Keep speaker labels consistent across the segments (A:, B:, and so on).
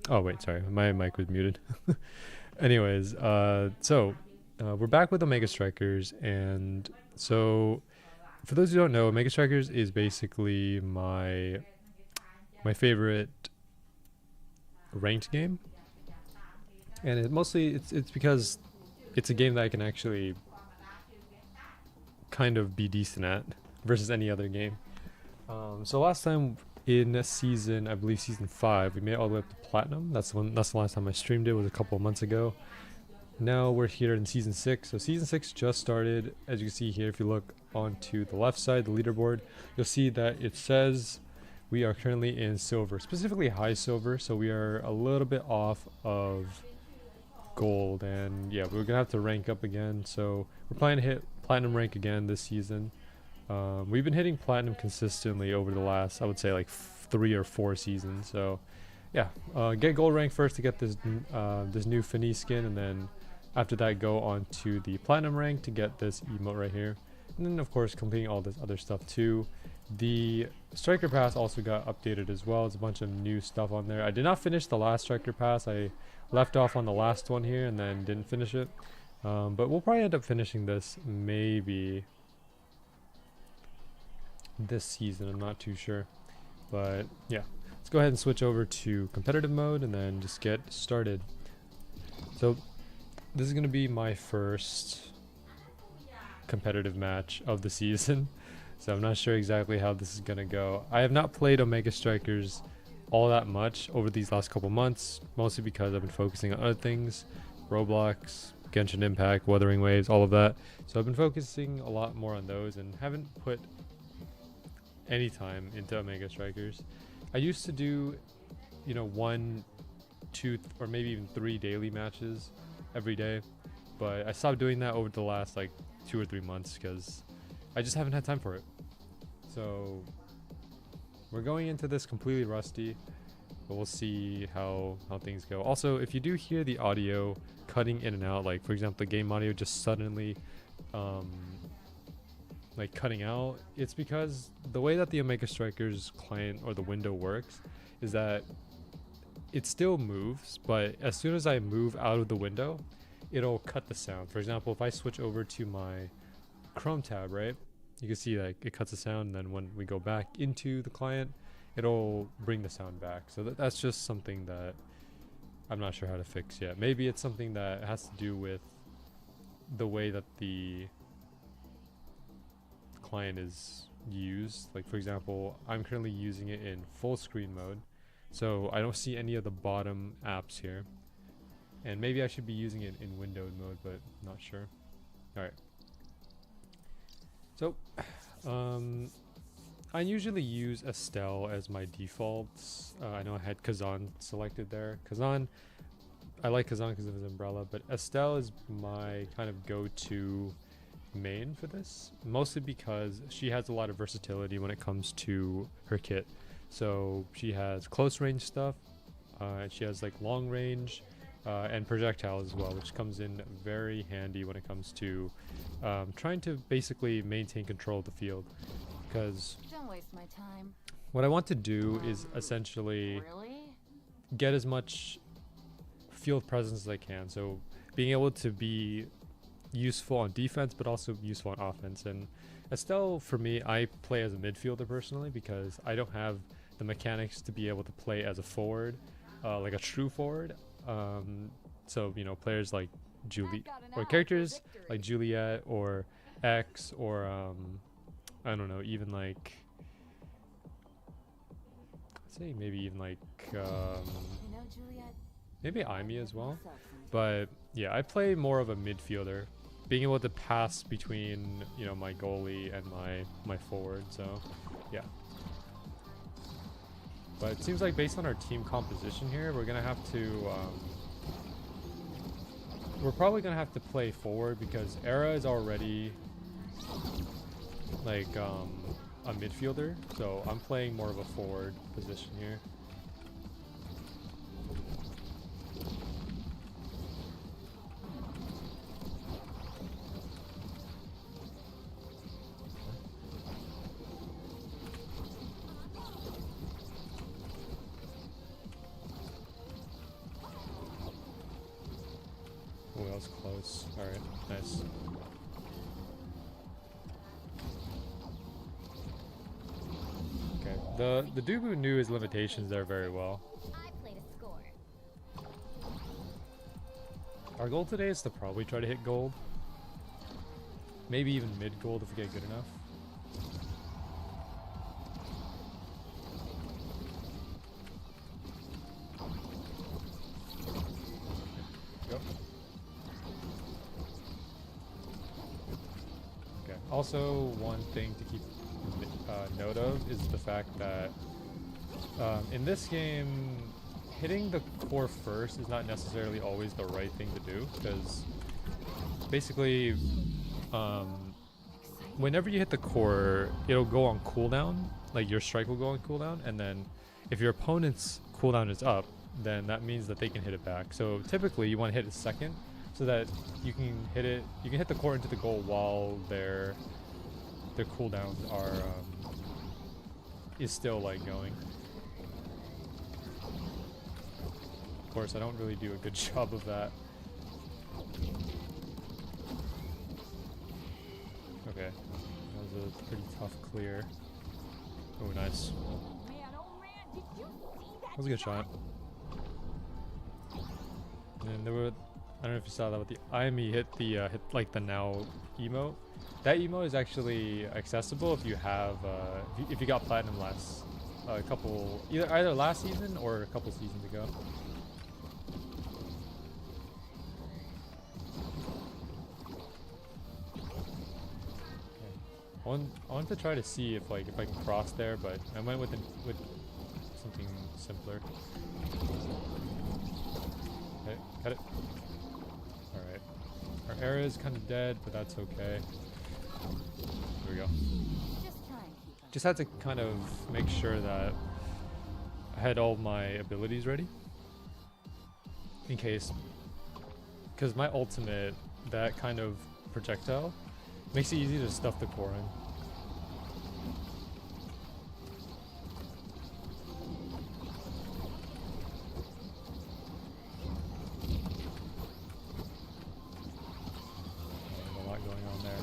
A: Oh wait, sorry, my mic was muted. Anyways, we're back with Omega Strikers, and so for those who don't know, Omega Strikers is basically my favorite ranked game, and it's because it's a game that I can actually kind of be decent at versus any other game. So last time in season, I believe season 5, we made it all the way up to platinum. That's the last time I streamed it, was a couple of months ago. Now we're here in season 6. So season 6 just started. As you can see here, if you look onto the left side, the leaderboard, you'll see that it says we are currently in silver, specifically high silver. So we are a little bit off of gold, and yeah, we're gonna have to rank up again. So we're planning to hit platinum rank again this season. We've been hitting platinum consistently over the last, I would say, like 3 or 4 seasons. So yeah, get gold rank first to get this new Fini skin, and then after that go on to the platinum rank to get this emote right here, and then of course completing all this other stuff too. The striker pass also got updated as well. It's a bunch of new stuff on there. I did not finish the last striker pass. I left off on the last one here and then didn't finish it, but we'll probably end up finishing this maybe this season. I'm not too sure, but yeah, let's go ahead and switch over to competitive mode and then just get started. So this is going to be my first competitive match of the season, so I'm not sure exactly how this is going to go. I have not played Omega Strikers all that much over these last couple months, mostly because I've been focusing on other things, Roblox, Genshin Impact, Wuthering Waves, all of that. So I've been focusing a lot more on those and haven't put any time into Omega Strikers. I used to do, 1, 2, or maybe even 3 daily matches every day, but I stopped doing that over the last like 2 or 3 months because I just haven't had time for it. So we're going into this completely rusty, but we'll see how things go. Also, if you do hear the audio cutting in and out, like for example the game audio just suddenly like cutting out, it's because the way that the Omega Strikers client or the window works is that it still moves, but as soon as I move out of the window, it'll cut the sound. For example, if I switch over to my Chrome tab, right, you can see like it cuts the sound, and then when we go back into the client, it'll bring the sound back. So that's just something that I'm not sure how to fix yet. Maybe it's something that has to do with the way that the client is used. Like for example, I'm currently using it in full screen mode, so I don't see any of the bottom apps here, and maybe I should be using it in windowed mode, but not sure. All right, so I usually use Estelle as my defaults. I know I had Kazan selected there. I like Kazan because of his umbrella, but Estelle is my kind of go-to main for this, mostly because she has a lot of versatility when it comes to her kit. So she has close range stuff, and she has like long range and projectiles as well, which comes in very handy when it comes to trying to basically maintain control of the field. Because
B: don't waste my time.
A: what I want to do is essentially
B: Really?
A: get as much field presence as I can. So being able to be useful on defense, but also useful on offense. And Estelle, for me, I play as a midfielder personally because I don't have the mechanics to be able to play as a forward, like a true forward. So players like Julie, or characters like Juliet or X, or I don't know, even like say maybe even like maybe Imi as well. But yeah, I play more of a midfielder, being able to pass between my goalie and my forward. So yeah, but it seems like based on our team composition here, we're gonna have to we're probably gonna have to play forward because Era is already like a midfielder, so I'm playing more of a forward position here. close. Alright, nice. Okay, the dude who knew his limitations there very well. Our goal today is to probably try to hit gold. Maybe even mid-gold if we get good enough. Go. Okay, also one thing to keep note of is the fact that in this game, hitting the core first is not necessarily always the right thing to do, because basically whenever you hit the core, it'll go on cooldown, like your strike will go on cooldown, and then if your opponent's cooldown is up, then that means that they can hit it back. So typically you want to hit it second so that you can hit the core into the goal while their cooldowns are is still like going. Of course, I don't really do a good job of that. Okay, that was a pretty tough clear. Oh, nice. That was a good shot. And there were, I don't know if you saw that, but the IME hit like the now emote. That emote is actually accessible if you have if you got platinum last either last season or a couple seasons ago. I want to try to see if I can cross there, but I went with something simpler. Okay, got it. All right, our area is kind of dead, but that's okay. There we go. Just had to kind of make sure that I had all my abilities ready in case, because my ultimate, that kind of projectile, makes it easy to stuff the core in. There's a lot going on there.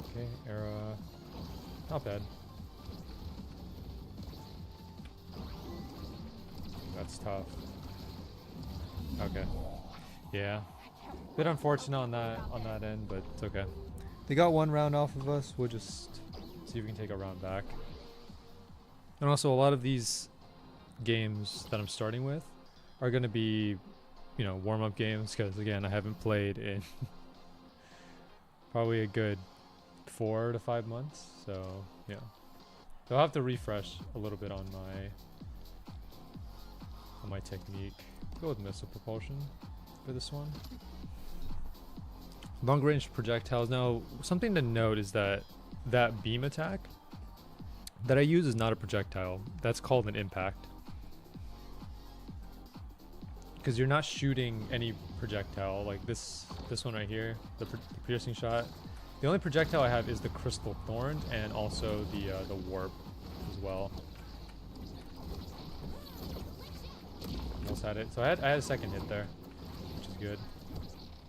A: Okay, era. Not bad. That's tough. Okay. Yeah, bit unfortunate on that end, but it's okay. They got one round off of us. We'll just see if we can take a round back. And also, a lot of these games that I'm starting with are going to be, you know, warm-up games, because again, I haven't played in probably a good 4 to 5 months. So yeah, so I'll have to refresh a little bit on my technique. Go with missile propulsion for this one. Long range projectiles. Now, something to note is that beam attack that I use is not a projectile. That's called an impact. Because you're not shooting any projectile like this one right here, the piercing shot. The only projectile I have is the crystal thorn and also the warp as well. Almost had it. So I had a second hit there, which is good.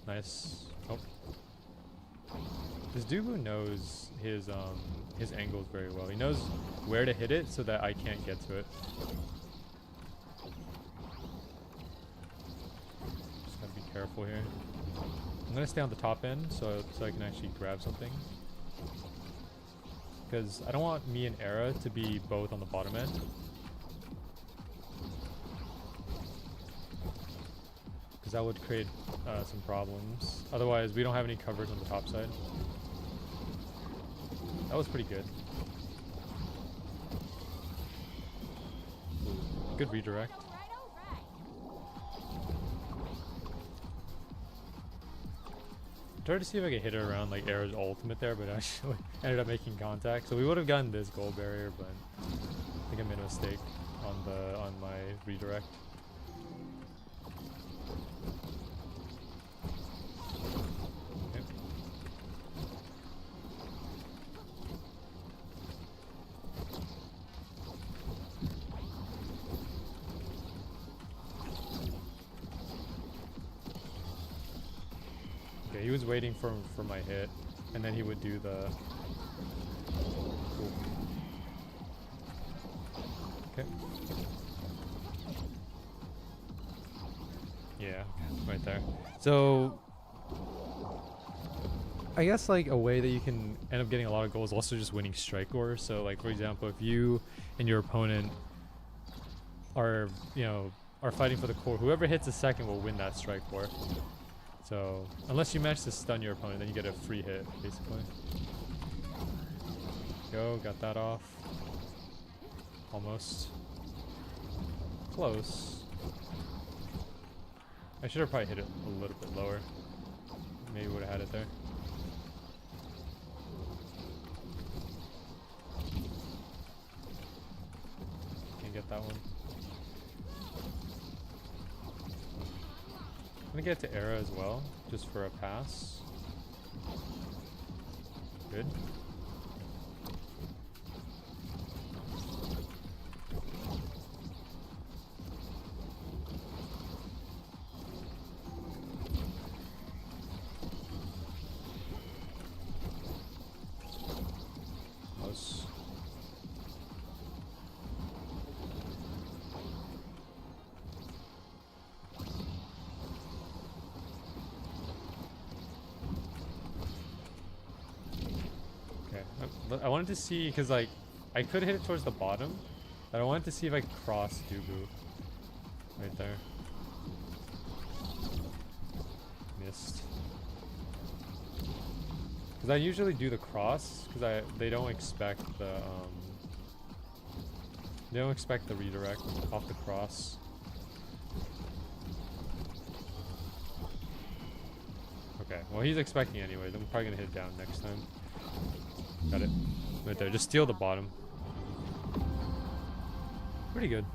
A: Nice. Oh. This dude knows his angles very well. He knows where to hit it so that I can't get to it. Just gotta be careful here. I'm gonna stay on the top end so I can actually grab something. Because I don't want me and Era to be both on the bottom end. Because that would create some problems. Otherwise, we don't have any coverage on the top side. That was pretty good. Ooh, good redirect. Tried to see if I could hit it around like Era's ultimate there, but actually ended up making contact. So we would have gotten this gold barrier, but I think I made a mistake on my redirect. Okay, he was waiting for my hit, and then he would do the... Cool. Okay. Yeah, right there. So, I guess like a way that you can end up getting a lot of goals is also just winning strike ore. So like for example, if you and your opponent are, are fighting for the core, whoever hits the second will win that strike ore. So unless you manage to stun your opponent, then you get a free hit basically. Go, got that off. Almost. Close. I should have probably hit it a little bit lower. Maybe would have had it there. Can't get that one. I'm gonna get to Era as well, just for a pass. Good. I wanted to see, because like I could hit it towards the bottom, but I wanted to see if I could cross Dubu right there. Missed. Because I usually do the cross because they don't expect the redirect off the cross. Okay, well he's expecting anyways. I'm probably gonna hit it down next time. Got it. Right there. Just steal the bottom. Pretty good.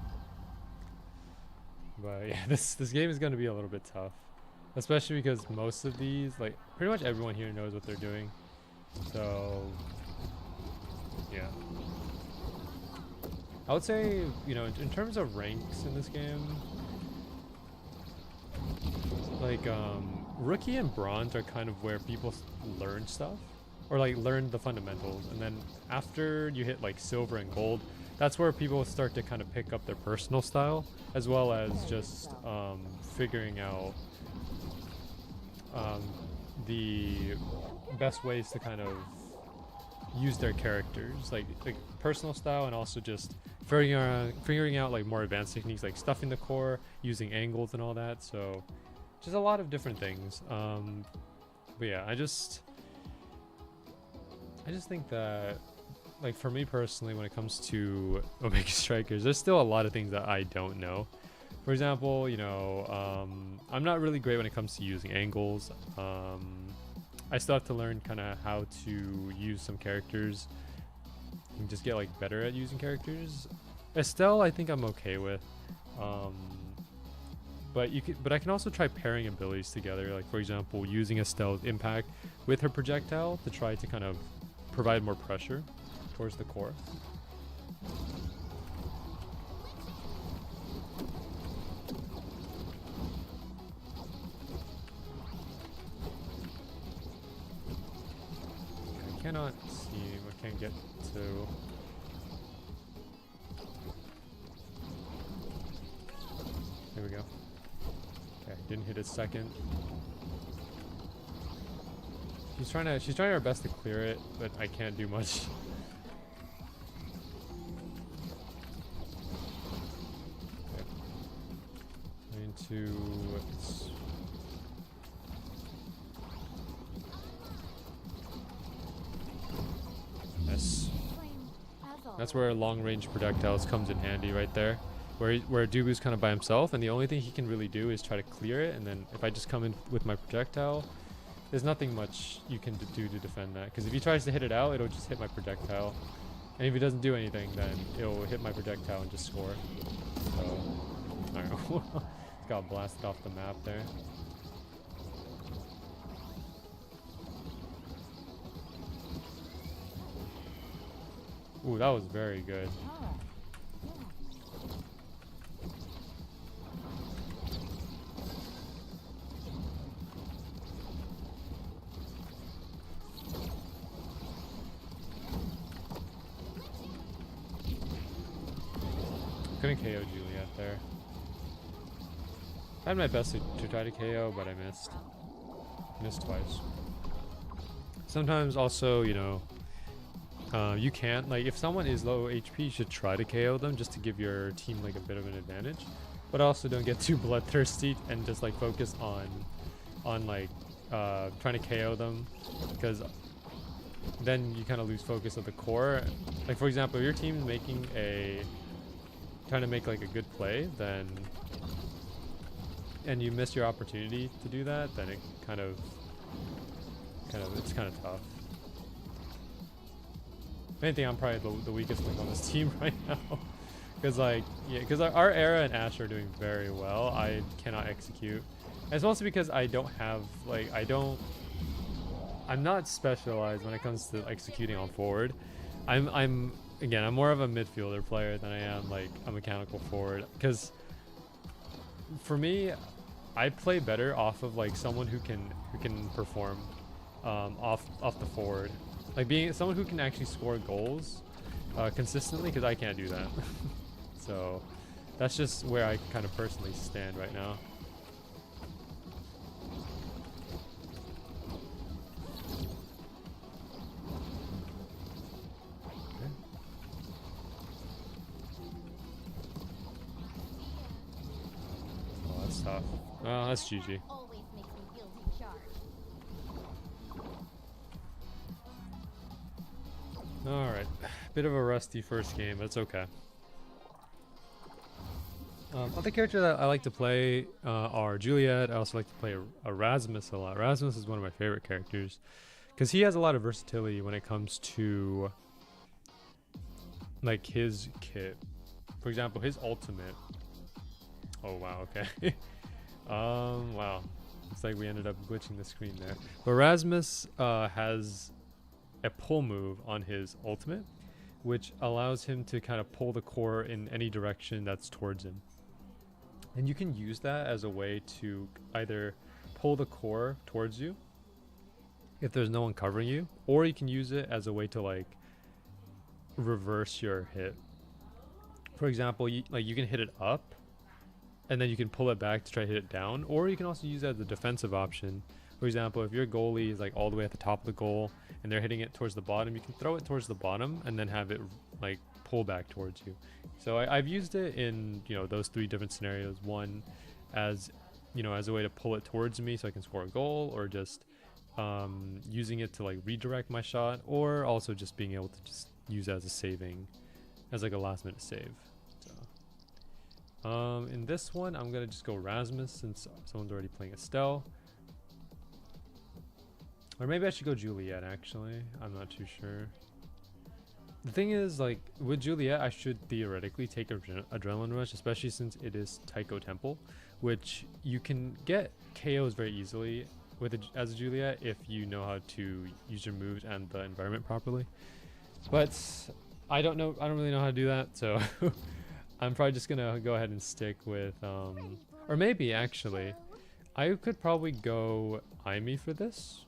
A: But yeah, this game is going to be a little bit tough. Especially because most of these, like, pretty much everyone here knows what they're doing. So, yeah. I would say, in terms of ranks in this game, like, Rookie and Bronze are kind of where people learn stuff. Or like learn the fundamentals, and then after you hit like Silver and Gold, that's where people start to kind of pick up their personal style, as well as just figuring out the best ways to kind of use their characters, like personal style, and also just figuring out like more advanced techniques like stuffing the core, using angles and all that. So just a lot of different things. But yeah, I just think that, like, for me personally, when it comes to Omega Strikers, there's still a lot of things that I don't know. For example, I'm not really great when it comes to using angles. I still have to learn kind of how to use some characters and just get, like, better at using characters. Estelle, I think I'm okay with. But I can also try pairing abilities together. Like, for example, using Estelle's impact with her projectile to try to kind of provide more pressure towards the core. I cannot see. I can't get to. There we go. Okay, didn't hit a second. She's trying her best to clear it, but I can't do much. Okay. Into yes. That's where long-range projectiles comes in handy, right there. Where Dubu's kind of by himself, and the only thing he can really do is try to clear it. And then if I just come in with my projectile, there's nothing much you can do to defend that, because if he tries to hit it out, it'll just hit my projectile. And if he doesn't do anything, then it'll hit my projectile and just score. So, I don't know. Got blasted off the map there. Ooh, that was very good. Couldn't KO Juliet there. I had my best to try to KO, but I missed. Missed twice. Sometimes also, you know, you can't, like, if someone is low HP, you should try to KO them just to give your team like a bit of an advantage. But also don't get too bloodthirsty and just like focus on like trying to KO them, because then you kind of lose focus of the core. Like for example, if your team's making trying to make like a good play, then and you miss your opportunity to do that, then it it's kind of tough. If anything, I'm probably the weakest link on this team right now. Because like, yeah, because our Era and Ashe are doing very well. I cannot execute. And it's mostly because I don't have, like, I'm not specialized when it comes to executing on forward. I'm more of a midfielder player than I am like a mechanical forward. Because for me, I play better off of like someone who can perform off the forward, like being someone who can actually score goals consistently, because I can't do that. So that's just where I kind of personally stand right now. Okay. Oh, that's tough. Oh, that's GG. Alright, bit of a rusty first game, but it's okay. Other characters that I like to play are Juliet. I also like to play Erasmus a lot. Erasmus is one of my favorite characters because he has a lot of versatility when it comes to like his kit. For example, his ultimate. Oh wow, okay. Wow. It's like we ended up glitching the screen there. But Erasmus has a pull move on his ultimate, which allows him to kind of pull the core in any direction that's towards him. And you can use that as a way to either pull the core towards you if there's no one covering you, or you can use it as a way to like reverse your hit. For example, you can hit it up and then you can pull it back to try to hit it down, or you can also use it as a defensive option. For example, if your goalie is like all the way at the top of the goal and they're hitting it towards the bottom, you can throw it towards the bottom and then have it like pull back towards you. So I've used it in, you know, those three different scenarios. One as, you know, as a way to pull it towards me so I can score a goal, or just using it to like redirect my shot, or also just being able to just use it as a saving, as like a last minute save. So in this one, I'm gonna just go Rasmus since someone's already playing Estelle. Or maybe I should go Juliet, actually. I'm not too sure. The thing is, like, with Juliet, I should theoretically take Adrenaline Rush, especially since it is Taiko Temple, which you can get KOs very easily with as a Juliet if you know how to use your moves and the environment properly. But I don't really know how to do that, so I'm probably just gonna go ahead and stick with, or maybe actually, I could probably go Aimee for this,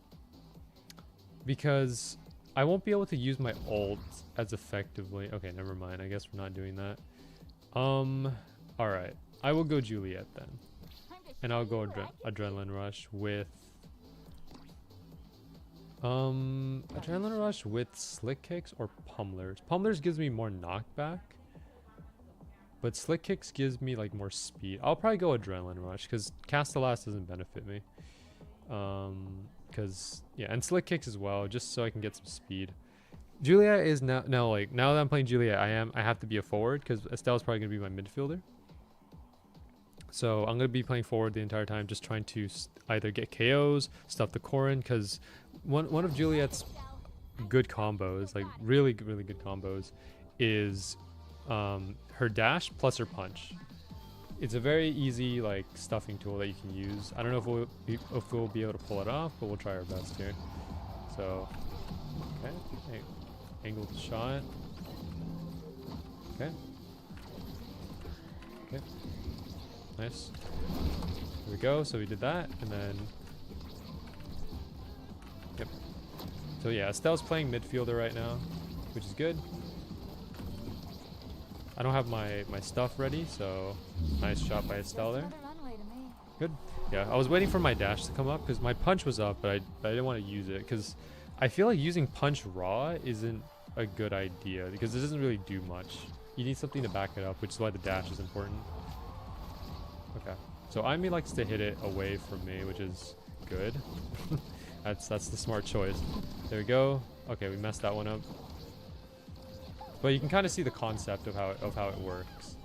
A: because I won't be able to use my ult as effectively. Okay, never mind. I guess we're not doing that. Alright. I will go Juliet then. And I'll go Adrenaline Rush with... Adrenaline Rush with Slick Kicks or Pummelers. Pummelers gives me more knockback, but Slick Kicks gives me like more speed. I'll probably go Adrenaline Rush because Castellas doesn't benefit me. Because yeah, and Slick Kicks as well, just so I can get some speed. Juliet is now that I'm playing Juliet, I have to be a forward because Estelle's probably gonna be my midfielder. So I'm gonna be playing forward the entire time, just trying to either get KOs, stuff the core in, because one of Juliet's good combos, like really good combos, is her dash plus her punch. It's a very easy like stuffing tool that you can use. I don't know if we'll be able to pull it off, but we'll try our best here. So, okay, angled shot. Okay. Okay. Nice. Here we go. So we did that, and then, yep. So yeah, Estelle's playing midfielder right now, which is good. I don't have my stuff ready, so nice shot by Estelle there. Good. Yeah, I was waiting for my dash to come up because my punch was up, but I didn't want to use it because I feel like using punch raw isn't a good idea because it doesn't really do much. You need something to back it up, which is why the dash is important. Okay, so Aimee likes to hit it away from me, which is good. that's the smart choice. There we go. Okay, we messed that one up. But you can kind of see the concept of how it works.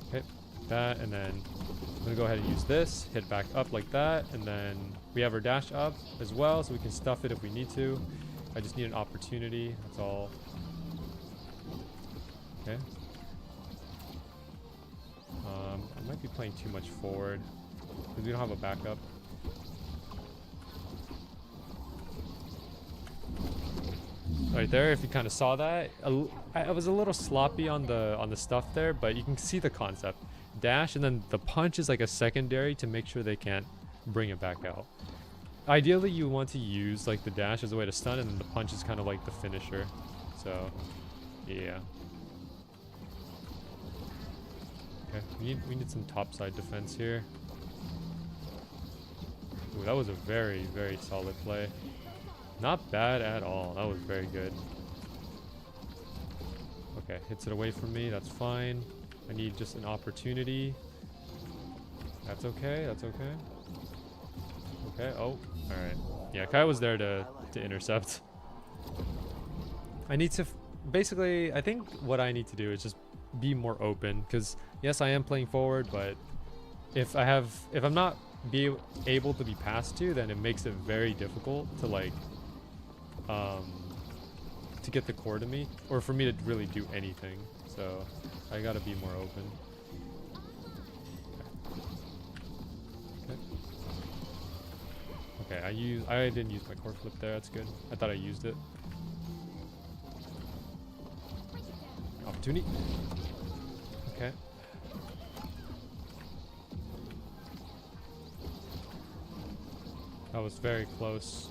A: Okay, that, and then I'm gonna go ahead and use this, hit back up like that, and then we have our dash up as well, so we can stuff it if we need to. I just need an opportunity, that's all. Okay. I might be playing too much forward because we don't have a backup. Right there, if you kind of saw that, I was a little sloppy on the stuff there, but you can see the concept. Dash, and then the punch is like a secondary to make sure they can't bring it back out. Ideally, you want to use like the dash as a way to stun, and then the punch is kind of like the finisher. So, yeah. Okay, we need some topside defense here. Ooh, that was a very, very solid play. Not bad at all. That was very good. Okay, hits it away from me. That's fine. I need just an opportunity. That's okay. That's okay. Okay. Oh, all right. Yeah, Kai was there to intercept. I need to basically. I think what I need to do is just be more open, because yes, I am playing forward, but if I'm not able to be passed to, then it makes it very difficult to like to get the core to me, or for me to really do anything. So I gotta be more open. Okay. Okay, I didn't use my core flip there. That's good. I thought I used it. Opportunity. Okay. That was very close.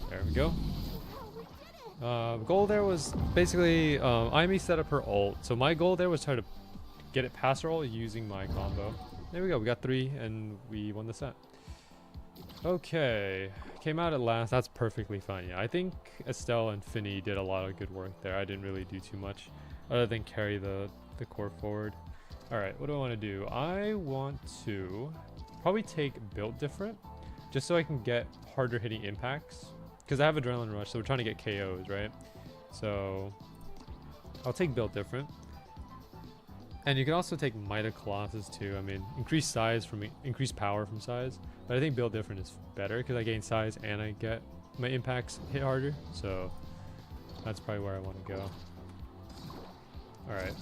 A: There we go. Goal there was basically Aimee set up her ult, so my goal there was try to get it past her ult using my combo. There we go, we got 3 and we won the set. Okay, came out at last. That's perfectly fine. Yeah, I think Estelle and Finny did a lot of good work there. I didn't really do too much other than carry the core forward. All right, what do I want to do? I want to probably take build different just so I can get harder hitting impacts, because I have adrenaline rush, so we're trying to get KOs, right? So I'll take build different. And you can also take Might of Colossus too. I mean, increased power from size. But I think build different is better because I gain size and I get my impacts hit harder. So that's probably where I want to go. Alright.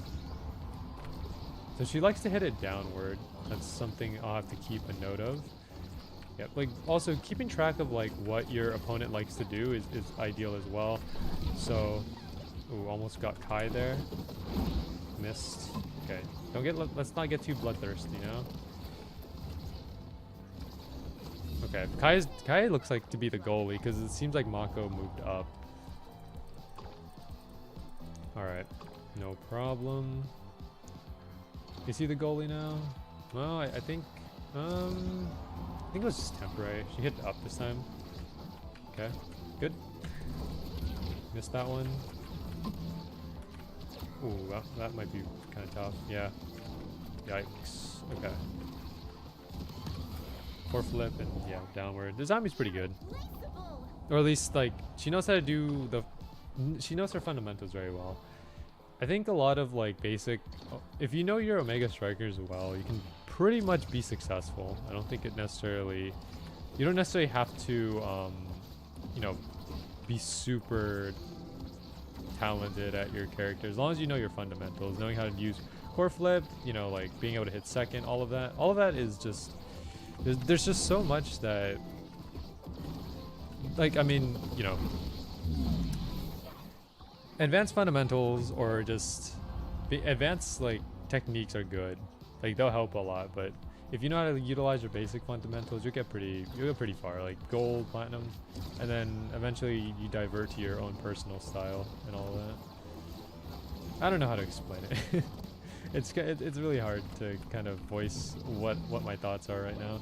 A: So she likes to hit it downward. That's something I'll have to keep a note of. Yeah, like also keeping track of like what your opponent likes to do is ideal as well. So, ooh, almost got Kai there. Missed. Okay, let's not get too bloodthirsty, you know? Okay, Kai looks like to be the goalie because it seems like Mako moved up. Alright, no problem. Is he the goalie now? Well, I think it was just temporary. She hit up this time. Okay, good. Missed that one. Ooh, that might be kind of tough. Yeah. Yikes. Okay. Core flip and yeah, downward. The zombie's pretty good. Or at least like she knows how to do she knows her fundamentals very well. I think a lot of like basic, if you know your Omega Strikers well, you can pretty much be successful. I don't think you don't necessarily have to you know, be super talented at your character, as long as you know your fundamentals, knowing how to use core flip, you know, like being able to hit second, all of that is just there's just so much that, like, I mean, you know, advanced fundamentals or just advanced like techniques are good. Like they'll help a lot, but if you know how to utilize your basic fundamentals, you'll get pretty far. Like gold, platinum, and then eventually you divert to your own personal style and all that. I don't know how to explain it. It's really hard to kind of voice what my thoughts are right now.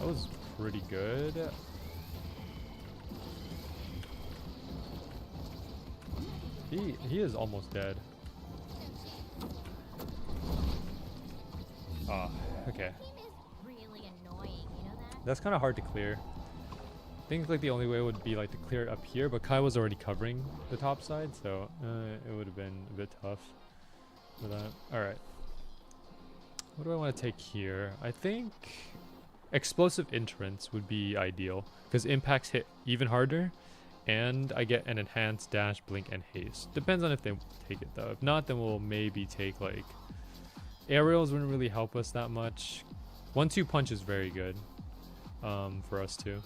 A: That was pretty good. He is almost dead. Ah, okay. That's kind of hard to clear. I think like the only way would be like to clear it up here, but Kai was already covering the top side, so it would have been a bit tough for that. All right. What do I want to take here? I think explosive entrance would be ideal because impacts hit even harder, and I get an enhanced dash, blink, and haste. Depends on if they take it though. If not, then we'll maybe take like aerials. Wouldn't really help us that much. 1-2 punch is very good for us too.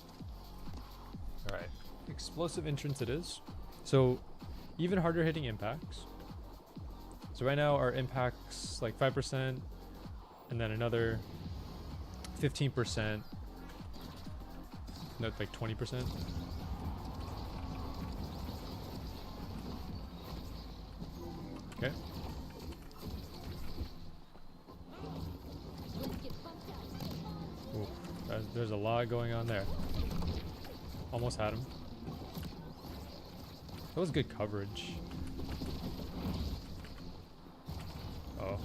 A: All right, explosive entrance it is. So even harder hitting impacts. So right now our impacts like 5%, and then another 15%. No, like 20%. Okay. Ooh, there's a lot going on there. Almost had him. That was good coverage. Oh.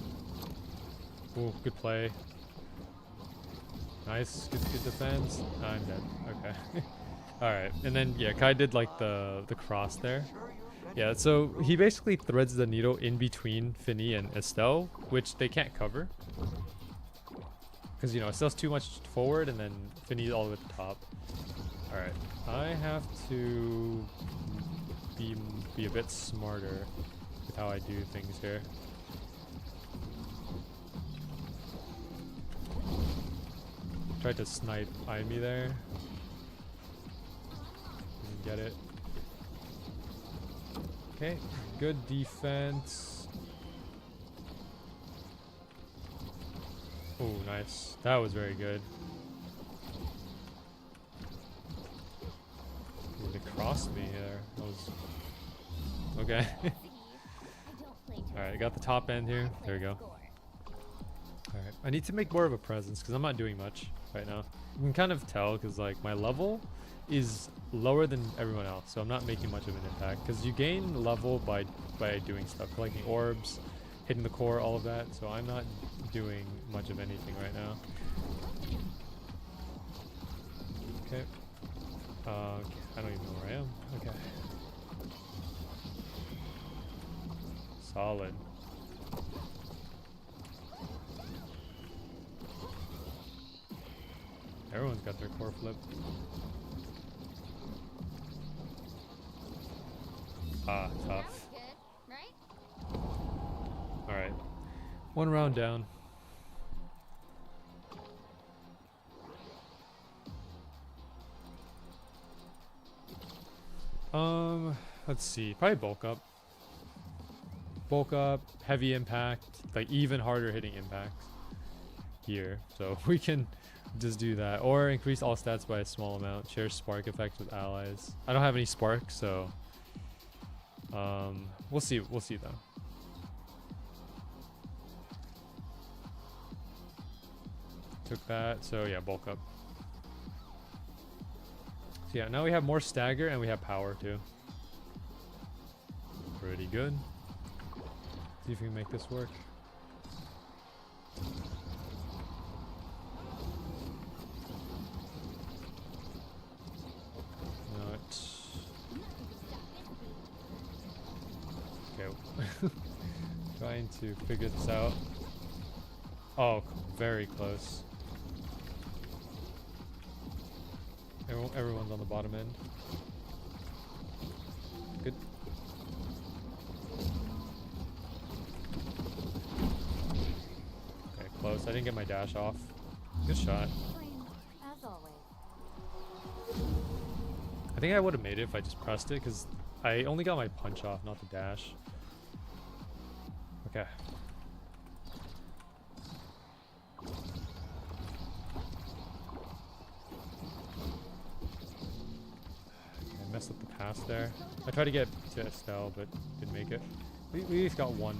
A: Ooh, good play. Nice, good defense. I'm dead. Okay. Alright, and then yeah, Kai did like the cross there. Yeah, so he basically threads the needle in between Finny and Estelle, which they can't cover. Because, you know, Estelle's too much forward and then Finny's all the way at the top. Alright, I have to be a bit smarter with how I do things here. Tried to snipe Amy there. Didn't get it. Okay, good defense. Oh, nice. That was very good. Ooh, they crossed me there. That was... Okay. Alright, I got the top end here. There we go. Alright, I need to make more of a presence because I'm not doing much right now. You can kind of tell because like my level is lower than everyone else, so I'm not making much of an impact because you gain level by doing stuff, collecting orbs, hitting the core, all of that, so I'm not doing much of anything right now. Okay. I don't even know where I am. Okay. Solid. Everyone's got their core flip. Ah, tough. Alright. One round down. Let's see. Probably bulk up. Bulk up, heavy impact, like even harder hitting impacts here. So we can just do that. Or increase all stats by a small amount. Share spark effects with allies. I don't have any spark, so we'll see though. Took that, so yeah, bulk up. So yeah, now we have more stagger and we have power too. Pretty good. See if we can make this work. Okay. Trying to figure this out. Oh, very close. Everyone's on the bottom end. Good. Okay, close. I didn't get my dash off. Good shot.
B: As always.
A: I think I would have made it if I just pressed it, because I only got my punch off, not the dash. Okay. I messed up the pass there. I tried to get to Estelle, but didn't make it. We at least got one.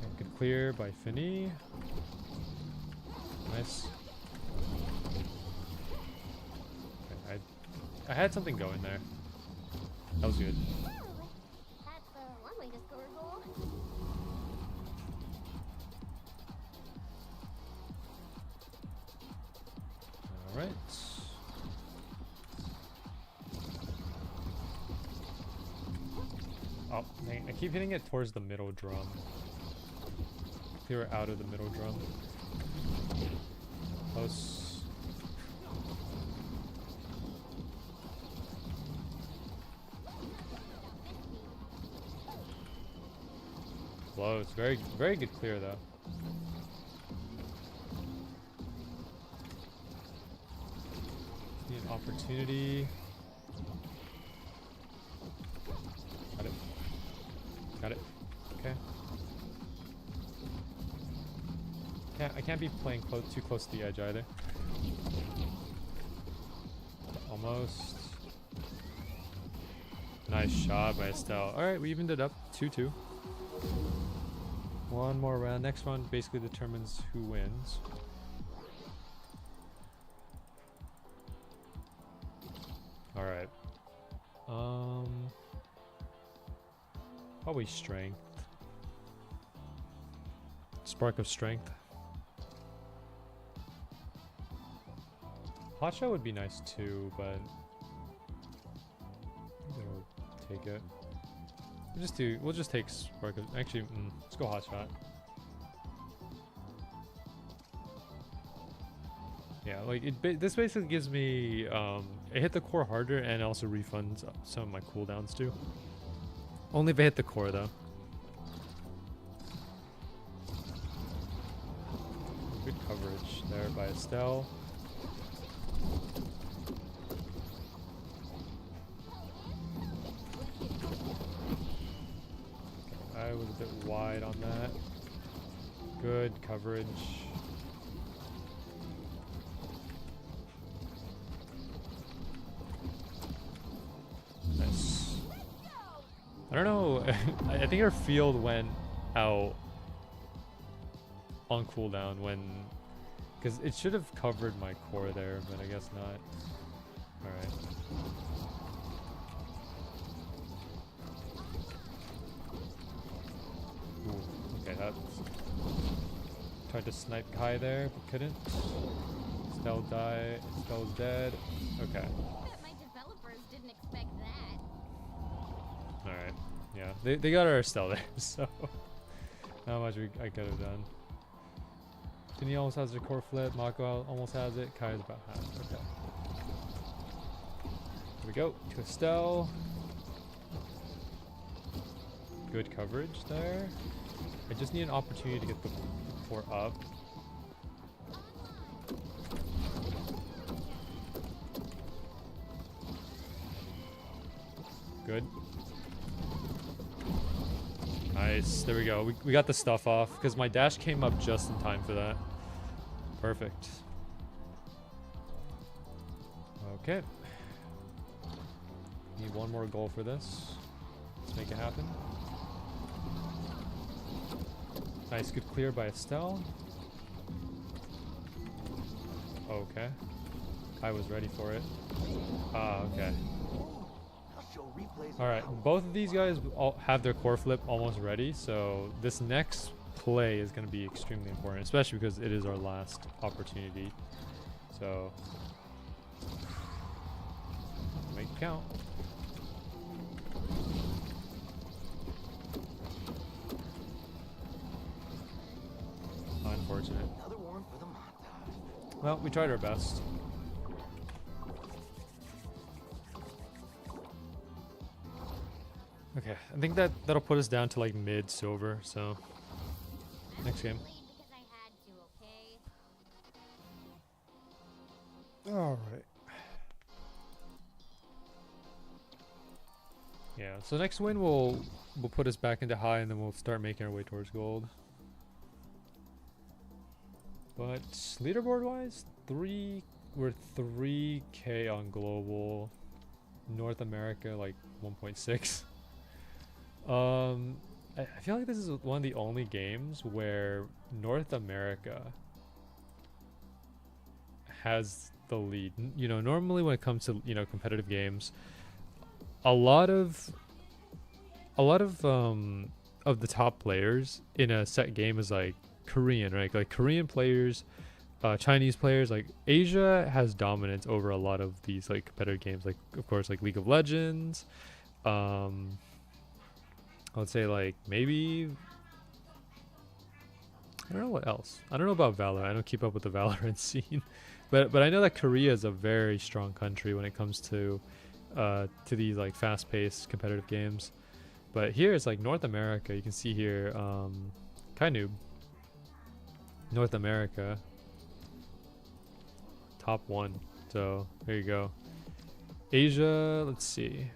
A: And good clear by Finny. Nice. Okay, I had something going there. That was good.
B: That's one way to score a goal.
A: Alright. Oh, dang, I keep hitting it towards the middle drum. Clear out of the middle drum. Close. Close. Very, very good clear though. Need an opportunity. Got it. Got it. Okay. I can't be playing too close to the edge either. Almost. Nice shot by Estelle. Alright, we evened it up. 2-2. One more round. Next round basically determines who wins. Alright. Probably strength. Spark of strength. Hotshot would be nice too, but we'll take it. We'll just take spark of, actually, let's go hotshot. Yeah, like this basically gives me it hit the core harder and also refunds some of my cooldowns too. Only if I hit the core though. Good coverage there by Estelle. I was a bit wide on that. Good coverage. Nice. I don't know. I think our field went out on cooldown when, because it should have covered my core there, but I guess not. All right. Ooh, okay, that's... Tried to snipe Kai there, but couldn't. Estelle died. Estelle's dead. Okay.
B: My developers didn't expect that.
A: Alright. Yeah, they got our Estelle there, so... Not much I could have done. Finny almost has the core flip. Mako almost has it. Kai's about half. Okay. Here we go. To Estelle. Good coverage there. I just need an opportunity to get the core up. Good. Nice. There we go. We got the stuff off because my dash came up just in time for that. Perfect. Okay. Need one more goal for this. Let's make it happen. Nice, good clear by Estelle. Okay. I was ready for it. Ah, okay. Alright, both of these guys all have their core flip almost ready, so this next play is going to be extremely important, especially because it is our last opportunity. So, make it count. Unfortunate. Well, we tried our best. Okay, I think that'll put us down to like mid silver, so next game. All right. Yeah. So next win will put us back into high, and then we'll start making our way towards gold. But leaderboard wise, we're 3K on global. North America like 1.6. I feel like this is one of the only games where North America has the lead. You know, normally when it comes to, you know, competitive games, a lot of the top players in a set game is like Korean, right? Like Korean players, Chinese players. Like Asia has dominance over a lot of these like competitive games. Like of course like League of Legends. I would say like maybe I don't know what else. I don't know about Valorant. I don't keep up with the Valorant scene, but I know that Korea is a very strong country when it comes to these like fast-paced competitive games. But here it's like North America. You can see here, Kainoob, North America, top 1. So there you go. Asia, let's see.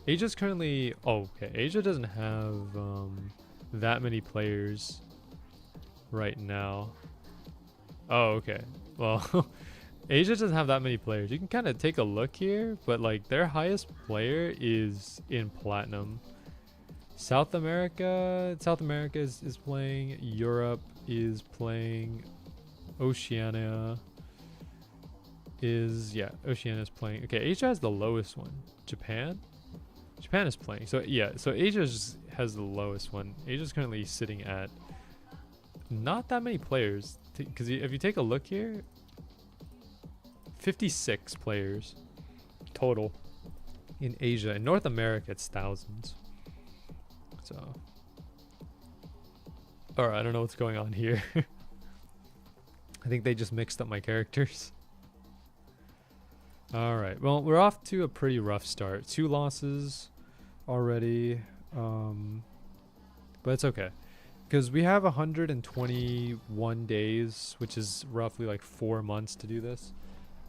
A: Asia's currently, oh, okay. Asia doesn't have that many players right now. Oh, okay. Well, Asia doesn't have that many players. You can kind of take a look here, but like their highest player is in platinum. South America is playing. Europe is playing. Oceania is playing. Okay, Asia has the lowest one. Japan is playing. So yeah, so Asia has the lowest one. Asia's currently sitting at not that many players, because if you take a look here, 56 players total in Asia. In North America, it's thousands. So, all right, I don't know what's going on here. I think they just mixed up my characters. All right, well, we're off to a pretty rough start. 2 losses already, but it's okay, because we have 121 days, which is roughly like 4 months to do this.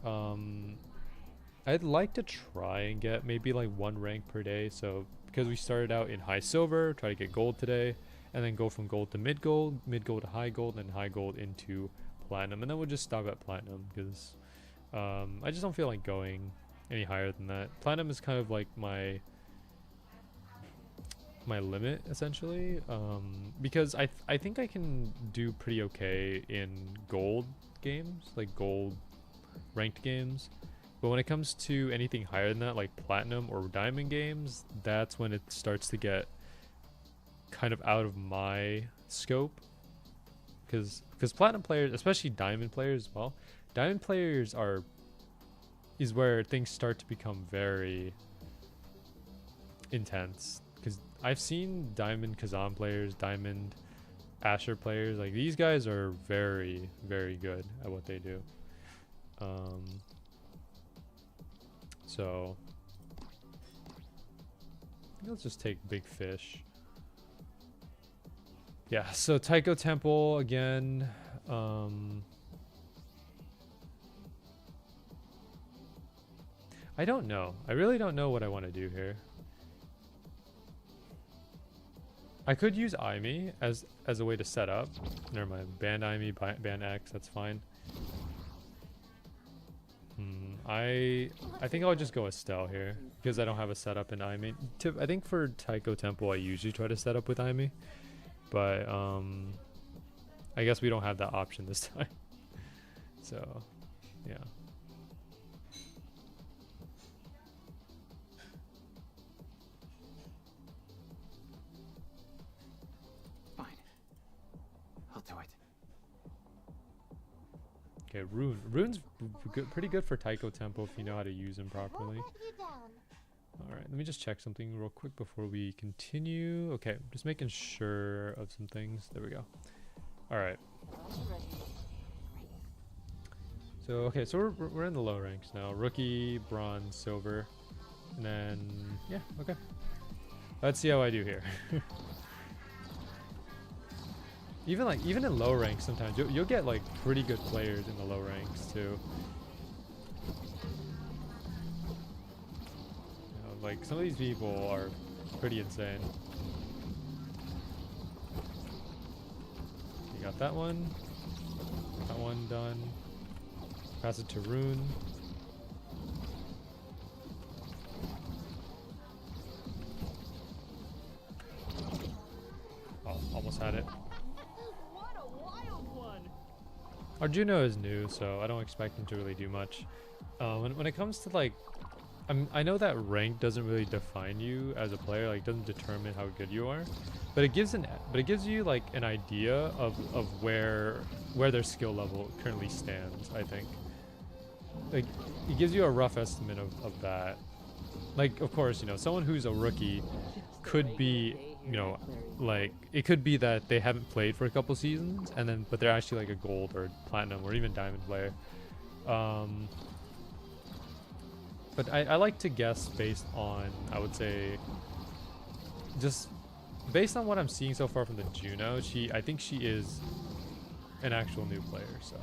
A: I'd like to try and get maybe like 1 rank per day. So because we started out in high silver, try to get gold today, and then go from gold to mid gold to high gold, and high gold into platinum, and then we'll just stop at platinum, because I just don't feel like going any higher than that. Platinum is kind of like my limit essentially, because I think I can do pretty okay in gold games, like gold ranked games, but when it comes to anything higher than that, like platinum or diamond games, that's when it starts to get kind of out of my scope, because platinum players, especially diamond players as well, diamond players is where things start to become very intense, because I've seen diamond Kazan players, diamond Asher players, like these guys are very, very good at what they do. So let's just take big fish. Yeah, so Taiko Temple again. I don't know. I really don't know what I want to do here. I could use IME as a way to set up. Never mind. Ban IME, ban X, that's fine. I think I'll just go Estelle here, because I don't have a setup in IME. I think for Taiko Temple I usually try to set up with IME, but I guess we don't have that option this time. So yeah.
C: Fine. I'll do it.
A: Okay, Rune's pretty good for Taiko Temple if you know how to use him properly. Alright, let me just check something real quick before we continue. Okay, just making sure of some things. There we go. Alright. So, okay, so we're in the low ranks now. Rookie, bronze, silver. And then, yeah, okay. Let's see how I do here. Even in low ranks sometimes you'll get like pretty good players in the low ranks too. Like, some of these people are pretty insane. You got that one. That one done. Pass it to Rune. Oh, almost had it.
D: What a wild one!
A: Arjuno is new, so I don't expect him to really do much. When it comes to like, I know that rank doesn't really define you as a player, like doesn't determine how good you are, but it gives you like an idea of where their skill level currently stands. I think, like, it gives you a rough estimate of that. Like, of course, you know, someone who's a rookie could be, you know, like, it could be that they haven't played for a couple seasons and then but they're actually like a gold or platinum or even diamond player. But I like to guess based on, I would say, just based on what I'm seeing so far from the Juno, I think she is an actual new player, so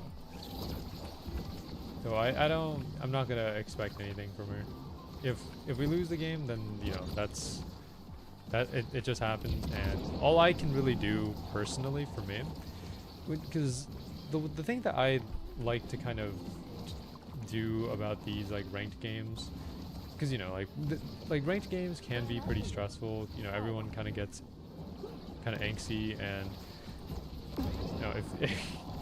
A: I'm not gonna expect anything from her. If we lose the game, then, you know, it just happens, and all I can really do personally for me, because the thing that I like to kind of do about these like ranked games, because, you know, like ranked games can be pretty stressful. You know, everyone kind of gets kind of angsty, and, you know,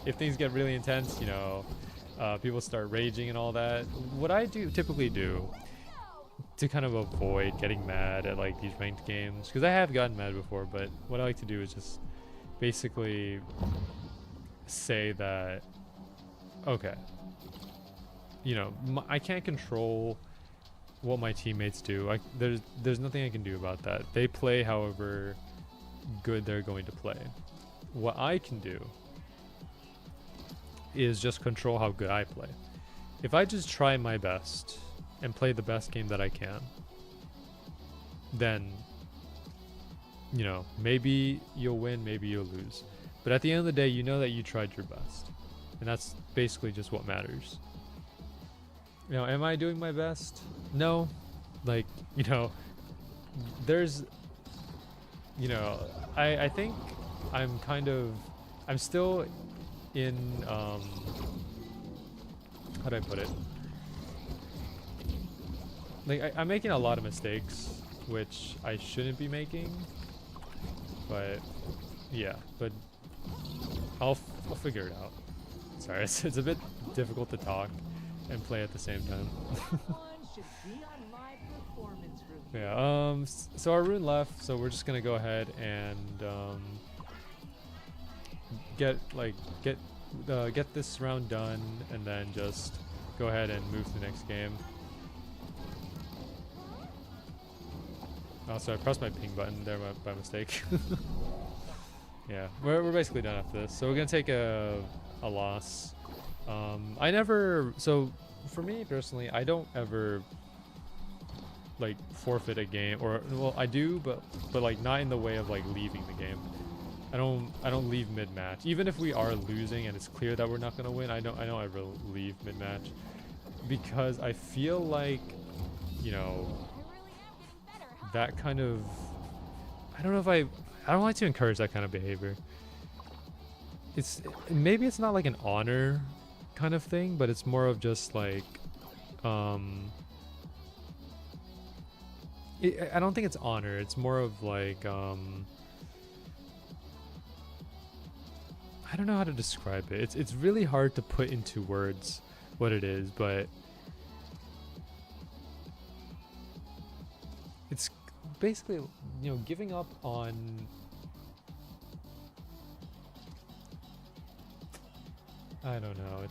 A: if things get really intense, you know, people start raging and all that. What I typically do to kind of avoid getting mad at like these ranked games, because I have gotten mad before, but what I like to do is just basically say that, okay, you know, I can't control what my teammates do. There's nothing I can do about that. They play however good they're going to play. What I can do is just control how good I play. If I just try my best and play the best game that I can, then, you know, maybe you'll win, maybe you'll lose. But at the end of the day, you know that you tried your best. And that's basically just what matters. You know, am I doing my best? No. Like, you know, there's, you know, I think I'm still in, how do I put it? Like, I'm making a lot of mistakes, which I shouldn't be making, but yeah, but I'll figure it out. Sorry, it's a bit difficult to talk and play at the same time. Yeah, so our rune left, so we're just gonna go ahead and get this round done, and then just go ahead and move to the next game. Oh, so I pressed my ping button there by mistake. Yeah, we're basically done after this. So we're gonna take a loss. So for me personally, I don't ever like forfeit a game, or, well, I do, but like not in the way of like leaving the game. I don't leave mid-match. Even if we are losing and it's clear that we're not gonna win, I don't ever leave mid-match, because I feel like, you know, that kind of, I don't like to encourage that kind of behavior. Maybe it's not like an honor kind of thing, but it's more of just like, I don't think it's honor. It's more of like, I don't know how to describe it. It's really hard to put into words what it is, but it's basically, you know, giving up on, I don't know.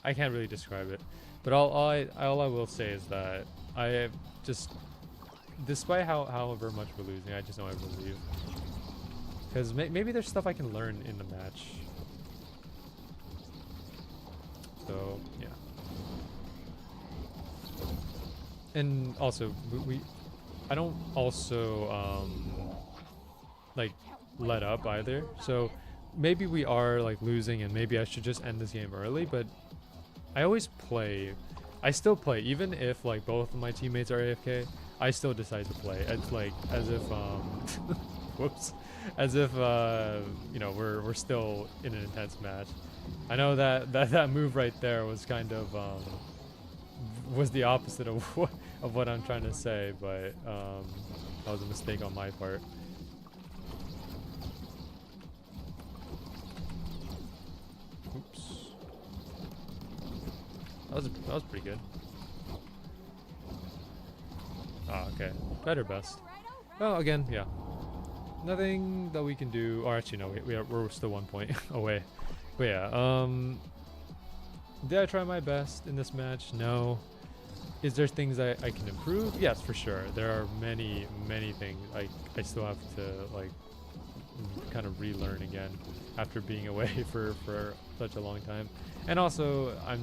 A: I can't really describe it, but all I will say is that I just, despite however much we're losing, I just don't ever leave, because maybe there's stuff I can learn in the match. So yeah. And also, I don't also like let up either. So maybe we are like losing, and maybe I should just end this game early. But I always play I still play, even if like both of my teammates are AFK. I still decide to play. It's like as if whoops, as if you know, we're still in an intense match. I know that move right there was kind of was the opposite of what I'm trying to say, but that was a mistake on my part. Oops. That was pretty good. Ah, okay. Better best. Well, again, yeah. Nothing that we can do. Or actually, no, we're still 1 point away. But yeah, did I try my best in this match? No. Is there things I can improve? Yes, for sure. There are many things I still have to like kind of relearn again after being away for such a long time. And also, I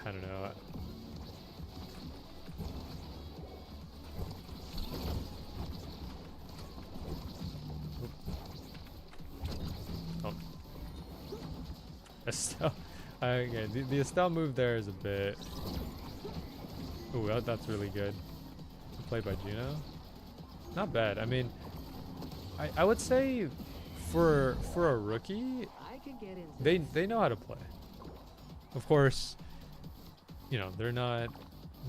A: don't know. Oh. Estelle. Okay, the Estelle move there is a bit... Ooh, that's really good. Played by Juno. Not bad. I mean, I would say for a rookie, they know how to play. Of course, you know, they're not...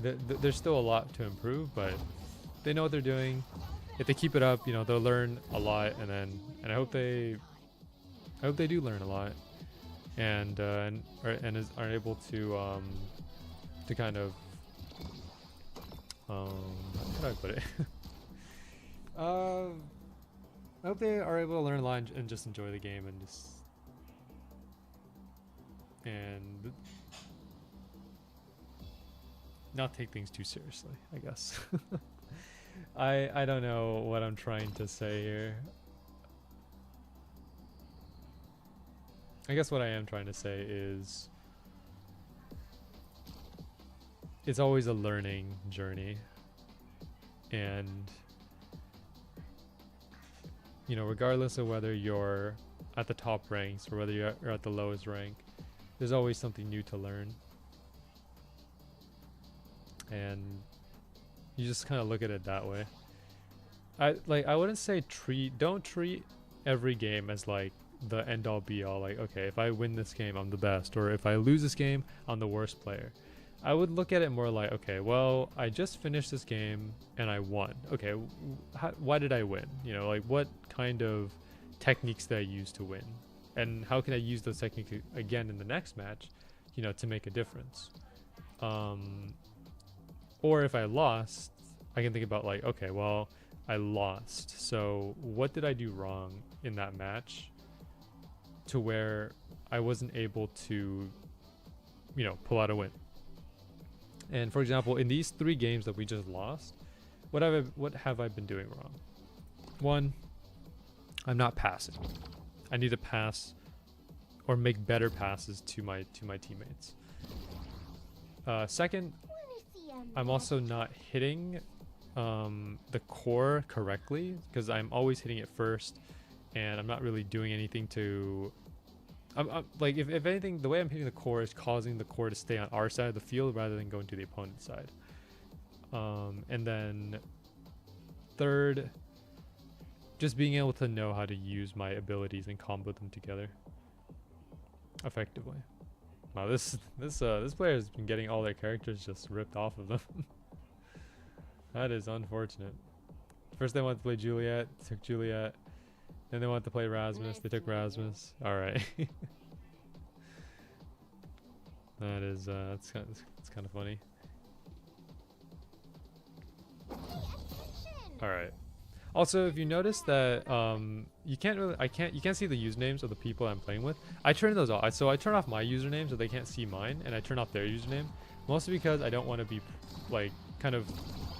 A: There's still a lot to improve, but they know what they're doing. If they keep it up, you know, they'll learn a lot, and I hope they do learn a lot, and are able to kind of how do I put it? I hope they are able to learn a lot and just enjoy the game and not take things too seriously, I guess. I don't know what I'm trying to say here. I guess what I am trying to say is it's always a learning journey, and you know, regardless of whether you're at the top ranks or whether you're at the lowest rank, there's always something new to learn, and you just kind of look at it that way. I wouldn't say don't treat every game as like the end all be all, like, okay, if I win this game I'm the best, or if I lose this game I'm the worst player. I would look at it more like, okay, well, I just finished this game and I won. Okay, why did I win? You know, like, what kind of techniques did I use to win? And how can I use those techniques again in the next match, you know, to make a difference? Or if I lost, I can think about like, okay, well, I lost. So what did I do wrong in that match to where I wasn't able to, you know, pull out a win? And for example, in these 3 games that we just lost, what have I been doing wrong? 1, I'm not passing. I need to pass or make better passes to my teammates. Second, I'm also not hitting the core correctly, because I'm always hitting it first, and I'm not really doing anything to... I'm like, if anything, the way I'm hitting the core is causing the core to stay on our side of the field rather than going to the opponent's side. And then third, just being able to know how to use my abilities and combo them together effectively. Wow, this player has been getting all their characters just ripped off of them. That is unfortunate. First they wanted to play Juliet, took Juliet. Then they wanted to play Rasmus, they took Rasmus. Alright. That is, it's kind of funny. Alright. Also, if you notice that you can't see the usernames of the people I'm playing with, I turn those off. So I turn off my username so they can't see mine, and I turn off their username, mostly because I don't want to be like kind of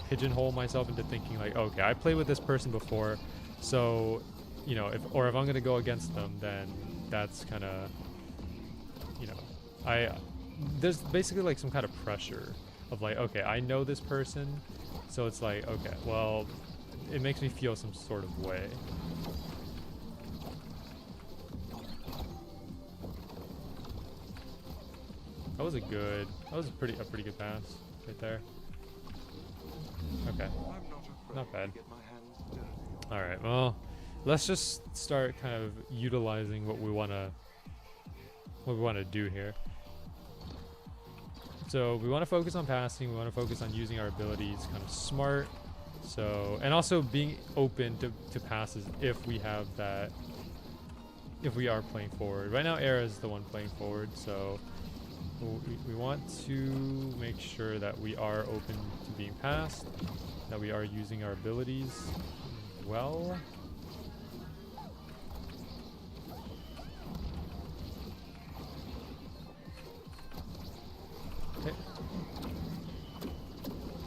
A: pigeonhole myself into thinking like, okay, I played with this person before, so you know, if I'm gonna go against them, then that's kind of, you know, there's basically like some kind of pressure of like, okay, I know this person, so it's like, okay, well, it makes me feel some sort of way. That was a pretty good pass right there. Okay, not bad. All right, well, let's just start kind of utilizing what we wanna do here. So we want to focus on passing. We want to focus on using our abilities kind of smart. So, and also being open to passes if we have that, if we are playing forward. Right now, Era is the one playing forward, so we want to make sure that we are open to being passed, that we are using our abilities well. Okay.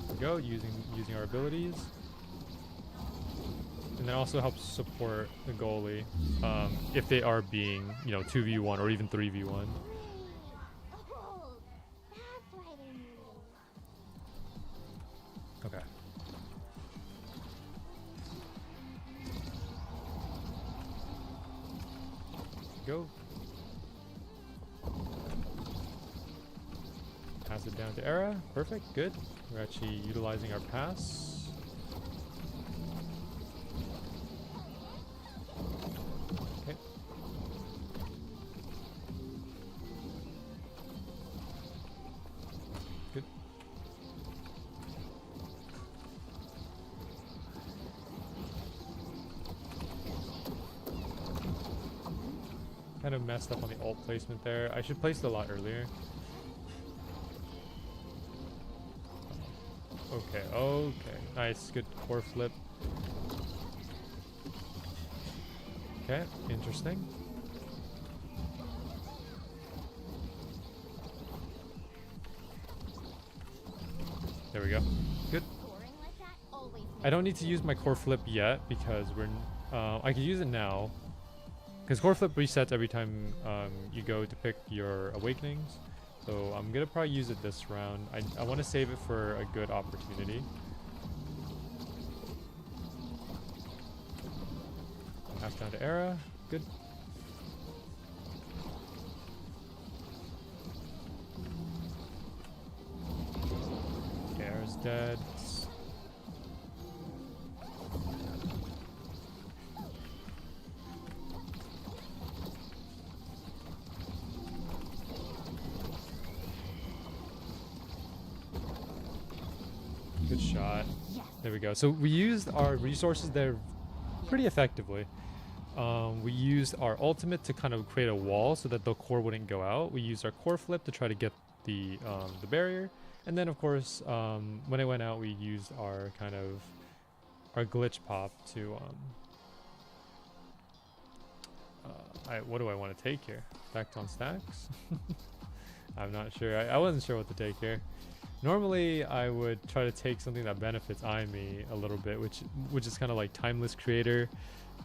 A: There we go, using our abilities. And that also helps support the goalie if they are being, 2v1 or even 3v1.
B: Oh, that's why they're moving.
A: Okay. Go. Pass it down to Era. Perfect. Good. We're actually utilizing our pass. Okay. Good. Kind of messed up on the ult placement there. I should place it a lot earlier. Okay, okay. Nice, good core flip. Okay, interesting. There we go. Good.
B: Scoring like that always
A: I don't need to use my core flip yet because I could use it now. Because core flip resets every time you go to pick your awakenings. So I'm gonna probably use it this round. I want to save it for a good opportunity. Pass down to Era. Good. Okay, Era's dead. Good shot. There we go. So we used our resources there pretty effectively. We used our ultimate to kind of create a wall so that the core wouldn't go out. We used our core flip to try to get the barrier, and then of course when it went out, we used our our glitch pop to what do I want to take here? Back on stacks? I'm not sure. I wasn't sure what to take here. Normally, I would try to take something that benefits me a little bit, which is kind of like Timeless Creator,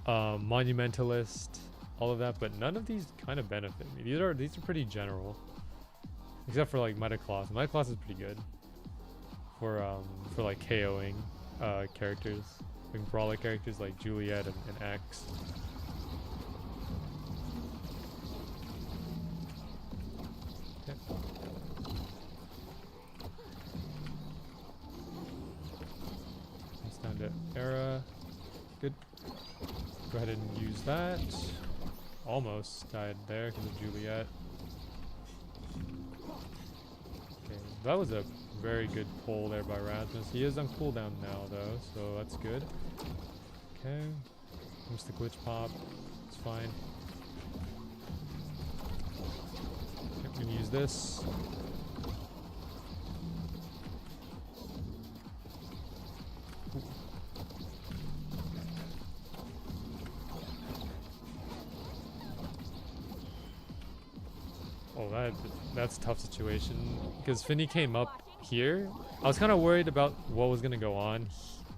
A: Monumentalist, all of that. But none of these kind of benefit me. These are pretty general, except for like Metacloth. Metacloth is pretty good for like KOing characters, like brawler characters like Juliet and X. Okay. Down to Era. Good. Go ahead and use that. Almost died there because of Juliet. Okay, that was a very good pull there by Rasmus. He is on cooldown now though, so that's good. Okay. Comes the glitch pop. It's fine. Okay, we can use this. Oh, that's a tough situation because Finny came up here. I was kind of worried about what was gonna go on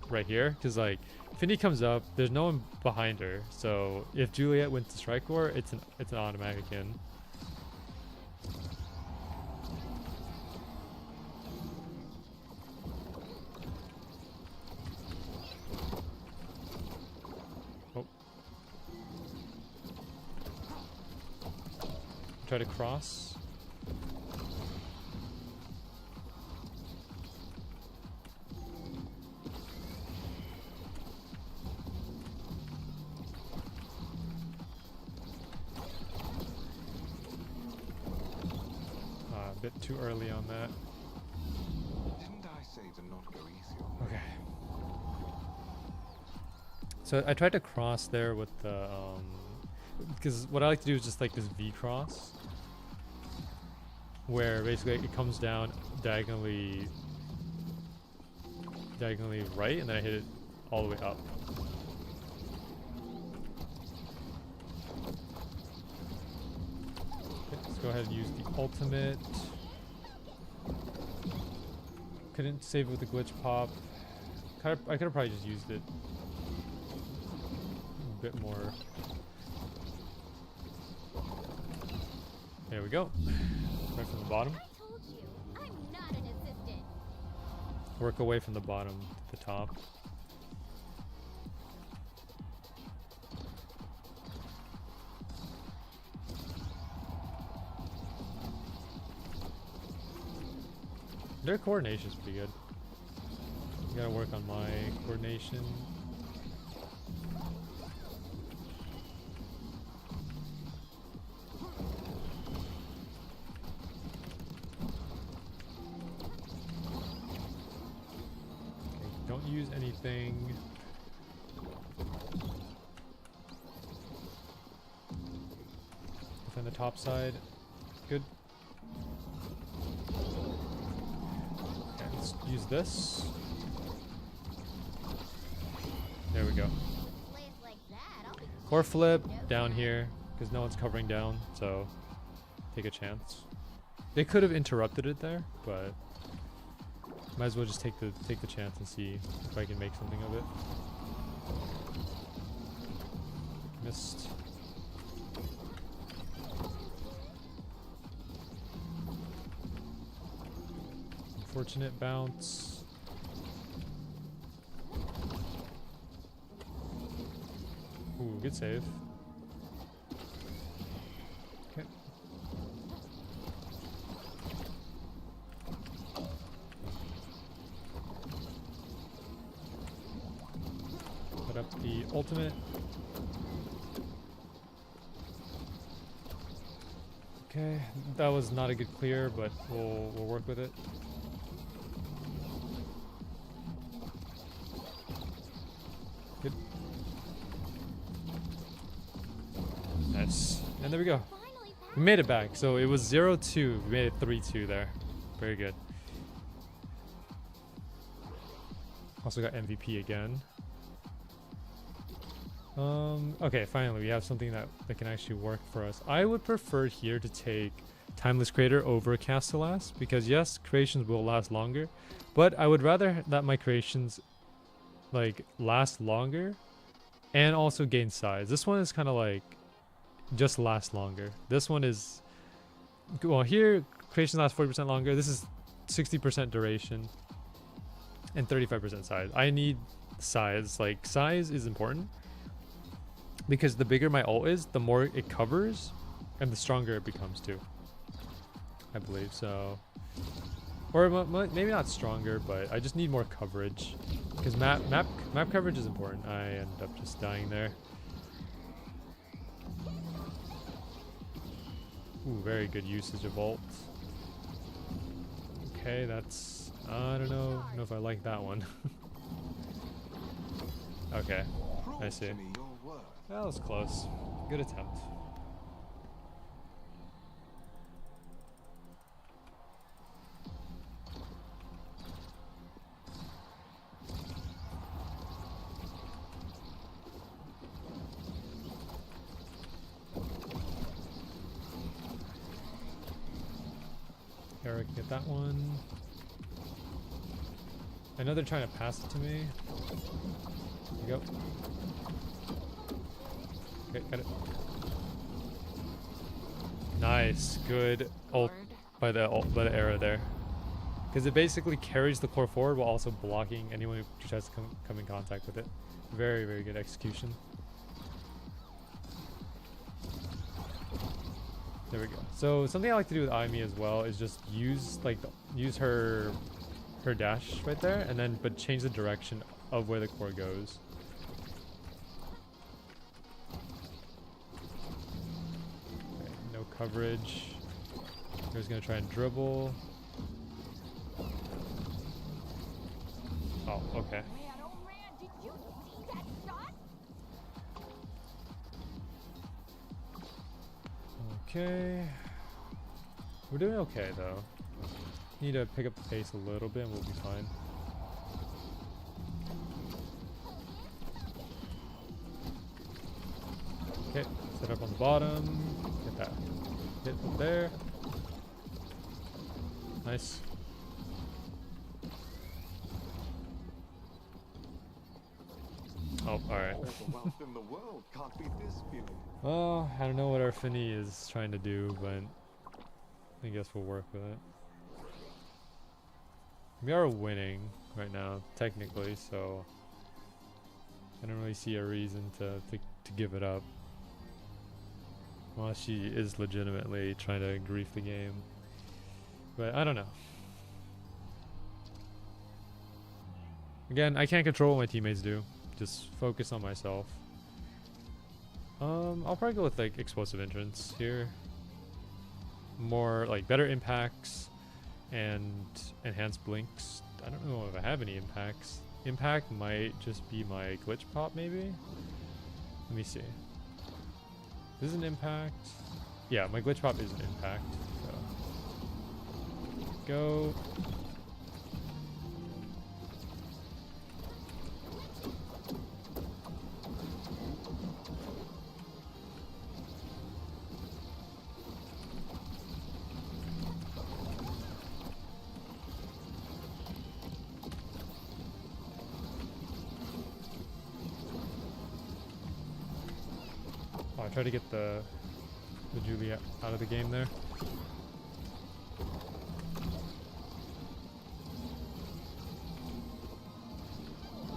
A: right here because like Finny comes up, there's no one behind her, so if Juliet went to strike core, it's an automatic in. Oh. Try to cross. too early on that.
E: Didn't I say to not go easy on
A: Okay. So I tried to cross there with the because what I like to do is just like this V cross, where basically it comes down diagonally right, and then I hit it all the way up. Okay, let's go ahead and use the ultimate. Couldn't save it with the glitch pop. I could have probably just used it a bit more. There we go. Right from the bottom.
B: I told you, I'm not an assistant.
A: Work away from the bottom to the top. Their coordination's pretty good. Gotta work on my coordination. Don't use anything. Defend the top side. Good. Okay, let's use this. There we go.
B: Place like that, I'll be
A: Core flip down here because no one's covering down, so take a chance. They could have interrupted it there, but might as well just take the chance and see if I can make something of it. Missed. Unfortunate bounce. Ooh, good save. Okay. Put up the ultimate. Okay, that was not a good clear, but we'll work with it. Good. Nice. And there we go.
B: finally passed.
A: We made it back. So it was 0-2. We made it 3-2 there. Very good. Also got MVP again. Okay, finally we have something that can actually work for us. I would prefer here to take Timeless Creator over Castellas because yes, creations will last longer, but I would rather that my creations like last longer and also gain size. This one is kind of like just last longer. This one is, well, here creations last 40% longer. This is 60% duration and 35% size. I need size. Like size is important because the bigger my ult is, the more it covers and the stronger it becomes too, I believe. So, or maybe not stronger, but I just need more coverage because map coverage is important. I end up just dying there. Ooh, very good usage of ult. Okay, that's, I don't know if I like that one. Okay, I see.
E: to me your worth.
A: That was close. Good attempt. Eric, get that one. I know they're trying to pass it to me. There you go. Okay, got it. Nice, good ult by the arrow there, because it basically carries the core forward while also blocking anyone who tries to come in contact with it. Very, very good execution. There we go. So something I like to do with Aimi as well is just use use her dash right there, and then but change the direction of where the core goes. Okay, no coverage. He's gonna try and dribble. Oh, okay.
D: Man, oh man, did you see that shot?
A: Okay. We're doing okay though. Need to pick up the pace a little bit and we'll be fine. Okay, set up on the bottom. Get that. Hit up there. Nice. Oh, alright.
E: All the wealth in the world can't beat this feeling.
A: Well, I don't know what our Finny is trying to do, but I guess we'll work with it. We are winning right now, technically, so I don't really see a reason to give it up. Well, she is legitimately trying to grief the game. But I don't know. Again, I can't control what my teammates do. Just focus on myself. I'll probably go with like explosive entrance here. More like better impacts and enhanced blinks. I don't know if I have any impacts. Impact might just be my glitch pop maybe. Let me see. This is an impact. Yeah, my glitch pop is an impact. So go. Oh, I tried to get the Julia out of the game there.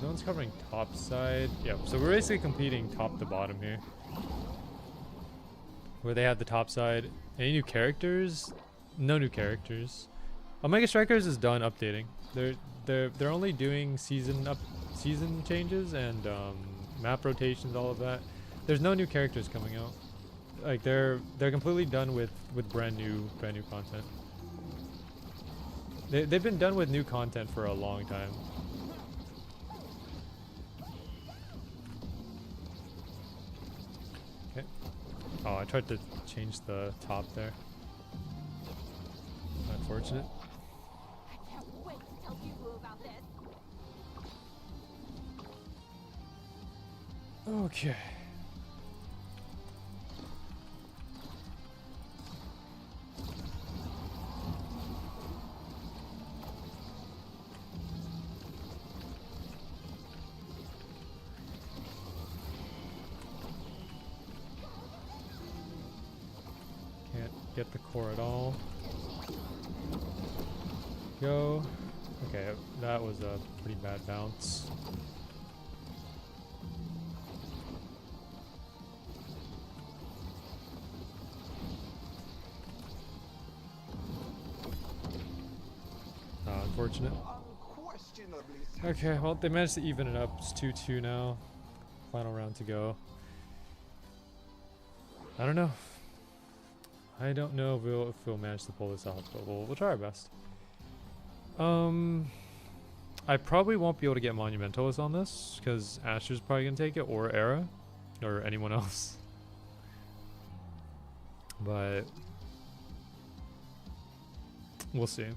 A: No one's covering top side. Yep, so we're basically competing top to bottom here. Where they have the top side. Any new characters? No new characters. Omega Strikers is done updating. They're only doing season changes and map rotations, all of that. There's no new characters coming out. Like they're completely done with brand new content. They've been done with new content for a long time. Okay. Oh, I tried to change the top there. Unfortunate.
D: I can't wait to tell you about this.
A: Okay. Can't get the core at all. Go. Okay, that was a pretty bad bounce. Unfortunate.
E: Unquestionably
A: Okay, well, they managed to even it up. It's 2-2 now. Final round to go. I don't know. I don't know if we'll manage to pull this off, but we'll try our best. I probably won't be able to get Monumentalist on this, because Asher's probably going to take it, or Era, or anyone else. But we'll see.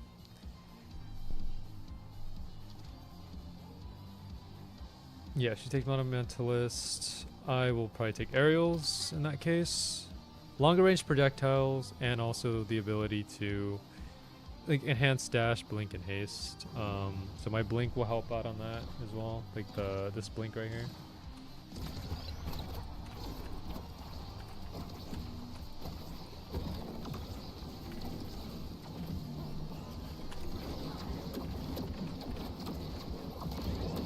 A: Yeah, she takes Monumentalist. I will probably take Aerials in that case. Longer range projectiles, and also the ability to like enhance dash, blink, and haste. So my blink will help out on that as well. Like this blink right here.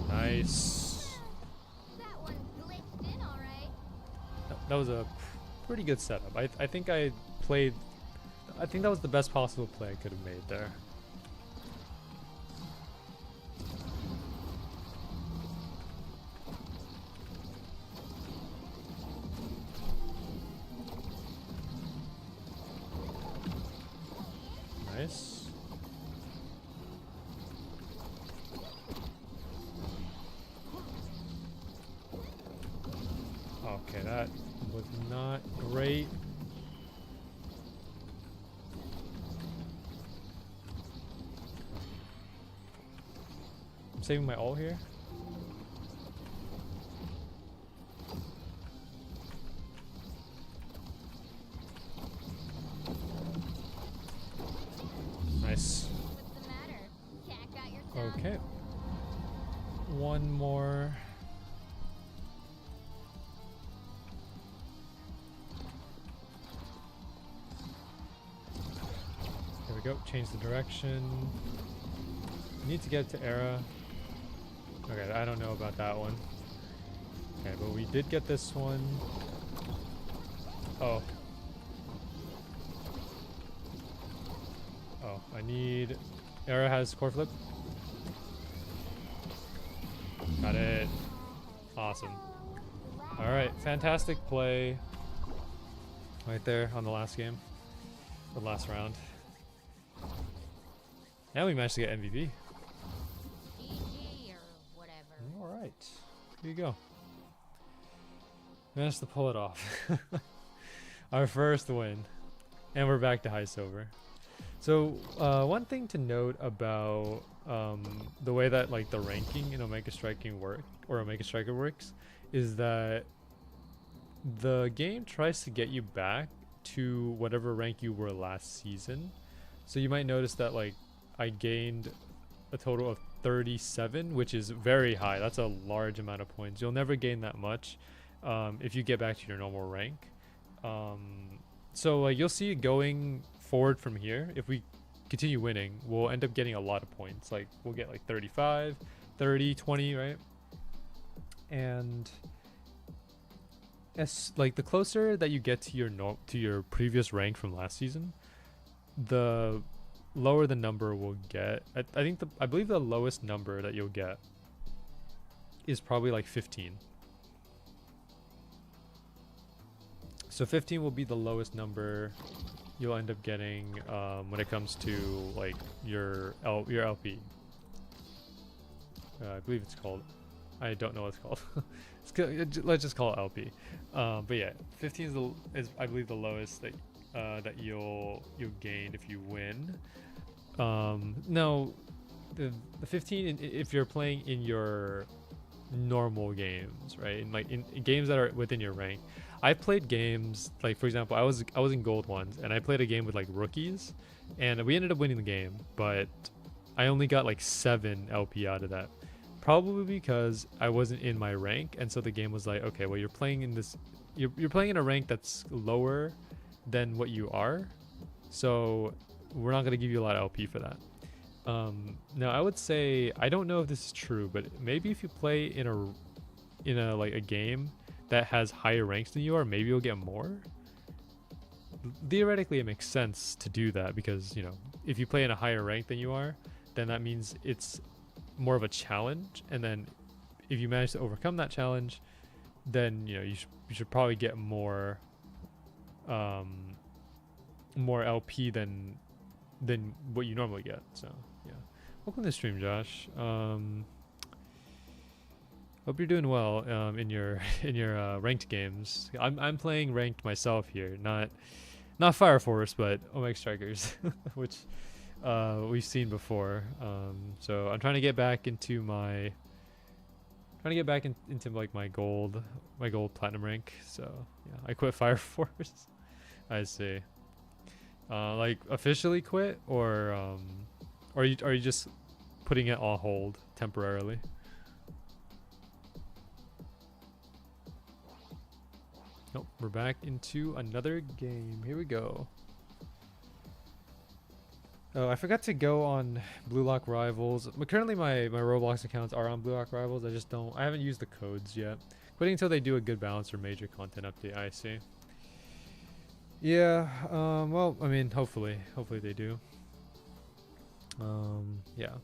A: Nice.
B: That one glitched in alright.
A: That was a pretty good setup. I think I played. I think that was the best possible play I could have made there. Okay, that was not great. I'm saving my ult here. Nice.
B: What's the matter? Cat got your tongue?
A: Okay. One more. There we go. Change the direction. Need to get to Era. Okay, I don't know about that one. Okay, but we did get this one. Oh. Oh, I need... Era has core flip. Got it. Awesome. Alright, fantastic play. Right there on the last game. The last round. Now we managed to get MVP.
B: GG or whatever.
A: Alright. Here you go. Managed to pull it off. Our first win. And we're back to high silver. So one thing to note about the way that like the ranking in Omega Striking Omega Striker works is that the game tries to get you back to whatever rank you were last season. So you might notice that like I gained a total of 37, which is very high. That's a large amount of points. You'll never gain that much if you get back to your normal rank. So like you'll see going forward from here, if we continue winning, we'll end up getting a lot of points. Like we'll get like 35, 30, 20, right? And as like the closer that you get to your previous rank from last season, the lower the number will get. I believe the lowest number that you'll get is probably like 15. So 15 will be the lowest number you'll end up getting when it comes to like your LP. I believe it's called. I don't know what it's called. Let's just call it LP. But yeah, 15 is I believe the lowest that you'll gain if you win. No, the 15 if you're playing in your normal games, right? In games that are within your rank. I played games like, for example, I was in gold once, and I played a game with like rookies, and we ended up winning the game, but I only got like 7 LP out of that, probably because I wasn't in my rank, and so the game was like, okay, well you're playing in this, you're playing in a rank that's lower than what you are, so we're not gonna give you a lot of LP for that. Now I would say, I don't know if this is true, but maybe if you play in a like a game that has higher ranks than you are, maybe you'll get more. Theoretically, it makes sense to do that because, you know, if you play in a higher rank than you are, then that means it's more of a challenge. And then if you manage to overcome that challenge, then, you know, you should probably get more LP than what you normally get. So yeah, welcome to the stream, Josh. Hope you're doing well in your ranked games. I'm playing ranked myself here, not Fire Force, but Omega Strikers, which we've seen before. So I'm trying to get back into into like my gold platinum rank. So yeah, I quit Fire Force. I see. Like officially quit, or are you just putting it on hold temporarily? Nope, we're back into another game. Here we go. Oh, I forgot to go on Blue Lock Rivals. But currently my Roblox accounts are on Blue Lock Rivals. I haven't used the codes yet. Quitting until they do a good balance or major content update, I see. Yeah, well, I mean, hopefully they do. Yeah.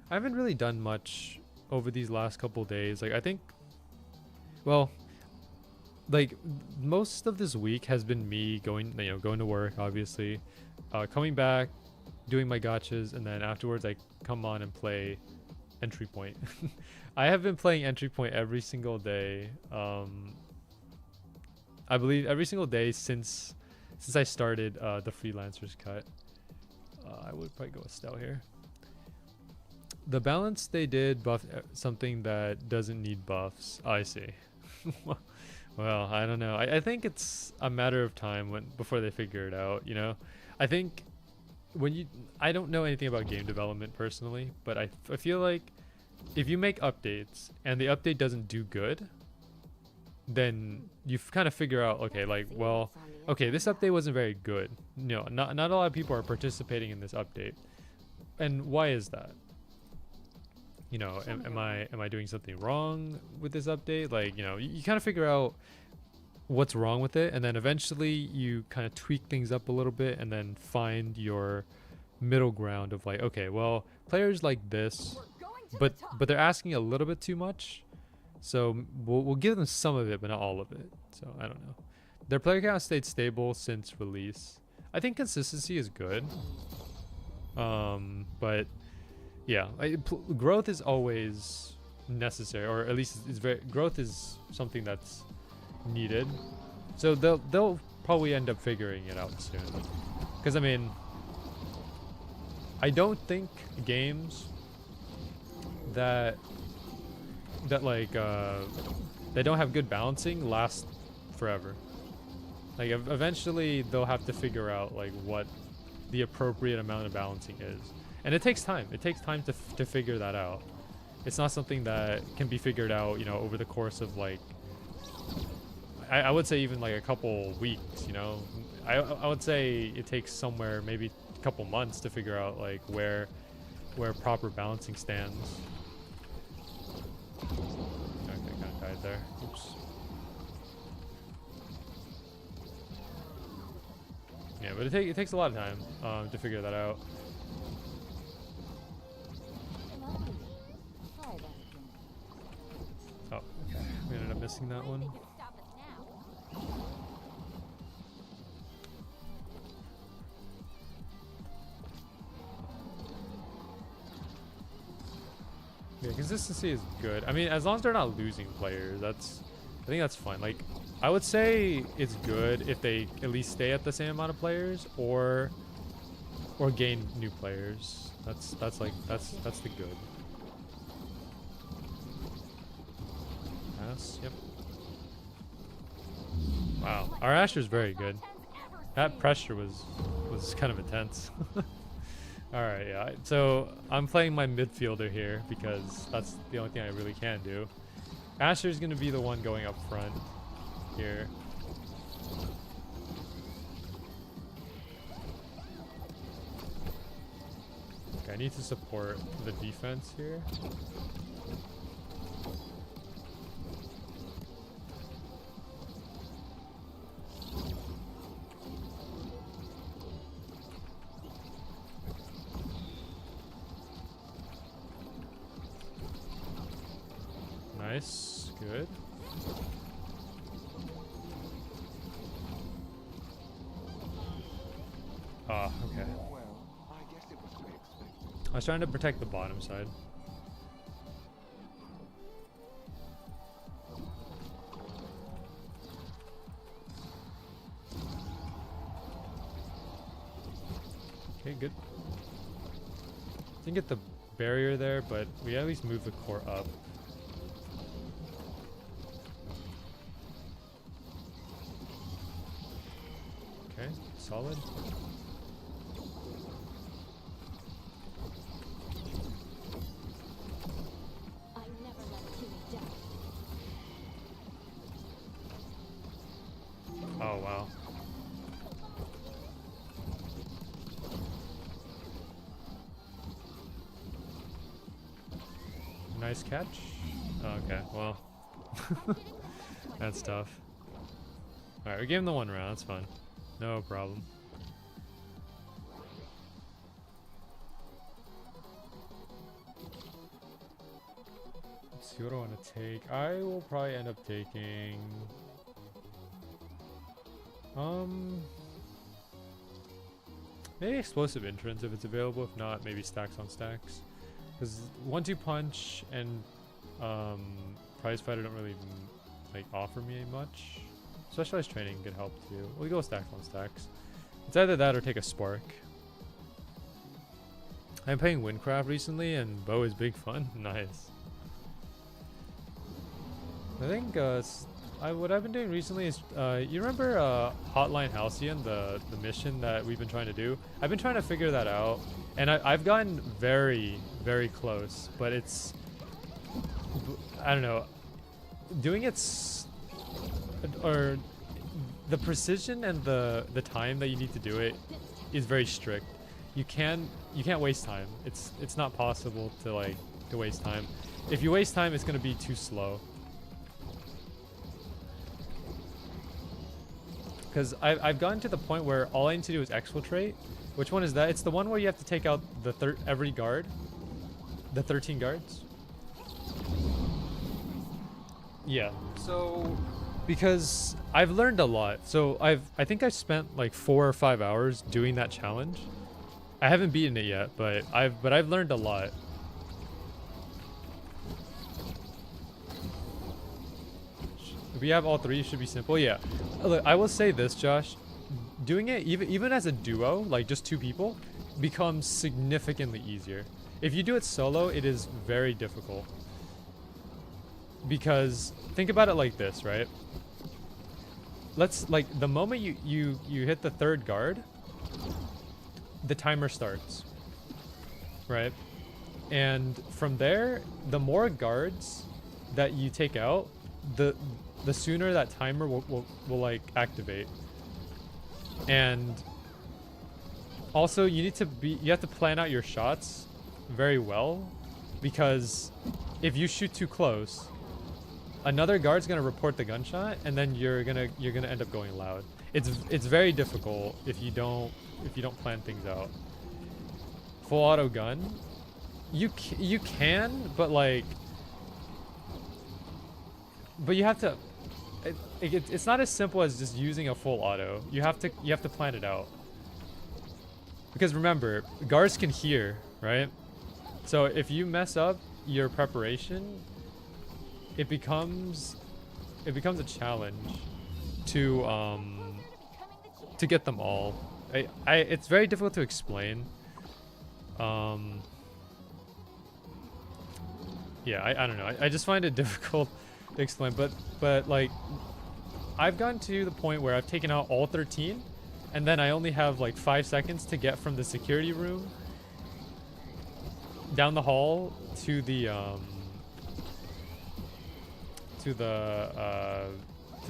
A: I haven't really done much over these last couple days. Like, I think, well, like most of this week has been me going to work, obviously, coming back, doing my gotchas, and then afterwards I come on and play Entry Point. I have been playing Entry Point every single day, I believe every single day since I started the freelancers cut. I would probably go with Stell here. The balance they did buff something that doesn't need buffs. I see. Well, I don't know. I think it's a matter of time before they figure it out, you know? I think I don't know anything about game development personally, but I feel like if you make updates and the update doesn't do good, then you kind of figure out, okay, like, well, okay, this update wasn't very good. No, not a lot of people are participating in this update. And why is that? You know, am I doing something wrong with this update? Like, you know, you kind of figure out what's wrong with it, and then eventually you kind of tweak things up a little bit and then find your middle ground of like, okay, well, players like this, but they're asking a little bit too much. So we'll give them some of it, but not all of it. So I don't know. Their player count stayed stable since release. I think consistency is good. But yeah, growth is always necessary, or at least growth is something that's needed. So they'll probably end up figuring it out soon. Because I mean, I don't think games that like they don't have good balancing last forever. Like eventually they'll have to figure out like what the appropriate amount of balancing is, and it takes time. It takes time to figure that out. It's not something that can be figured out, you know, over the course of like I would say even like a couple weeks, you know. I would say it takes somewhere maybe a couple months to figure out like where proper balancing stands. Okay, kind of died there. Oops. Yeah, but it takes a lot of time to figure that out. Oh, okay. We ended up missing that one. Yeah, consistency is good. I mean, as long as they're not losing players, I think that's fine. Like, I would say it's good if they at least stay at the same amount of players or gain new players. That's the good. Pass, yep. Wow, our Asher's very good. That pressure was kind of intense. Alright, yeah. So I'm playing my midfielder here because that's the only thing I really can do. Asher's gonna be the one going up front here. Okay, I need to support the defense here. Nice, good. Ah, okay.
E: Well, I guess it was to be expected.
A: I was trying to protect the bottom side. Okay, good. Didn't get the barrier there, but we at least moved the core up. Okay, solid.
D: I never let Timmy down.
A: Oh, wow. Nice catch. Oh, okay, well. That's tough. Alright, we gave him the one round, that's fine. No problem. Let's see what I want to take. I will probably end up taking... maybe explosive entrance if it's available. If not, maybe stacks on stacks. Because 1-2 punch and prize fighter don't really like offer me much. Specialized training could help too. We go stacks on stacks. It's either that or take a spark. I'm playing Windcraft recently, and bow is big fun. Nice. I think what I've been doing recently is you remember Hotline Halcyon, the mission that we've been trying to do. I've been trying to figure that out, and I've gotten very close, but it's I don't know, doing or the precision and the time that you need to do it is very strict. You can't waste time. It's not possible to waste time. If you waste time, it's gonna be too slow. Because I've gotten to the point where all I need to do is exfiltrate. Which one is that? It's the one where you have to take out every guard. The 13 guards. Yeah. So, because I've learned a lot. So I think I've spent like 4 or 5 hours doing that challenge. I haven't beaten it yet, but I've learned a lot. We have all 3, should be simple. Yeah. Look, I will say this, Josh. Doing it even as a duo, like just 2 people, becomes significantly easier. If you do it solo, it is very difficult. Because think about it like this, right? Let's the moment you hit the 3rd guard, the timer starts. Right? And from there, the more guards that you take out, the sooner that timer will like activate. And also you have to plan out your shots very well, because if you shoot too close, another guard's gonna report the gunshot, and then you're gonna end up going loud. It's very difficult if you don't plan things out. Full auto gun, you can, but you have to. It's not as simple as just using a full auto. You have to plan it out. Because remember, guards can hear, right? So if you mess up your preparation, it becomes a challenge to get them all. It's very difficult to explain. Yeah, I don't know. I just find it difficult to explain, but like I've gotten to the point where I've taken out all 13, and then I only have like 5 seconds to get from the security room down the hall to the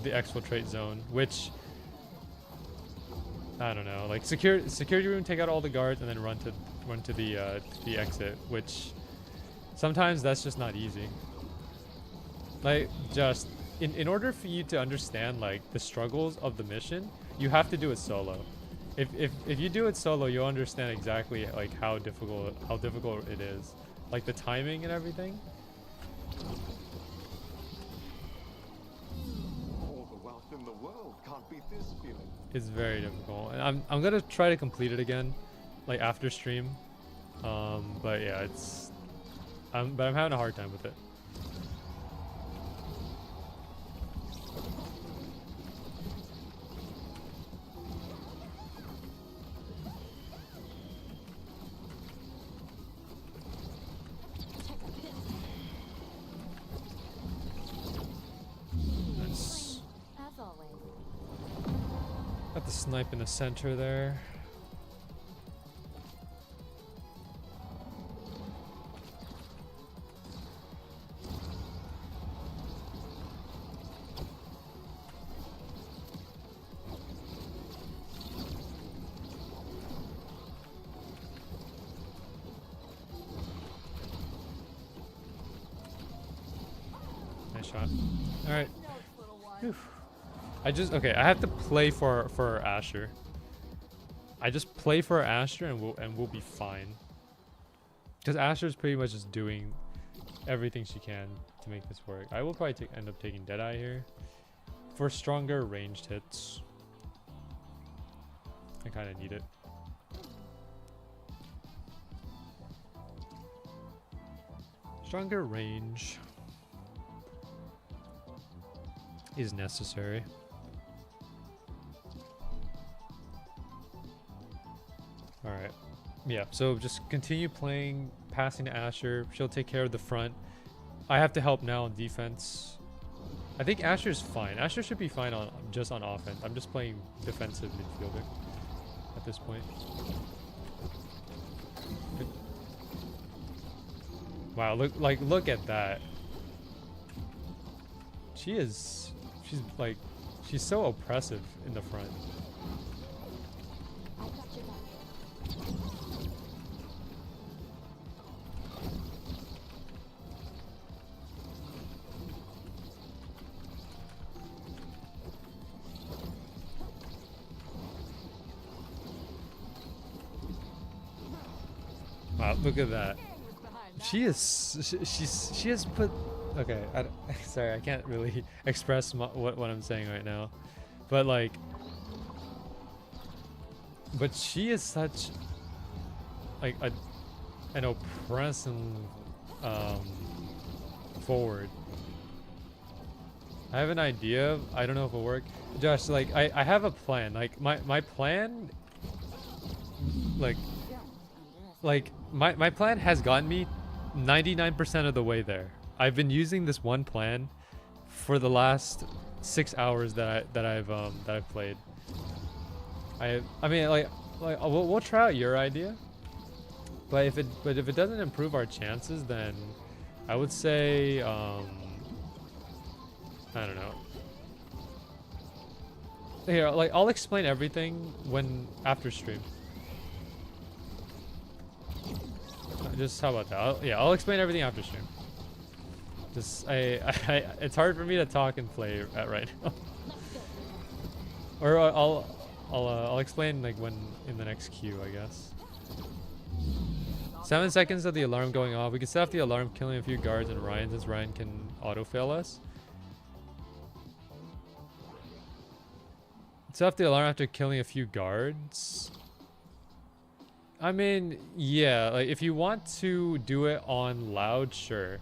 A: exfiltrate zone, which I don't know, like security room, take out all the guards, and then run to the exit, which sometimes that's just not easy. Like, just in order for you to understand like the struggles of the mission, you have to do it solo. If you do it solo, you'll understand exactly like how difficult it is, like the timing and everything.
E: All the wealth in the world can't beat this feeling.
A: It's very difficult, and I'm gonna try to complete it again, like after stream. But yeah, I'm having a hard time with it.
B: As always.
A: Got the snipe in the center there. Nice shot. All right. Whew. I have to play for Asher. I just play for Asher and we'll be fine. Because Asher's pretty much just doing everything she can to make this work. I will probably end up taking Deadeye here for stronger ranged hits. I kind of need it. Stronger range is necessary. Yeah, so just continue playing, passing to Asher. She'll take care of the front. I have to help now on defense. I think Asher's fine. Asher should be fine on just on offense. I'm just playing defensive midfielder at this point. Wow, look at that. She's so oppressive in the front.
D: I got your back.
A: Wow, look at that. She has put. Okay, sorry, I can't really express what I'm saying right now, but like, but she is such like an oppressive forward. I have an idea. I don't know if it'll work. Josh, like I have a plan. Like my plan, like my plan has gotten me 99% of the way there. I've been using this one plan for the last 6 hours that I've played. I mean like we'll try out your idea, but if it doesn't improve our chances, then I would say I don't know. Here, like I'll explain everything when after stream. Just how about that? I'll explain everything after stream. Just it's hard for me to talk and play at right now. Or I'll explain like when in the next queue, I guess. 7 seconds of the alarm going off. We can set off the alarm, killing a few guards and Ryan, since Ryan can auto fail us. Set off the alarm after killing a few guards. I mean, yeah, like if you want to do it on loud, sure.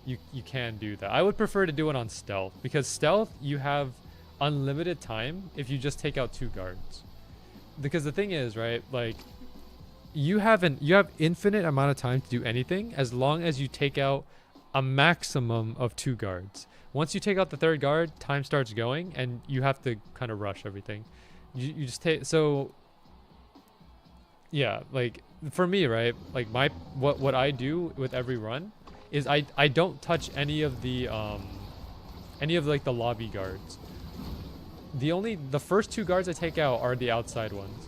A: You can do that. I would prefer to do it on stealth, because stealth you have unlimited time if you just take out 2 guards. Because the thing is, right, like you have infinite amount of time to do anything as long as you take out a maximum of 2 guards. Once you take out the 3rd guard, time starts going and you have to kind of rush everything. You just take, so yeah, like for me, right, like what I do with every run is I don't touch any of like the lobby guards. The first 2 guards I take out are the outside ones.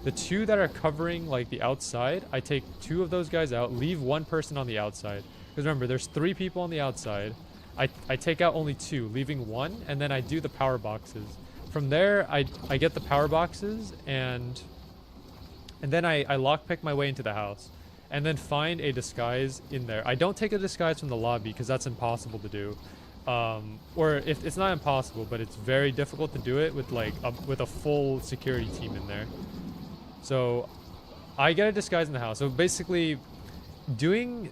A: The 2 that are covering like the outside, I take 2 of those guys out, leave 1 person on the outside. Because remember, there's 3 people on the outside. I take out only 2, leaving 1, and then I do the power boxes. From there, I get the power boxes, and then I lockpick my way into the house. And then find a disguise in there. I don't take a disguise from the lobby, because that's impossible to do. Or if it's not impossible, but it's very difficult to do it with like with a full security team in there. So I get a disguise in the house. So basically, doing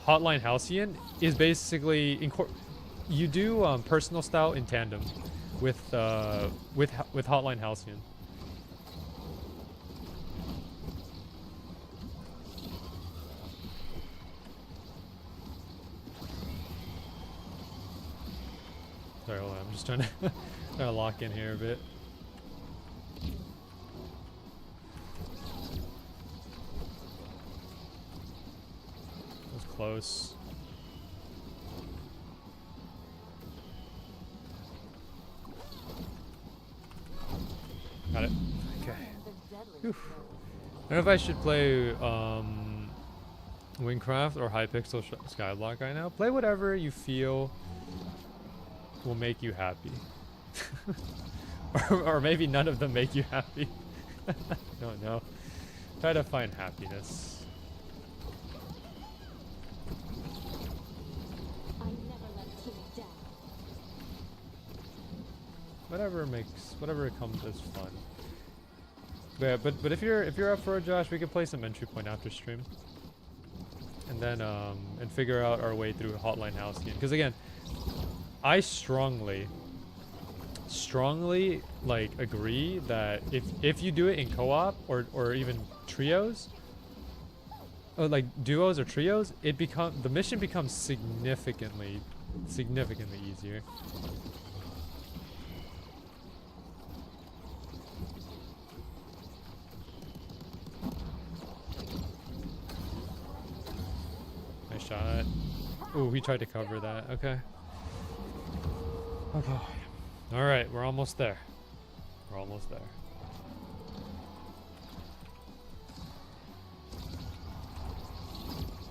A: Hotline Halcyon is basically you do personal style in tandem with Hotline Halcyon. Sorry, hold on. I'm just trying to lock in here a bit. That was close. Got it. Okay. Whew. I don't know if I should play Wingcraft or Hypixel Skyblock right now. Play whatever you feel will make you happy. or maybe none of them make you happy. Don't know. Try to find happiness.
D: I never let Timmy down.
A: Whatever comes is fun. Yeah, but if you're up for it, Josh, we could play some entry point after stream. And then and figure out our way through Hotline Halcyon. Because again, I strongly strongly like agree that if you do it in co-op or even trios, or like duos or trios, the mission becomes significantly easier. Nice shot. Ooh, he tried to cover that. Okay. Okay. All right, we're almost there. We're almost there.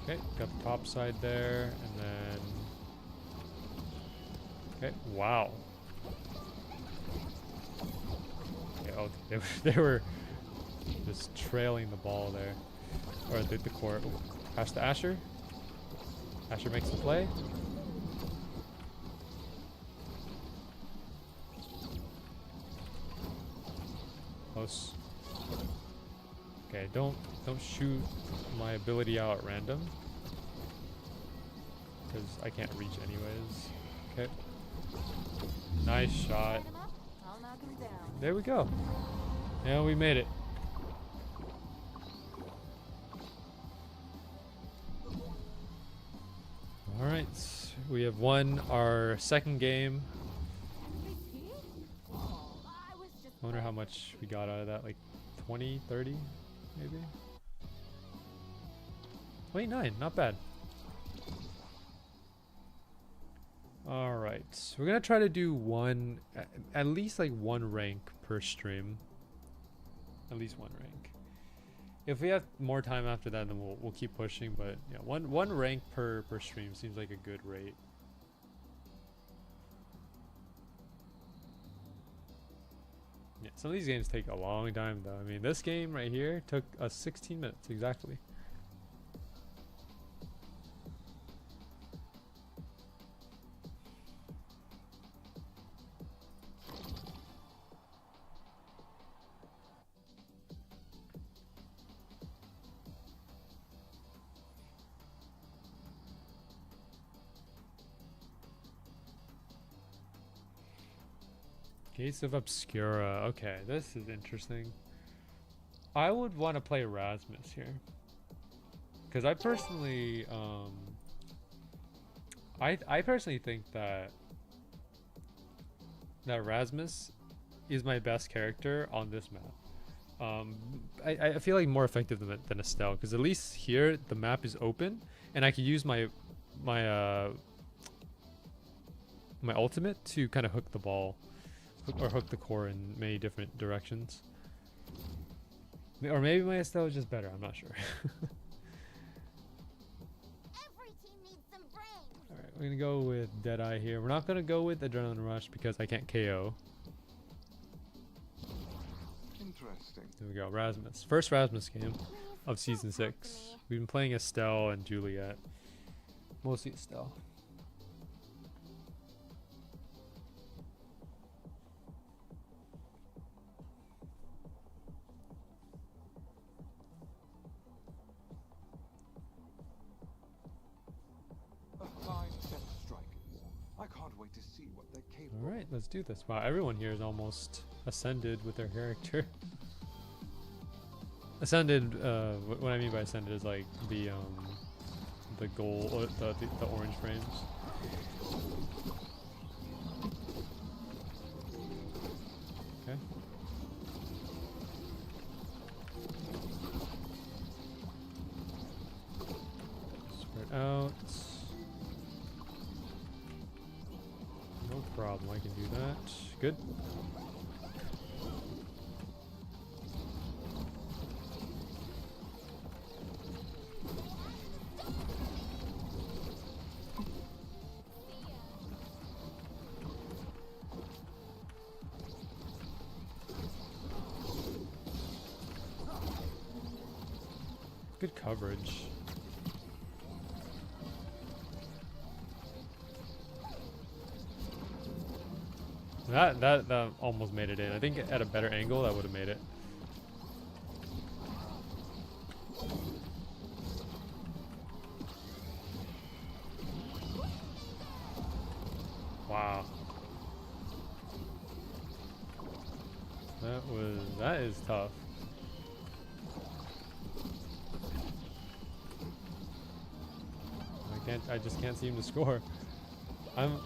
A: Okay, got the top side there, and then... Okay, wow. Okay, oh, they were just trailing the ball there. Or the court. Ooh, pass to Asher. Asher makes the play. Close. Okay, don't shoot my ability out at random, because I can't reach anyways. Okay. Nice shot.
B: I'll knock him down.
A: There we go. Yeah, we made it. All right, we have won our second game. I wonder how much we got out of that, like 20, 30, maybe? 29, not bad. Alright, we're gonna try to do one, at least like one rank per stream. At least one rank. If we have more time after that, then we'll keep pushing, but yeah, one rank per stream seems like a good rate. Yeah, some of these games take a long time though. I mean, this game right here took us 16 minutes exactly. Gates of Obscura. Okay, this is interesting. I would want to play Rasmus here, because I personally, I personally think that Rasmus is my best character on this map. I feel like more effective than Estelle, because at least here the map is open and I can use my ultimate to kind of hook the ball. Or hook the core in many different directions. Or maybe my Estelle is just better, I'm not sure.
B: Every team needs some brains.
A: Alright, we're gonna go with Deadeye here. We're not gonna go with Adrenaline Rush because I can't KO.
E: Interesting.
A: There we go, Rasmus. First Rasmus game of Season 6. We've been playing Estelle and Juliet. Mostly Estelle. Alright, let's do this. Wow, everyone here is almost ascended with their character. Ascended, what I mean by ascended is like the gold, or the orange frames. Okay. Spread out. No problem, I can do that. Good. Good coverage. That almost made it in. I think at a better angle that would have made it. Wow. That is tough. I just can't seem to score. I'm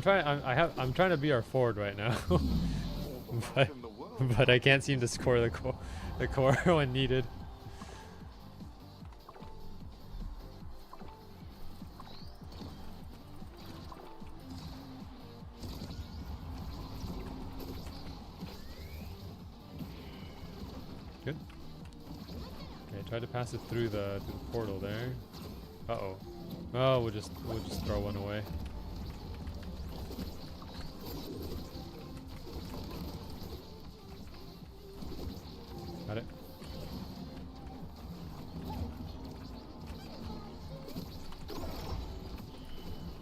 A: trying to be our forward right now. but,
E: in the world.
A: but I can't seem to score the core when needed. Good. Okay, try to pass it through the portal there. Uh-oh. Oh, we'll just throw one away. Got it.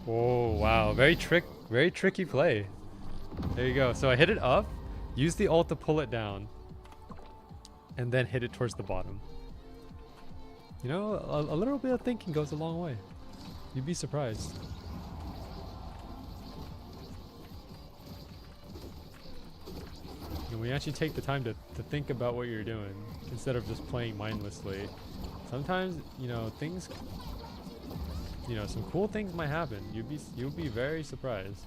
A: Oh wow, very tricky play. There you go. So I hit it up, use the ult to pull it down, and then hit it towards the bottom. You know, a little bit of thinking goes a long way. You'd be surprised. And when you actually take the time to think about what you're doing, instead of just playing mindlessly, sometimes, you know, things, you know, some cool things might happen. You'll be very surprised.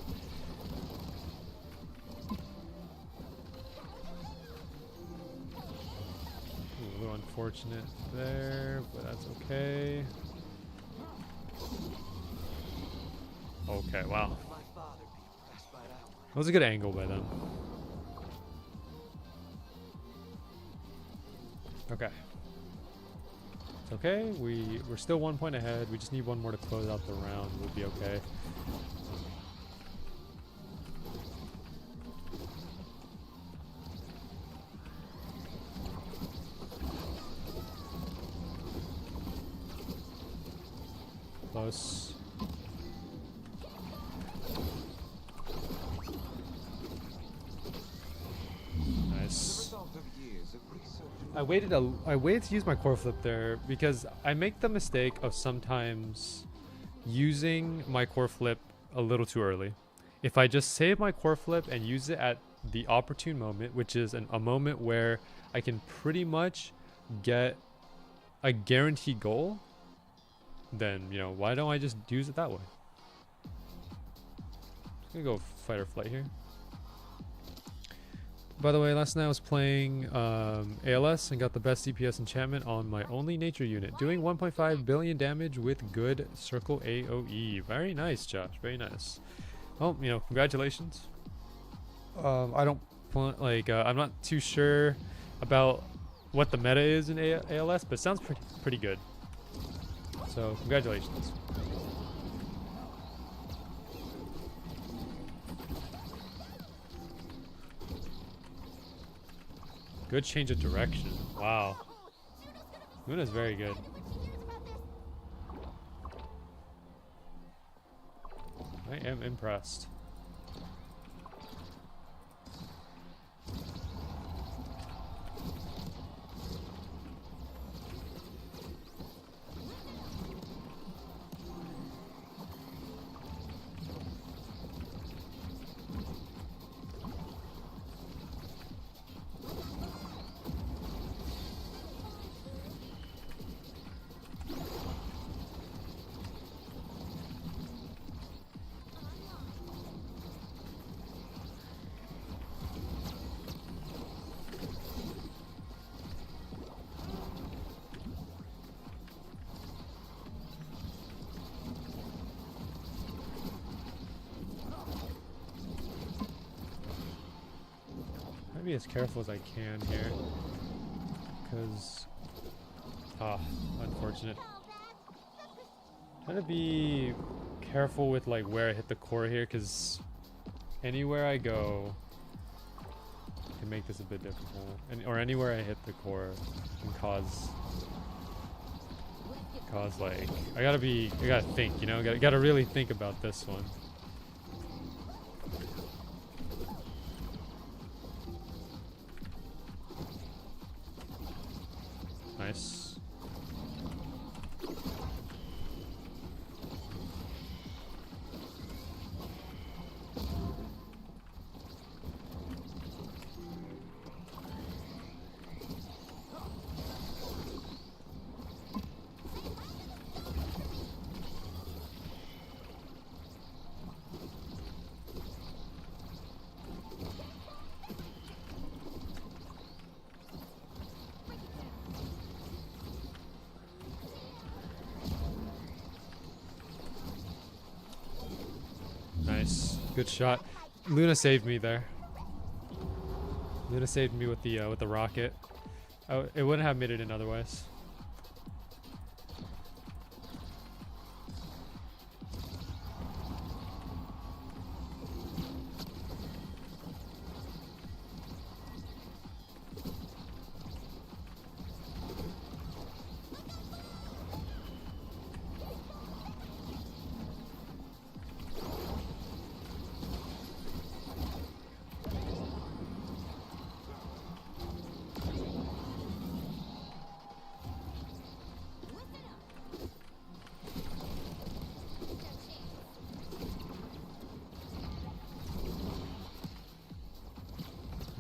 A: Ooh, a little unfortunate there, but that's okay. Okay, wow. That was a good angle by them. Okay. It's okay. We're still 1 point ahead. We just need one more to close out the round. We'll be okay. Close. Nice. I waited to use my core flip there because I make the mistake of sometimes using my core flip a little too early. If I just save my core flip and use it at the opportune moment, which is a moment where I can pretty much get a guaranteed goal, then, you know, why don't I just use it that way? I'm gonna go fight or flight here. By the way, last night I was playing ALS and got the best DPS enchantment on my only nature unit, doing 1.5 billion damage with good circle AoE. Very nice, Josh. Very nice. Well, you know, congratulations. I don't like. I'm not too sure about what the meta is in ALS, but it sounds pretty good. So congratulations. Good change of direction. Wow. Luna's very good. I am impressed. Be as careful as I can here, because unfortunate. Trying to be careful with like where I hit the core here, because anywhere I go can make this a bit difficult, or anywhere I hit the core can cause like I gotta think, you know, gotta really think about this one. Nice. Nice. Good shot. Luna saved me there. Luna saved me with the rocket. Oh, it wouldn't have made it in otherwise.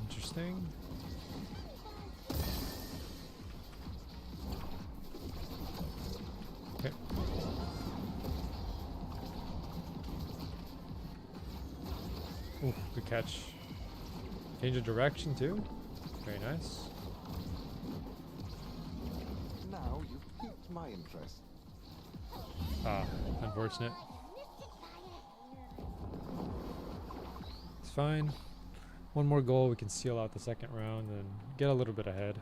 A: Interesting. Okay. Ooh, good catch. Change of direction too. Very nice.
E: Now you've piqued my interest.
A: Ah, unfortunate. It's fine. One more goal, we can seal out the second round and get a little bit ahead.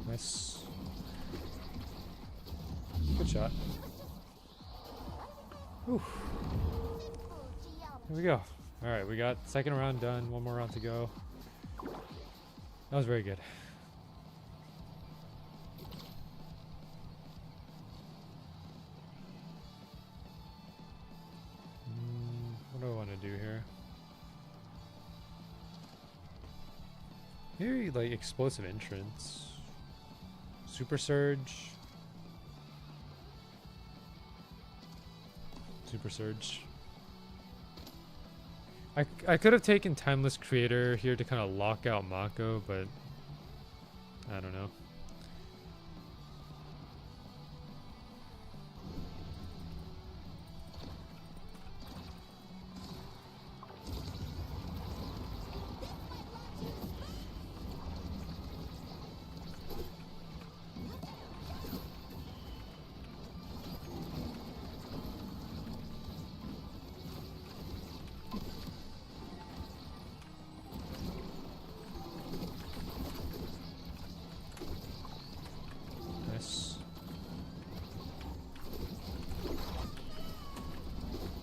A: Nice. Good shot. Whew. Here we go. Alright, we got second round done. One more round to go. That was very good. What do I want to do here? Maybe like explosive entrance. Super Surge. Super Surge. I could have taken Timeless Creator here to kind of lock out Mako, but I don't know.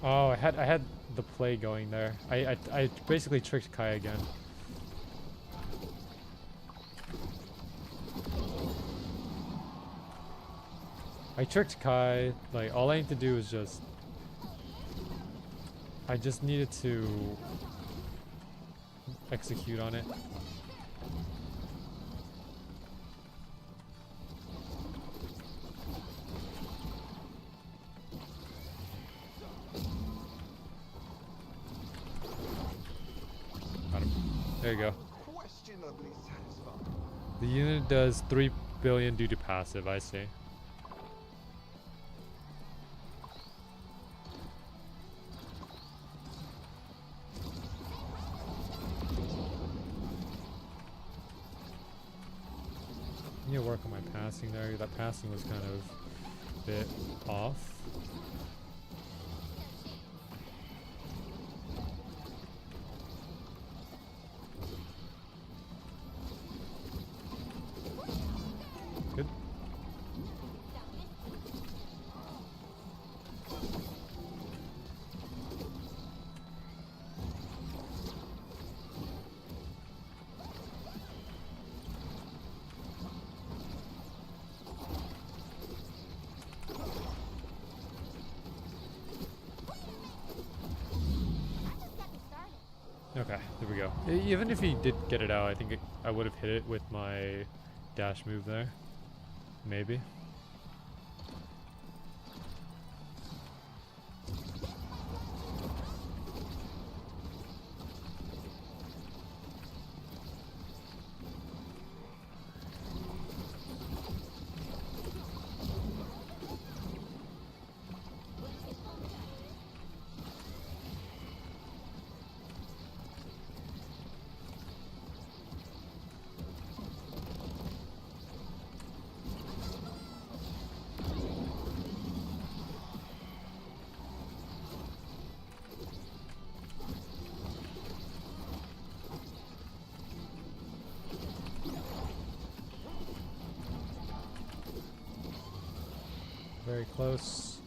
A: Oh, I had the play going there. I basically tricked Kai again. I tricked Kai. Like all I need to do is just I just needed to execute on it. There you go.
E: Questionably satisfying.
A: The unit does 3 billion due to passive, I see. I need to work on my passing there. That passing was kind of a bit off. Good. Okay, there we go. Even if he did get it out, I think I would have hit it with my dash move there. Maybe. Very close.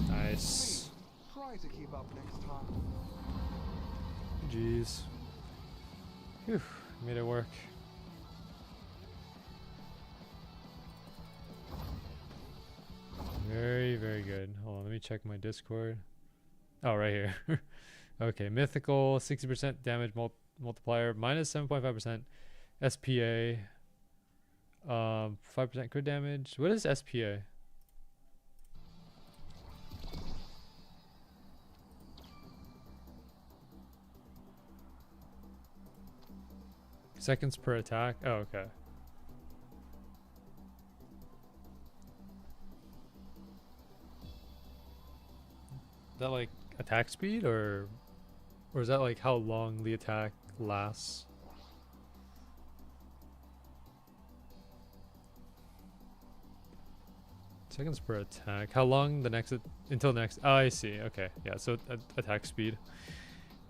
A: Nice.
E: Try to keep up next time.
A: Jeez. Phew, made it work. Very, very good. Hold on, let me check my Discord. Oh, right here. Okay, mythical, 60% damage multiplier, minus 7.5% SPA, 5% crit damage. What is SPA? Seconds per attack. Oh, okay. Is that like attack speed, or is that like how long the attack lasts? Seconds per attack. How long the next until next? Oh, I see. Okay, yeah. So attack speed.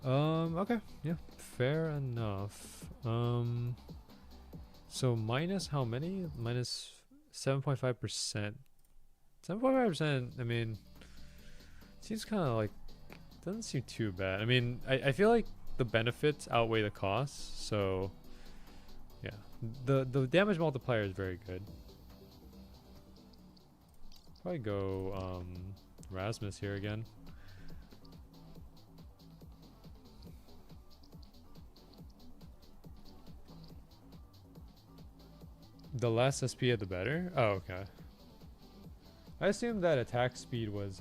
A: Okay, yeah, fair enough. So minus how many? Minus 7.5%. 7.5%. I mean, seems kind of like, doesn't seem too bad. I mean, I feel like the benefits outweigh the costs. So yeah, the damage multiplier is very good. Probably go Rasmus here again. The less SP the better? Oh, okay. I assumed that attack speed was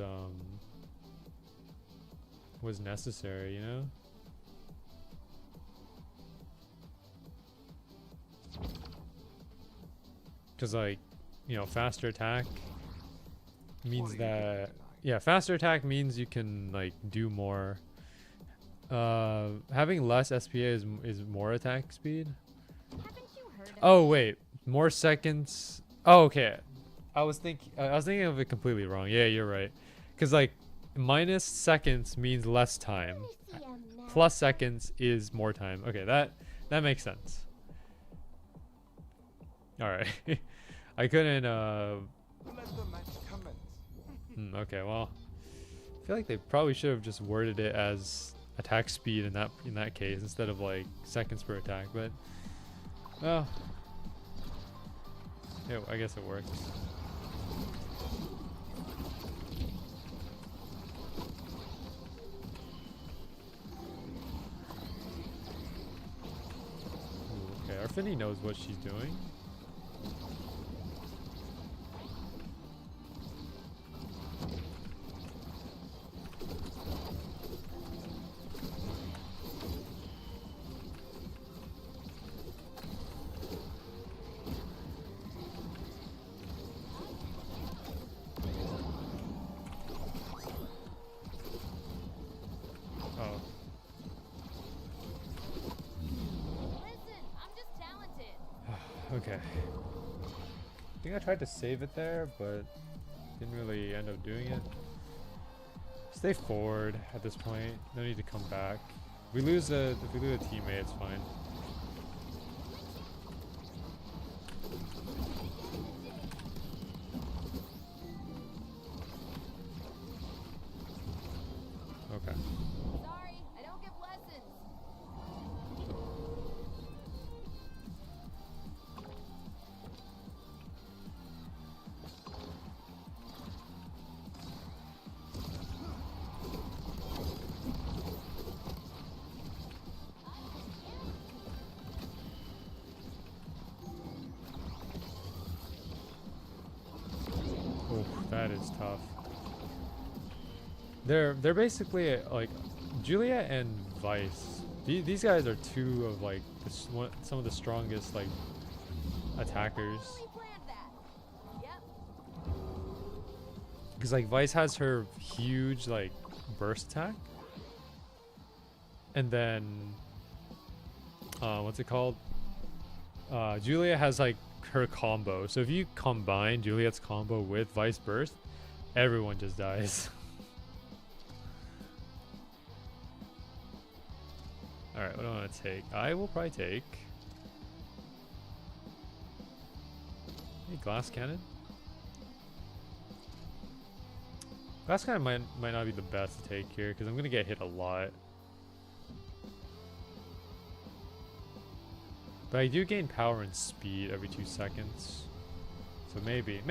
A: necessary, you know? Cuz like, you know, faster attack means that, yeah, faster attack means you can like do more. Having less SPA is more attack speed.
B: Haven't you heard of
A: Oh wait, more seconds. Oh, okay. I was thinking of it completely wrong. Yeah, you're right. Cuz like minus seconds means less time. Plus seconds is more time. Okay, that makes sense. All right. I couldn't
E: Let the match commence.
A: okay, well, I feel like they probably should have just worded it as attack speed in that case instead of like seconds per attack, but well, yeah, I guess it works. Ooh, okay, our Finny knows what she's doing. Oh,
B: Listen, I'm just talented.
A: okay. I think I tried to save it there, but didn't really end up doing it. Stay forward at this point. No need to come back. If we lose a teammate, it's fine. Okay.
B: Sorry, I don't give lessons.
A: Oh, that is tough. They're basically like Julia and Vice. These guys are two of like some of the strongest like attackers.
B: Totally planned that. Yep.
A: Because like Vice has her huge like burst attack, and then what's it called? Julia has like her combo. So if you combine Juliet's combo with Vice burst, everyone just dies. Alright, what do I want to take? I will probably take a glass cannon. Glass cannon might not be the best to take here because I'm gonna get hit a lot. But I do gain power and speed every 2 seconds. So maybe.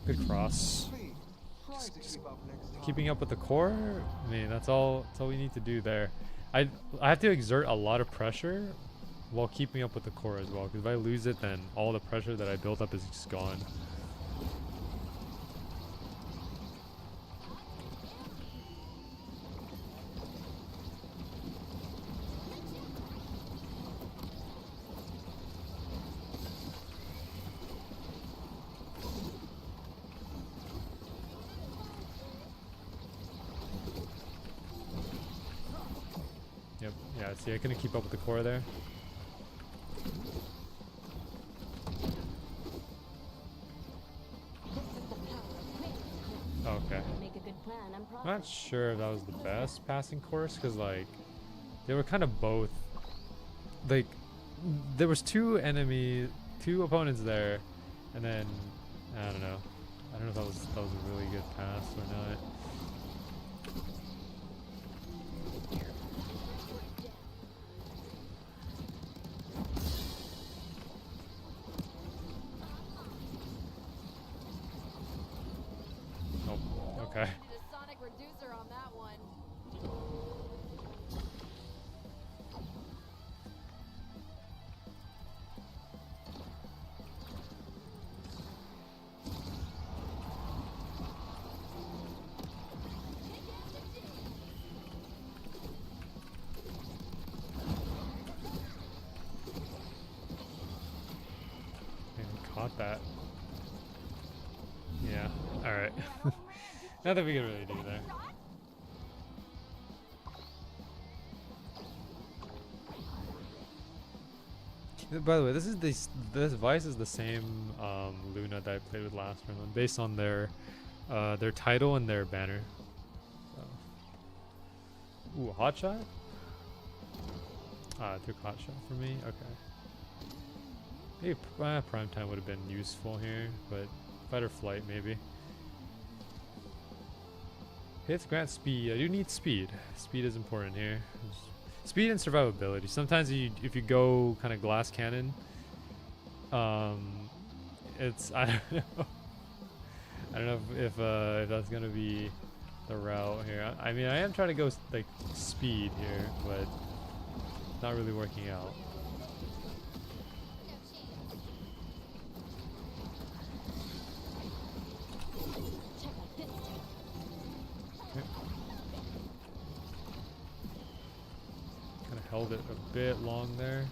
A: Good cross.
E: Please, try to keep up next time.
A: Keeping up with the core, I mean, that's all we need to do there. I have to exert a lot of pressure while keeping up with the core as well, because if I lose it, then all the pressure that I built up is just gone. Yep, yeah, see, I couldn't keep up with the core there. Okay.
D: Make a good plan and
A: I'm not sure if that was the best passing course, because, like, they were kind of both, like, there was two opponents there, and then, I don't know if that was a really good pass or not. Okay.
B: Did a sonic reducer on that one.
A: Maybe caught that. Yeah. All right. Nothing we can really do there. By the way, this Vice is the same Luna that I played with last round, based on their title and their banner. So. Ooh, hot shot? Ah, it took hot shot for me. Okay. Maybe prime time would have been useful here, but fight or flight maybe. Hits grant speed. I do need speed. Speed is important here. Speed and survivability. Sometimes if you go kind of glass cannon, it's I don't know. I don't know if that's gonna be the route here. I mean, I am trying to go like speed here, but it's not really working out. Held it a bit long there.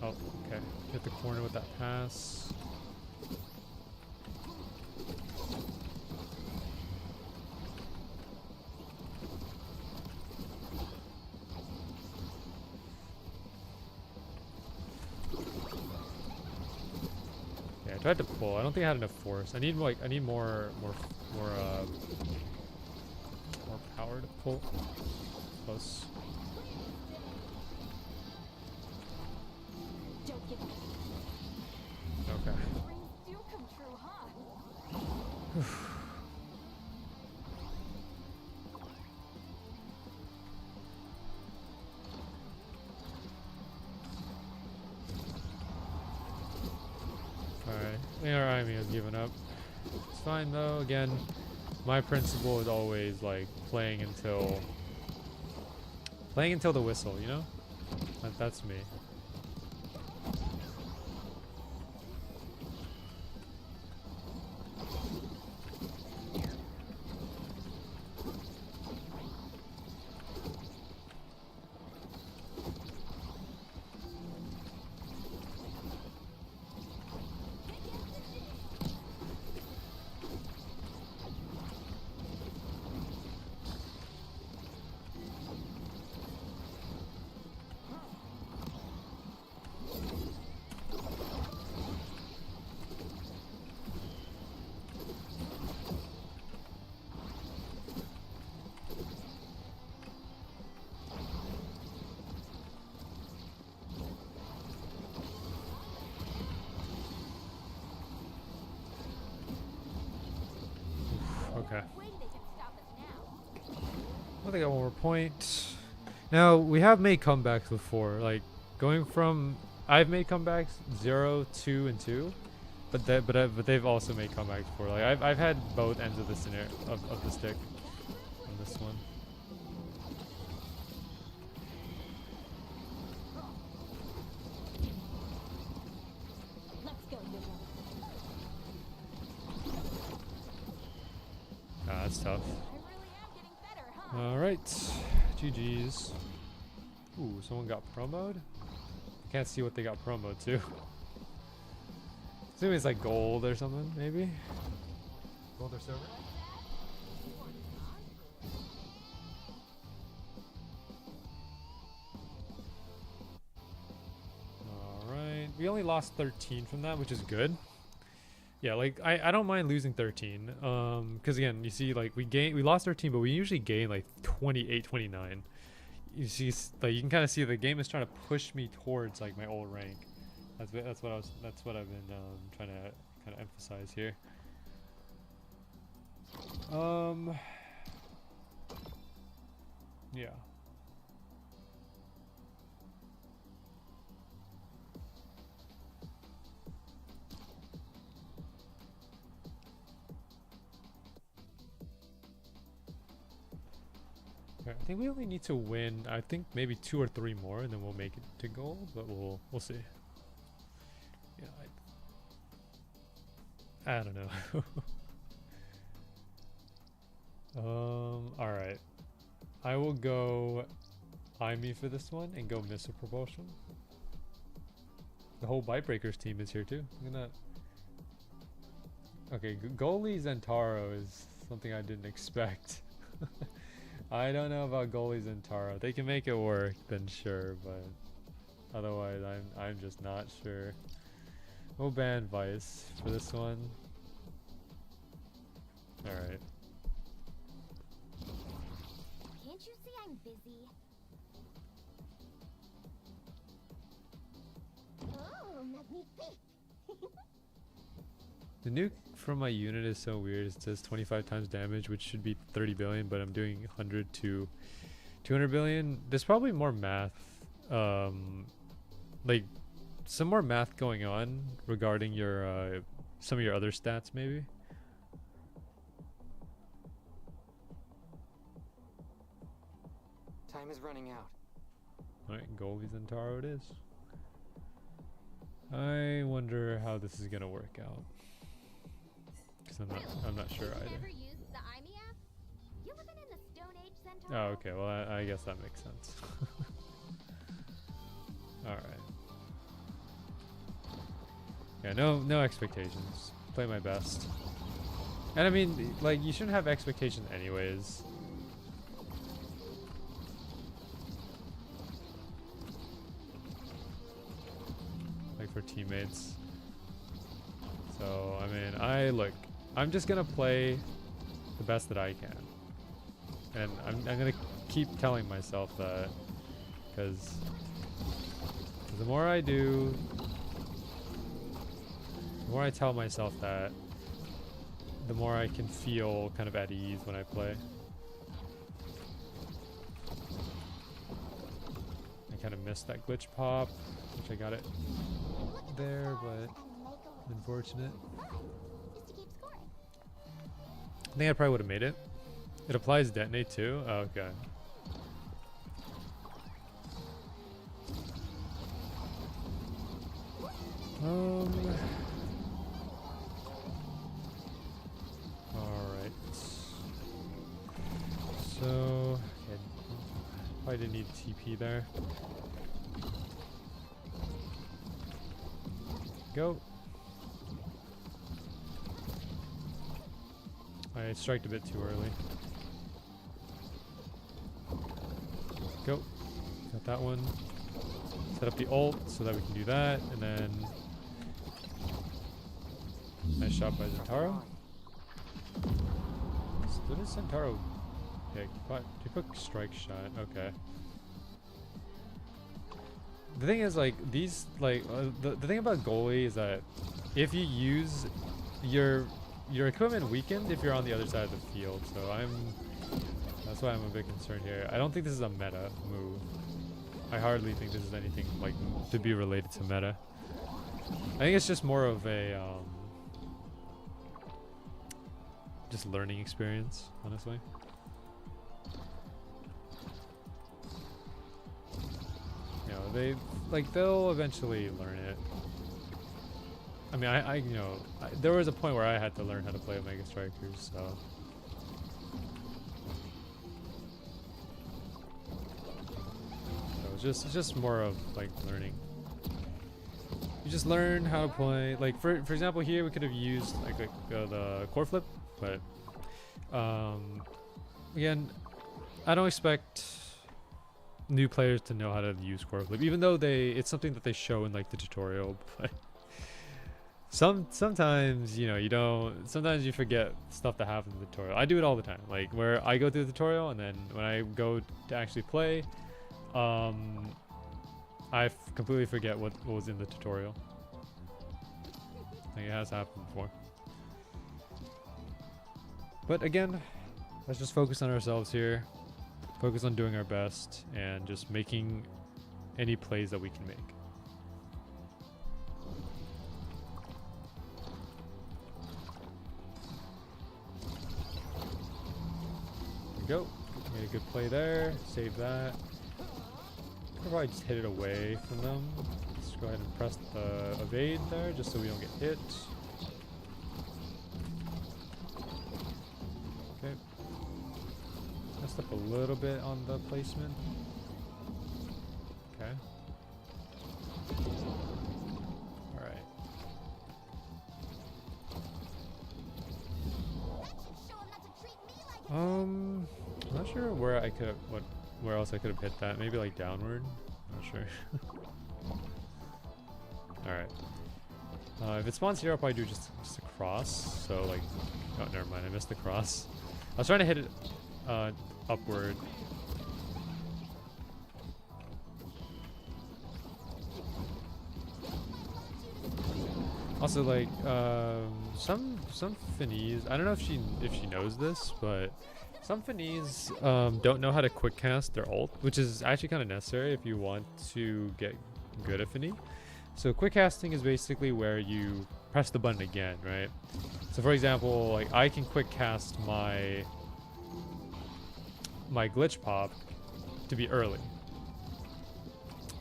A: Oh, okay. Hit the corner with that pass. I tried to pull. I don't think I had enough force. I need more power to pull. Close.
D: Don't give up.
A: Okay.
B: Dreams do come true, huh? Alright, our army has given up. It's fine though. Again, my principle is always like playing until the whistle, you know? That's me.
A: I think I got one more point. Now we have made comebacks before, like going from I've made comebacks 0, 2, and 2, but they've also made comebacks before. Like I've had both ends of the scenario of the stick on this one.
D: Let's go, Luce.
A: Ah, that's tough.
D: I really am getting better, huh?
A: All right, GG's. Ooh, someone got promoed. Can't see what they got promoed to. Assuming it's like gold or something, maybe. Gold or silver. All right, we only lost 13 from that, which is good. Yeah, like I don't mind losing 13. Because again, you see, like we lost 13, but we usually gain like 28, 29. You see, like you can kind of see the game is trying to push me towards like my old rank. That's what I've been trying to kind of emphasize here. Yeah. Okay, I think we only need to win, I think maybe 2 or 3 more, and then we'll make it to gold. But we'll see. Yeah, I don't know. All right. I will go IME for this one and go missile propulsion. The whole Bite Breakers team is here too. Look at that. Okay, goalie Zentaro is something I didn't expect. I don't know about goalie Zentaro. They can make it work, then sure, but otherwise I'm just not sure. We'll ban Vice for this one. Alright.
D: Can't you see I'm busy? Oh, magnifique.
A: The nuke from my unit is so weird. It says 25 times damage, which should be 30 billion, but I'm doing 100 to 200 billion. There's probably more math, like some more math going on regarding your some of your other stats, maybe.
C: Time is running out.
A: Alright, goalies and Taro it is. I wonder how this is gonna work out. Cause I'm not sure either.
D: Ever used the IME app? You living in the Stone Age, Centaur?
A: Oh, okay. Well, I guess that makes sense. All right. Yeah, no expectations. Play my best. And I mean, like, you shouldn't have expectations anyways. Like for teammates. So, I mean, I'm just gonna play the best that I can. And I'm gonna keep telling myself that, because the more I do, the more I tell myself that, the more I can feel kind of at ease when I play. I kind of missed that glitch pop, which I got it there, but unfortunate. I think I probably would have made it. It applies detonate too? Oh, okay. Alright. So, okay, probably didn't need TP there. Go. I striked a bit too early. Go. Got that one. Set up the ult so that we can do that, and then nice shot by Zentaro. What did Zentaro pick? He took strike shot. Okay. The thing is, like, these, like, the thing about goalie is that if you use your equipment weakened if you're on the other side of the field. So I'm
B: That's why I'm a bit concerned here. I don't think this is a meta move. I hardly think this is anything like to be related to meta. I think it's just more of a just learning experience, honestly. You know, they'll eventually learn it. I mean, there was a point where I had to learn how to play Omega Strikers, so. It's just more of like learning. You just learn how to play. Like for example, here we could have used like the core flip, but again, I don't expect new players to know how to use core flip, even though it's something that they show in like the tutorial. But sometimes you don't. Sometimes you forget stuff that happens in the tutorial. I do it all the time. Like where I go through the tutorial and then when I go to actually play. I completely forget what was in the tutorial. Like it has happened before. But again, let's just focus on ourselves here. Focus on doing our best and just making any plays that we can make. There we go. Made a good play there. Save that. I'll probably just hit it away from them. Let's go ahead and press the evade there just so we don't get hit. Okay. Messed up a little bit on the placement. Okay. Alright. I'm not sure where I could where else I could have hit that. Maybe like downward? Not sure. Alright. If it spawns here, I'll probably do just a cross. So like, oh, never mind. I missed the cross. I was trying to hit it upward. Also, like, some Finese, I don't know if she knows this, but some Finese don't know how to quick cast their ult, which is actually kind of necessary if you want to get good at Finese. So quick casting is basically where you press the button again, right? So for example, like I can quick cast my glitch pop to be early.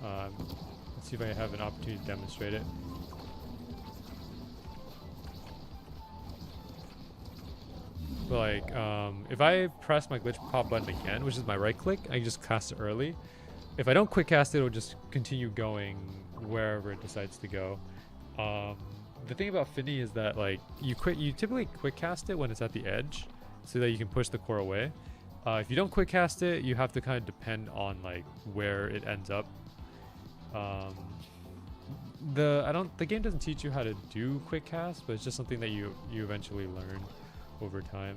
B: Let's see if I have an opportunity to demonstrate it. But like, if I press my glitch pop button again, which is my right click, I can just cast it early. If I don't quick cast it, it'll just continue going wherever it decides to go. The thing about Finny is that like you typically quick cast it when it's at the edge, so that you can push the core away. If you don't quick cast it, you have to kind of depend on like where it ends up. The game doesn't teach you how to do quick cast, but it's just something that you eventually learn over time.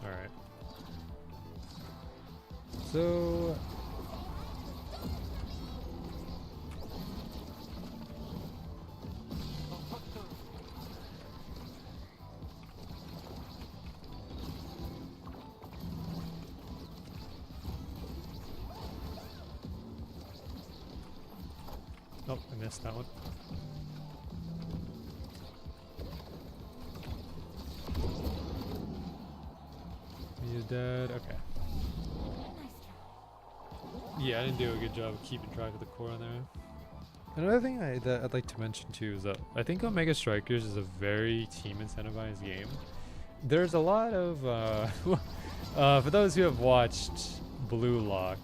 B: All right. So oh, I missed that one. He's dead. Okay. Yeah, I didn't do a good job of keeping track of the core on there. Another thing that I'd like to mention too is that I think Omega Strikers is a very team incentivized game. There's a lot of for those who have watched Blue Lock,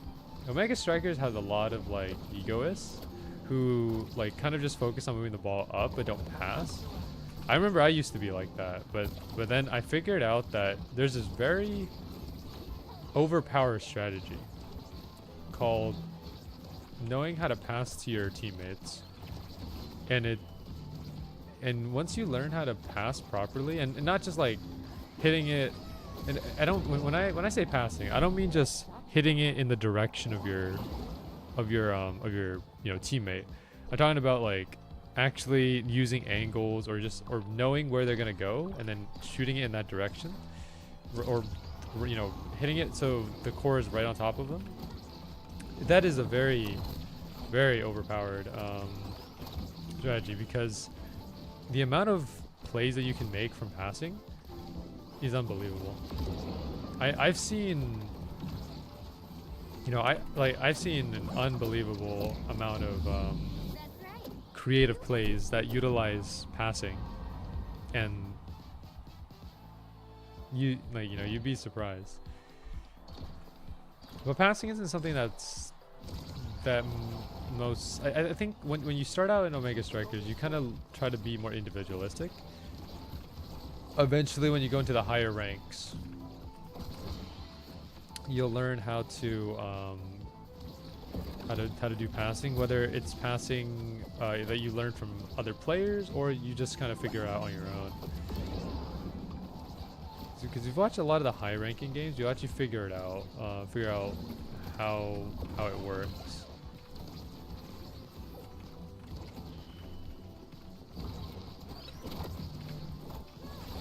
B: Omega Strikers has a lot of like egoists who like kind of just focus on moving the ball up but don't pass. I remember I used to be like that, but then I figured out that there's this very overpowered strategy called knowing how to pass to your teammates. And once you learn how to pass properly, and not just like hitting it
A: And I don't when I say passing, I don't mean just hitting it in the direction of your teammate. I'm talking about like actually using angles or knowing where they're gonna go and then shooting it in that direction, or hitting it so the core is right on top of them. That is a very, very overpowered strategy, because the amount of plays that you can make from passing is unbelievable. I've seen I've seen an unbelievable amount of creative plays that utilize passing, and you'd be surprised. But passing isn't something that most. I think when you start out in Omega Strikers, you kind of try to be more individualistic. Eventually, when you go into the higher ranks, you'll learn how to do passing, whether it's passing that you learn from other players or you just kind of figure out on your own. Because you've watched a lot of the high ranking games, you actually figure out how it works.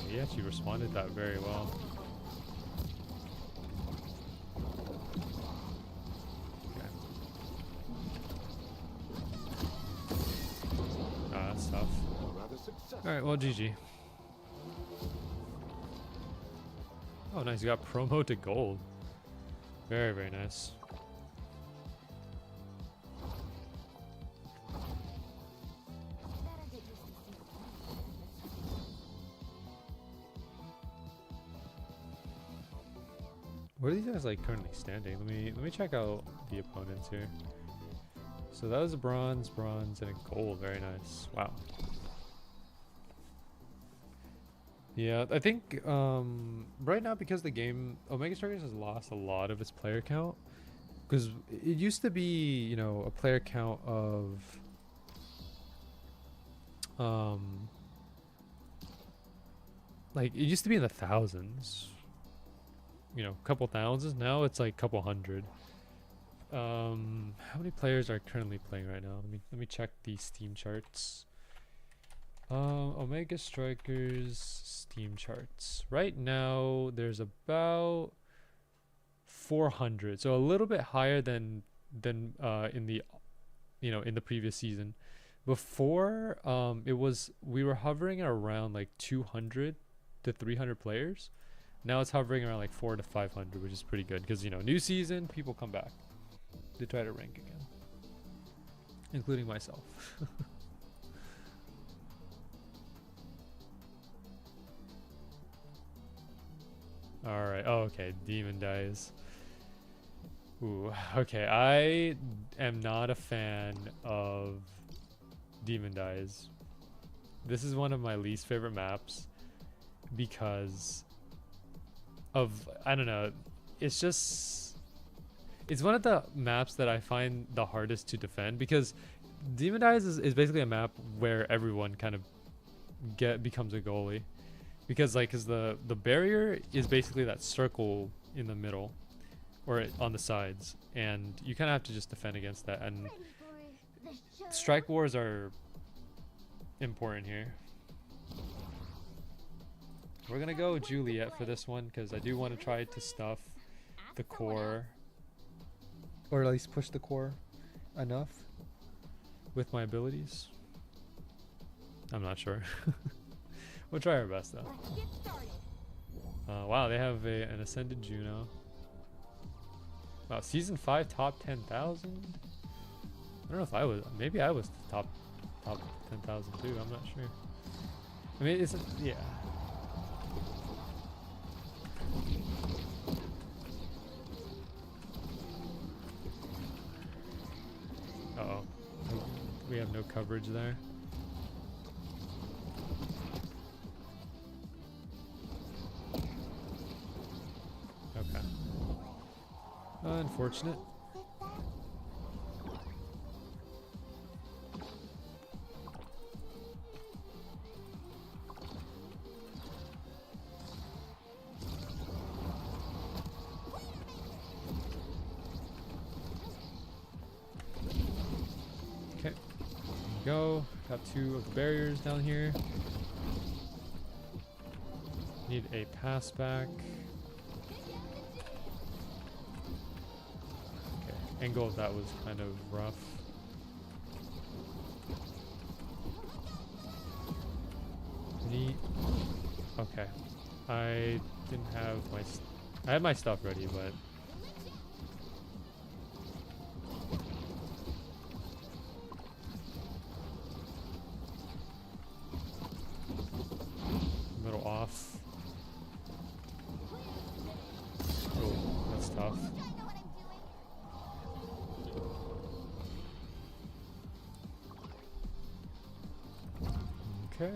A: He actually responded that very well. Okay. That's tough. Alright, well, GG. Oh, nice. You got promo to gold. Very, very nice. Where are these guys like currently standing? Let me check out the opponents here. So that was a bronze, and a gold. Very nice. Wow. Yeah, I think right now, because the game Omega Strikers has lost a lot of its player count, because it used to be, a player count of like it used to be in the thousands, couple thousands. Now it's like couple hundred. How many players are currently playing right now? Let me check the Steam charts. Omega Strikers Steam charts. Right now there's about 400, so a little bit higher than in the previous season. Before we were hovering around like 200 to 300 players. Now it's hovering around like 400 to 500, which is pretty good, because new season, people come back. They try to rank again, including myself. All right. Oh, okay. Demon dies. Ooh. Okay. I am not a fan of Demon dies. This is one of my least favorite maps because of, I don't know. It's one of the maps that I find the hardest to defend, because Demon dies is basically a map where everyone kind of becomes a goalie. Because the barrier is basically that circle in the middle or on the sides, and you kind of have to just defend against that, and strike wars are important here. We're gonna go Juliet for this one, because I do want to try to stuff the core, or at least push the core enough with my abilities. I'm not sure. We'll try our best though. Wow, they have an Ascended Juno. Wow, season 5 top 10,000. I don't know if I was. Maybe I was top 10,000 too. I'm not sure. I mean, yeah. Uh-oh. We have no coverage there. Okay. Unfortunate. Go. Got 2 of the barriers down here. Need a pass back. Okay, angle of that was kind of rough. Neat. Okay. I didn't have my... I had my stuff ready, but... Middle off. Oh, that's tough. Okay.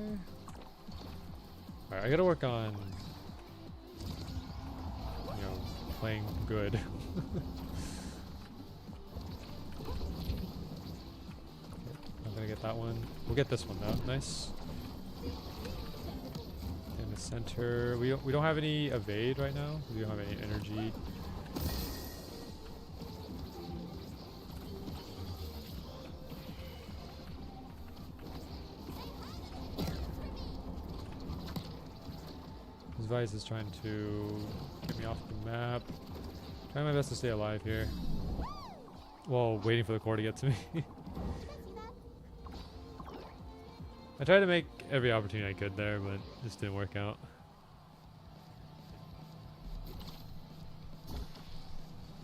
A: Alright, I gotta work on, you know, playing good. I'm gonna get that one. We'll get this one though. Nice. In the center, we don't have any evade right now. We don't have any energy. Vice is trying to get me off the map. Trying my best to stay alive here. While waiting for the core to get to me. I tried to make every opportunity I could there, but just didn't work out.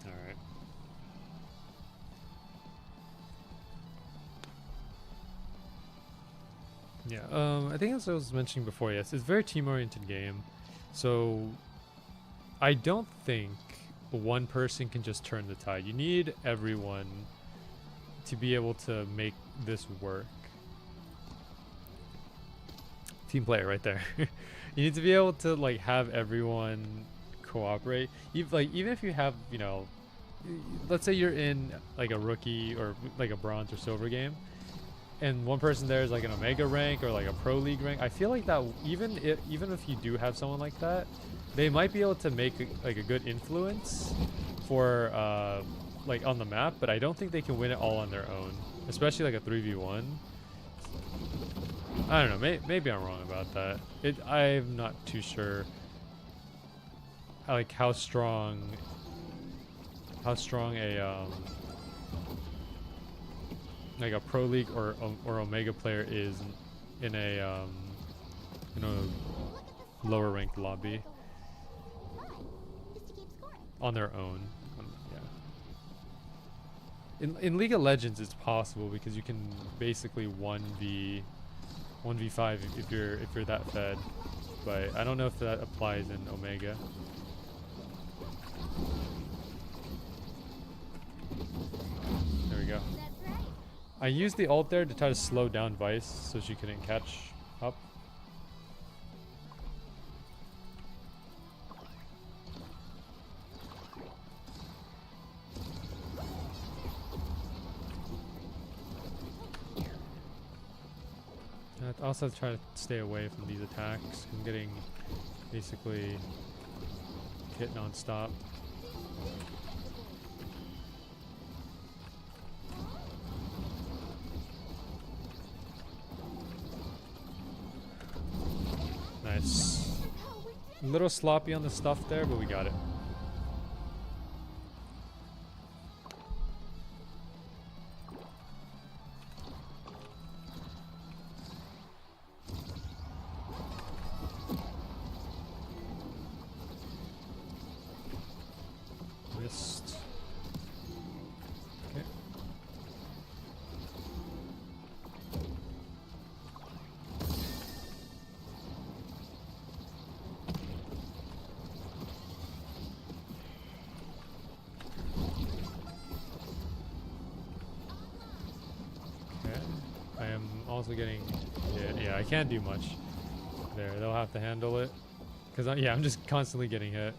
A: Alright. Yeah, I think as I was mentioning before, yes, it's a very team-oriented game. So, I don't think one person can just turn the tide. You need everyone to be able to make this work. Team player right there. You need to be able to like have everyone cooperate. Even if you have, you know, let's say you're in like a rookie or like a bronze or silver game, and one person there is like an Omega rank or like a Pro League rank, I feel like that even if you do have someone like that, they might be able to make like a good influence for like on the map, but I don't think they can win it all on their own, especially like a 3v1. I don't know, maybe I'm wrong about that. I'm not too sure like how strong a like a Pro League or Omega player is in a you know, lower ranked lobby on their own. Yeah. In League of Legends, it's possible because you can basically 1v5 if you're that fed, but I don't know if that applies in Omega. There we go. I used the ult there to try to slow down Vice so she couldn't catch up. I also try to stay away from these attacks. I'm getting basically hit non-stop. Nice. A little sloppy on the stuff there, but we got it. Missed. Okay. I am also getting hit. Yeah, I can't do much there. They'll have to handle it. Because, I'm just constantly getting hit.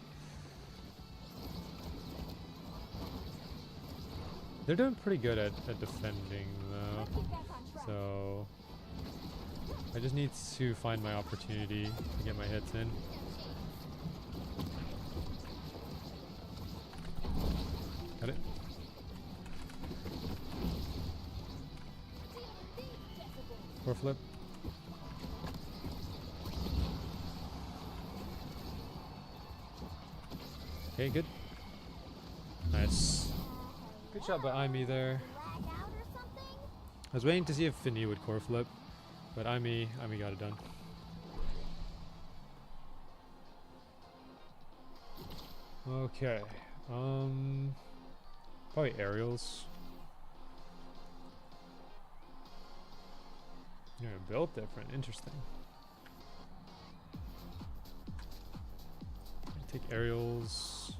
A: They're doing pretty good at defending, though. So, I just need to find my opportunity to get my hits in. Got it. Core flip. Okay, good. Nice. Good shot by Imi there.
D: Lag out or something?
A: I was waiting to see if Finny would core flip, but Imi got it done. Okay. Probably aerials. You're built different. Interesting. Take aerials.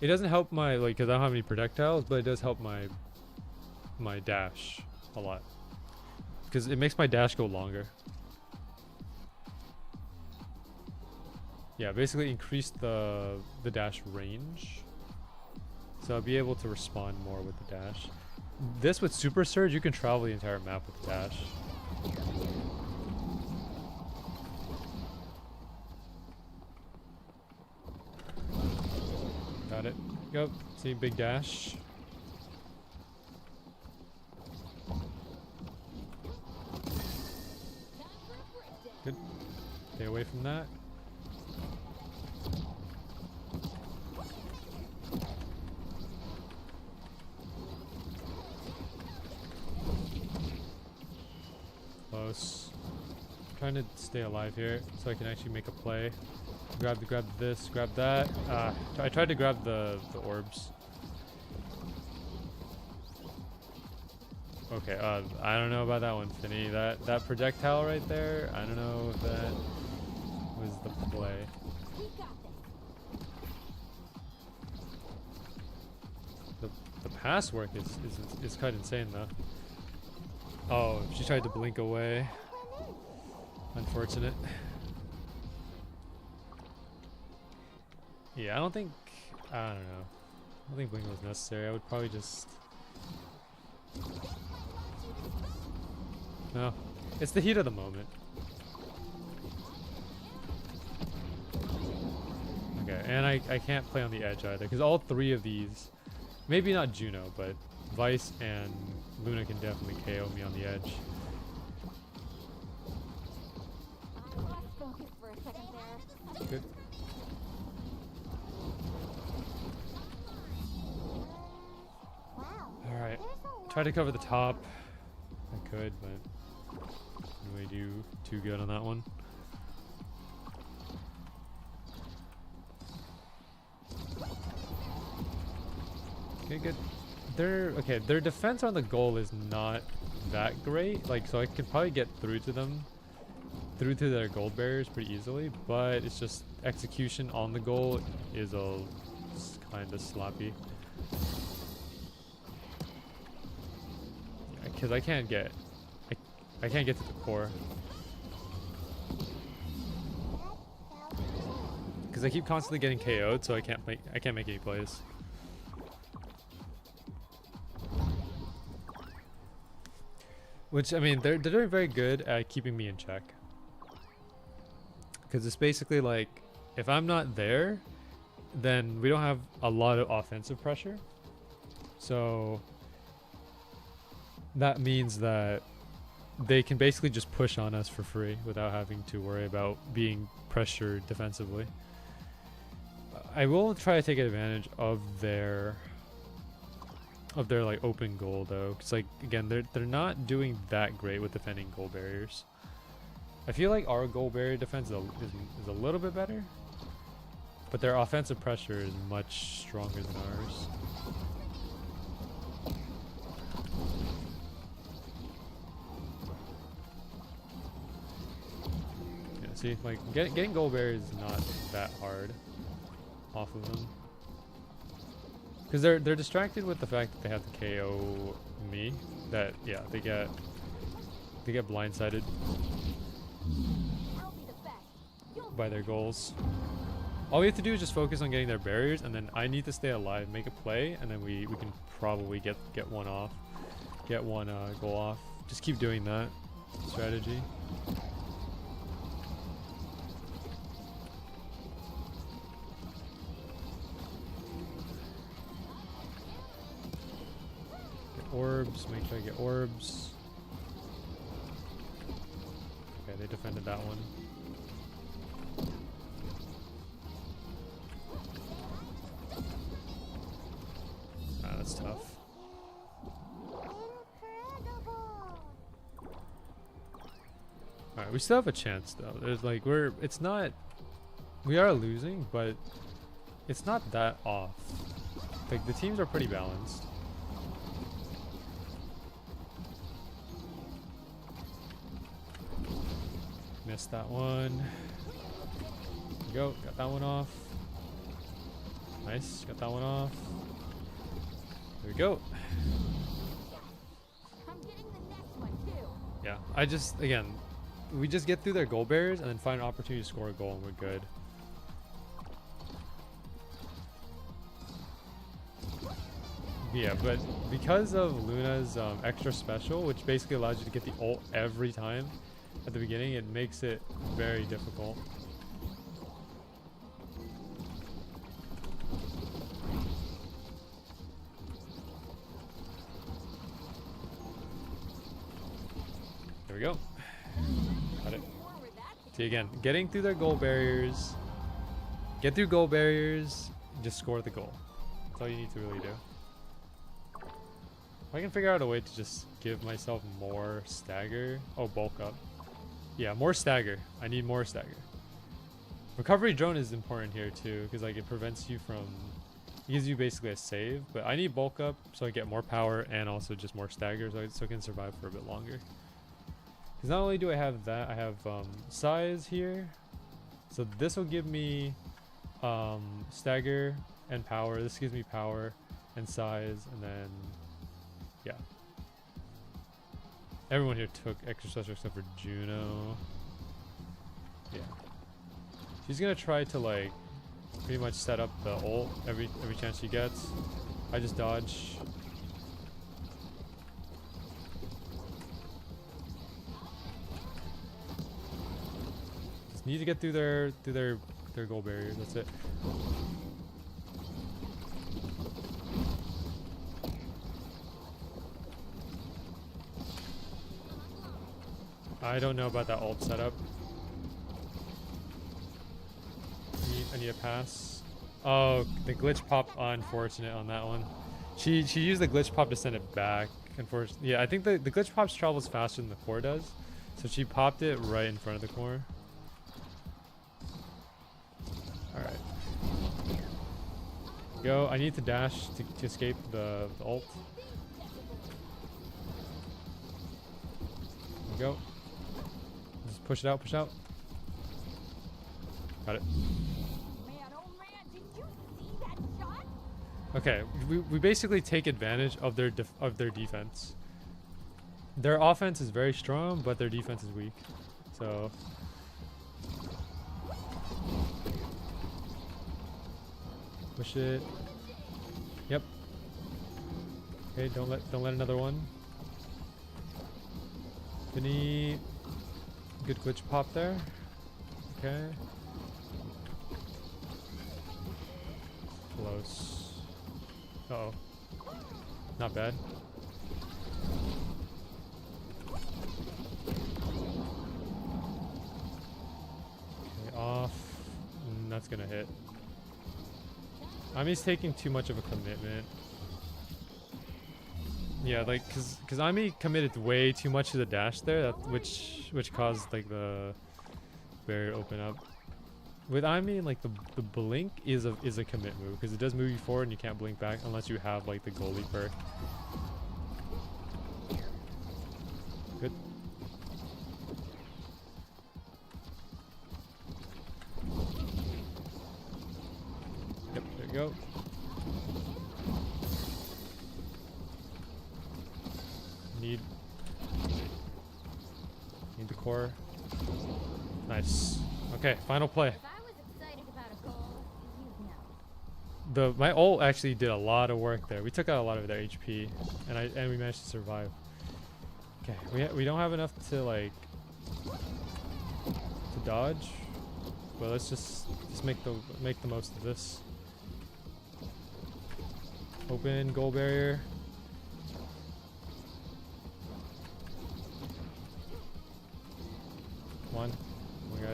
A: It doesn't help my because I don't have any projectiles, but it does help my dash a lot because it makes my dash go longer. Yeah, basically increase the dash range, so I'll be able to respond more with the dash. This with Super Surge, you can travel the entire map with the dash. Got it. Go. See, big dash. Good. Stay away from that. Close. Trying to stay alive here so I can actually make a play. Grab this, grab that. I tried to grab the orbs. Okay, I don't know about that one, Finny. That projectile right there, I don't know if that was the play.
D: We got this.
A: The pass work is quite insane though. Oh, she tried to blink away. Unfortunate. Yeah, I don't know. I don't think blink was necessary. I would probably just... No, it's the heat of the moment. Okay, and I can't play on the edge either, because all three of these, maybe not Juno, but Vice and Luna can definitely KO me on the edge.
D: I lost focus for a second there.
A: Good.
D: Wow.
A: Alright,
D: There's a lot
A: try to cover the top. I could, but didn't really do too good on that one. Okay, good. Their defense on the goal is not that great. So I could probably get through to them, through to their gold barriers pretty easily, but it's just execution on the goal is kind of sloppy. Yeah, because I can't get to the core. Because I keep constantly getting KO'd, so I can't make any plays. Which, I mean, they're doing very good at keeping me in check. Because it's basically like, if I'm not there, then we don't have a lot of offensive pressure. So that means that they can basically just push on us for free without having to worry about being pressured defensively. I will try to take advantage of their like open goal though, because again they're not doing that great with defending goal barriers. I feel like our goal barrier defense is a little bit better, but their offensive pressure is much stronger than ours. Yeah, see, getting goal barriers is not that hard off of them. Because they're distracted with the fact that they have to KO me. That yeah, they get blindsided by their goals. All we have to do is just focus on getting their barriers, and then I need to stay alive, make a play, and then we can probably get one off, get one goal off. Just keep doing that strategy. Orbs, make sure I get orbs. that one. Ah, that's tough. Alright, we still have a chance though. There's like it's not, we are losing, but it's not that off. Like the teams are pretty balanced. Missed that one. There we go, got that one off. Nice, got that one off. There we go.
D: I'm getting the next one too.
A: Yeah, again, we just get through their goal barriers and then find an opportunity to score a goal and we're good. Yeah, but because of Luna's extra special, which basically allows you to get the ult every time at the beginning, it makes it very difficult. There we go. Got it. See, again, getting through their goal barriers. Get through goal barriers, just score the goal. That's all you need to really do. If I can figure out a way to just give myself more stagger. Oh, bulk up. Yeah, more stagger. I need more stagger. Recovery drone is important here too, because like it prevents you from, it gives you basically a save, but I need bulk up so I get more power and also just more stagger so I can survive for a bit longer. Because not only do I have that, I have size here. So this will give me stagger and power. This gives me power and size, and then yeah. Everyone here took extra special except for Juno. Yeah. She's gonna try to like pretty much set up the ult every chance she gets. I just dodge. Just need to get through their goal barriers. That's it. I don't know about that ult setup. I need a pass. Oh, the glitch pop, unfortunate on that one. She used the glitch pop to send it back. Unfortunately, yeah, I think the glitch pop travels faster than the core does, so she popped it right in front of the core. All right, go. I need to dash to escape the ult. There we go. Just push it out, push out. Got it.
D: Man, oh man, did you see that shot?
A: Okay, we basically take advantage of their defense. Their offense is very strong, but their defense is weak. So push it. Yep. Okay, don't let another one. Any good glitch pop there? Okay. Close. Uh-oh. Not bad. Okay, off. That's gonna hit. Ami's taking too much of a commitment. Yeah, like, cause Ami committed way too much to the dash there, which caused like the barrier to open up. With Ami, like the blink is a commit move because it does move you forward and you can't blink back unless you have like the goalie perk. Good. Yep, there you go. Need the core. Nice. Okay, final play.
D: If I was excited about a goal, you'd know.
A: My ult actually did a lot of work there. We took out a lot of their HP, and we managed to survive. Okay, we don't have enough to like to dodge, but let's just make the most of this. Open goal barrier. One.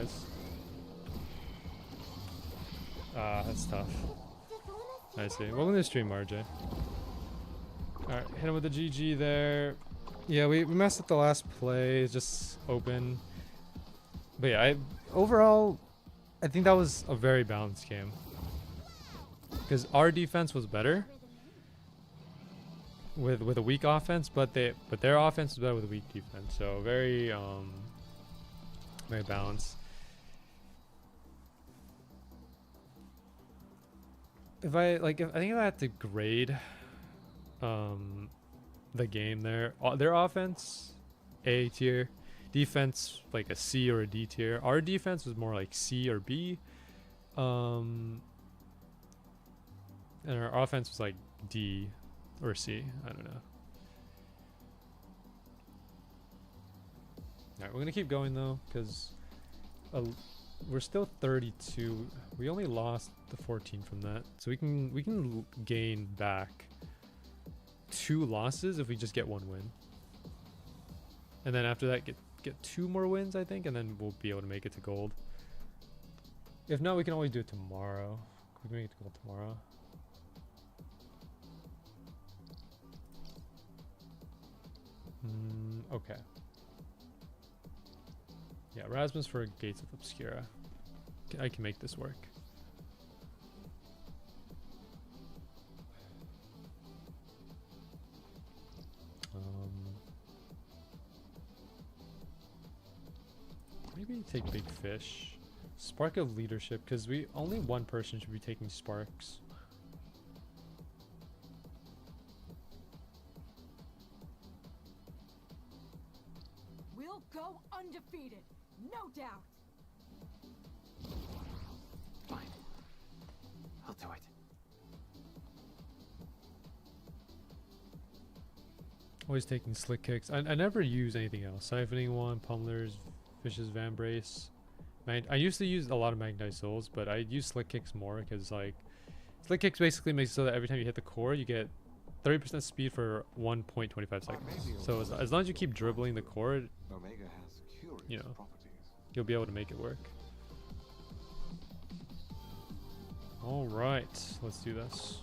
A: guys. Ah, that's tough. I see. Welcome to the stream, RJ. Alright, hit him with the GG there. Yeah, we messed up the last play. It's just open. But yeah, overall, I think that was a very balanced game. Because our defense was better with a weak offense, but their offense was better with a weak defense. So very balanced. I think if I had to grade the game there, their offense A tier, defense like a C or a D tier. Our defense was more like C or B, and our offense was like D or C. I don't know. All right, we're gonna keep going though, because we're still 32. We only lost the 14 from that, so we can gain back 2 losses if we just get 1 win, and then after that get 2 more wins, I think, and then we'll be able to make it to gold. If not, we can always do it tomorrow. We can make it to gold tomorrow. Okay. Yeah, Rasmus for Gates of Obscura. I can make this work. Maybe take Big Fish. Spark of Leadership, because only one person should be taking sparks.
F: We'll go undefeated, no doubt.
C: Fine. I'll do it.
A: Always taking slick kicks. I never use anything else. Siphoning one, pummelers, fishes, vambrace. I used to use a lot of magnetized souls, but I use slick kicks more because like slick kicks basically makes it so that every time you hit the core, you get 30% speed for 1.25 seconds. So as long as you keep dribbling the core,
E: Omega has curious
A: you know,
E: properties.
A: you'll be able to make it work. All right, let's do this.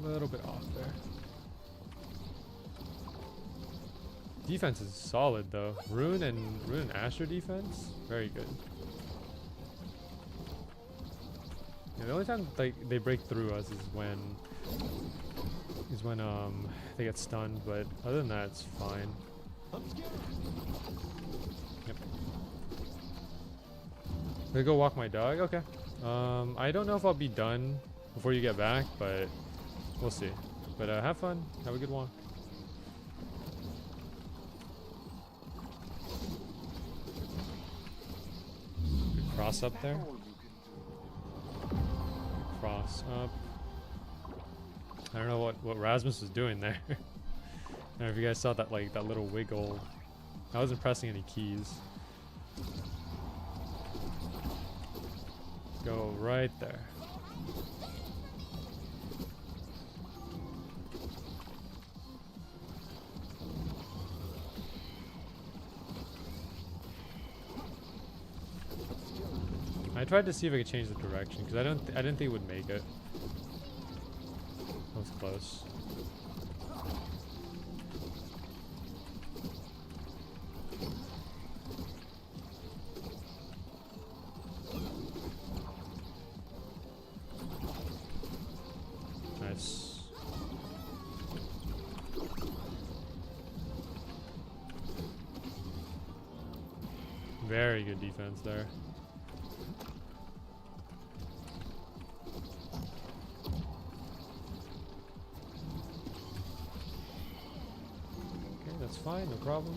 A: A little bit off there. Defense is solid though. Rune and Asher defense, very good. Yeah, the only time like they break through us is when they get stunned, but other than that it's fine. Yep. Gonna go walk my dog? Okay. I don't know if I'll be done before you get back, but we'll see. But have fun. Have a good walk. Good cross up there. Cross up. I don't know what Rasmus was doing there. I don't know if you guys saw that that little wiggle. I wasn't pressing any keys. Go right there. I tried to see if I could change the direction because I didn't think it would make it. That was close. Nice. Very good defense there. That's fine, no problem.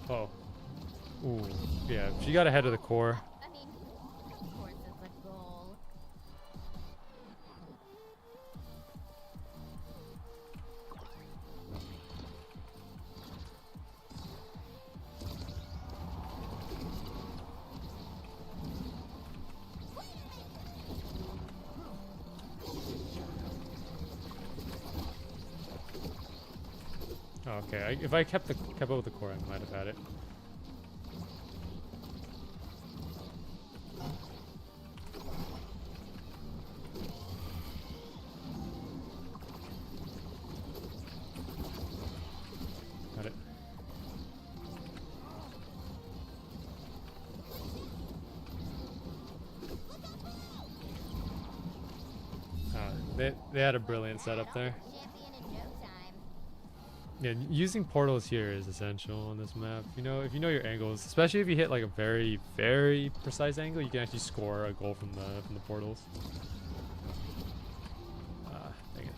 A: Oh. Ooh. Yeah, she got ahead of the core.
D: I mean, of course it's a goal.
B: Okay, if I kept up with the core, I might have had it. Got it. They had a brilliant setup there.
D: Champion in no time.
B: Yeah, using portals here is essential on this map. You know, if you know your angles, especially if you hit like a very, very precise angle, you can actually score a goal from the portals. Dang it.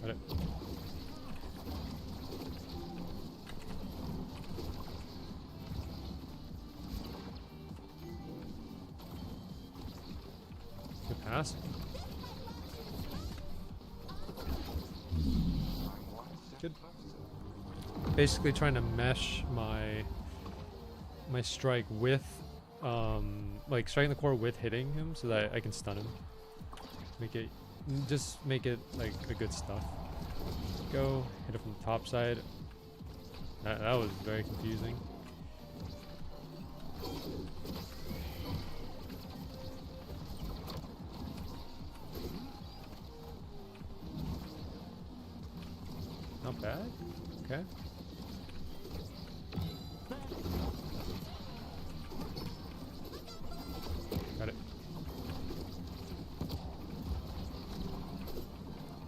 B: Got it. Good pass. Good. Basically trying to mesh my strike with like striking the core with hitting him so that I can stun him. Just make it like a good stuff. Go hit it from the top side. That was very confusing. Not bad. Okay. Got it.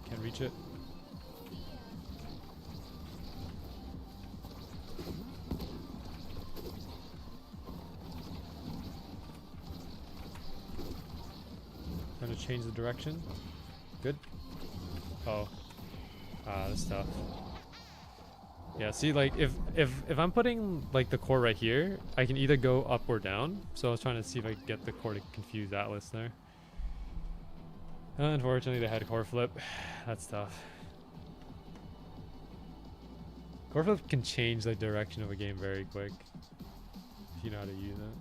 B: Can't reach it. Trying to change the direction. Good. Oh. That's tough. Yeah, see, like if I'm putting like the core right here, I can either go up or down. So I was trying to see if I could get the core to confuse Atlas there. Unfortunately, they had core flip. That's tough. Core flip can change the direction of a game very quick if you know how to use it.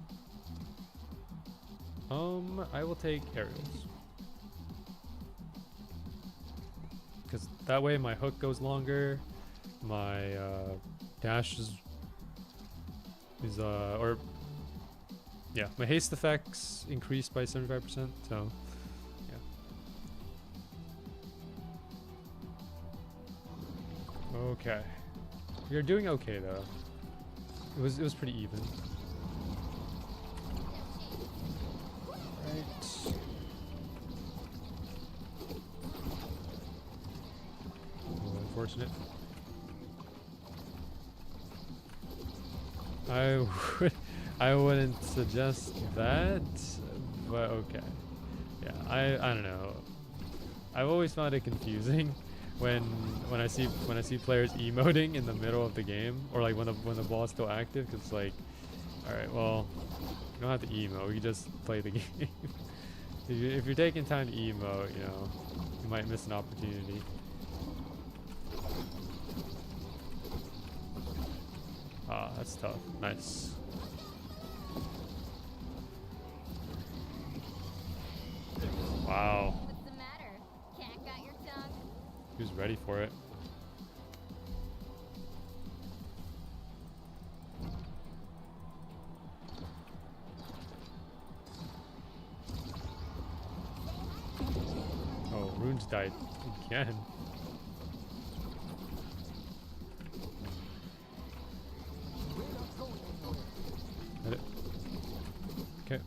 B: I will take aerials. Because that way my hook goes longer, my dash my haste effects increased by 75%, so yeah. Okay. We are doing okay though. It was pretty even. Right. Unfortunate. I wouldn't suggest that, but okay. Yeah, I don't know. I've always found it confusing when I see players emoting in the middle of the game, or like when the ball is still active, because it's like, all right, well, you don't have to emote. We can just play the game. If you're taking time to emote, you know, you might miss an opportunity. Ah, that's tough. Nice. Wow.
D: What's the matter? Cat got your tongue?
B: He was ready for it. Oh, Runes died again. Okay.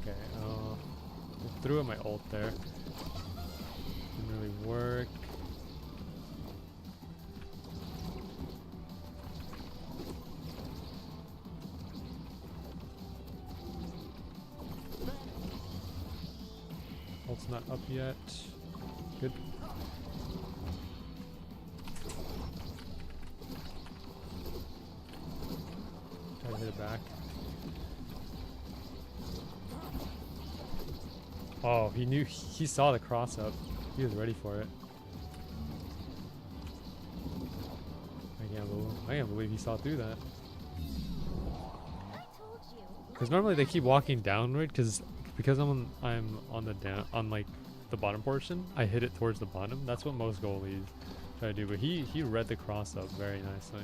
B: Okay, threw in my ult there. Didn't really work. Ult's not up yet. Good. Try to hit it back. Oh, he saw the cross up. He was ready for it. I can't believe he saw through that.
A: Because normally they keep walking downward because I'm on the down on like the bottom portion. I hit it towards the bottom. That's what most goalies try to do. But he read the cross up very nicely.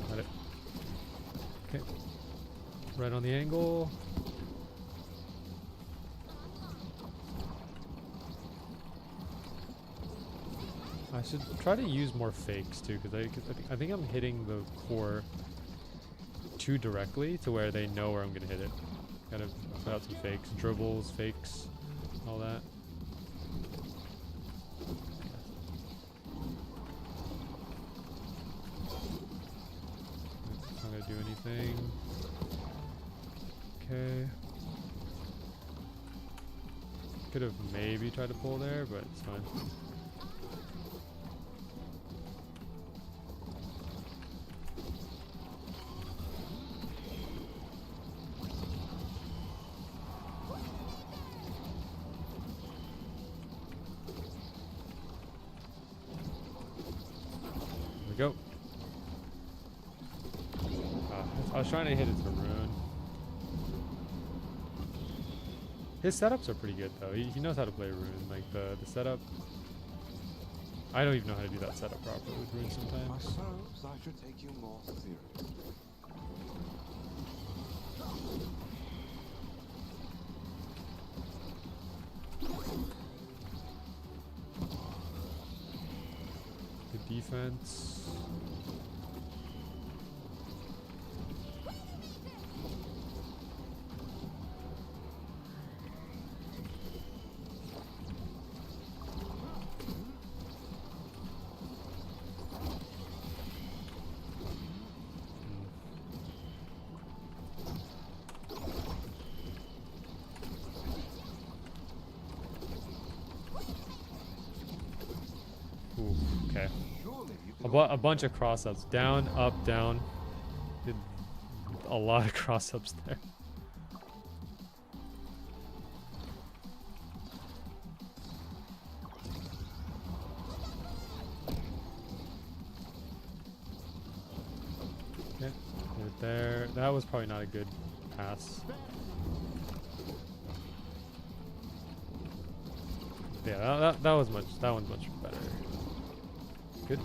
A: Got it. Okay. Right on the angle. I should try to use more fakes too, because I think I'm hitting the core too directly to where they know where I'm gonna hit it. Gotta put out some fakes, dribbles, fakes, all that. It's not gonna do anything. Okay. Could have maybe tried to pull there, but it's fine. Go. I was trying to hit it to ruin. His setups are pretty good though. He knows how to play rune. Like the setup. I don't even know how to do that setup properly with rune
E: I
A: sometimes.
E: suppose I should take you more seriously.
A: The defense. Ooh, okay.
E: Surely you can
A: A bunch of cross ups. Down, up, down. Did a lot of cross ups there. Okay, put it there. That was probably not a good pass. Yeah, that one's much better. Good.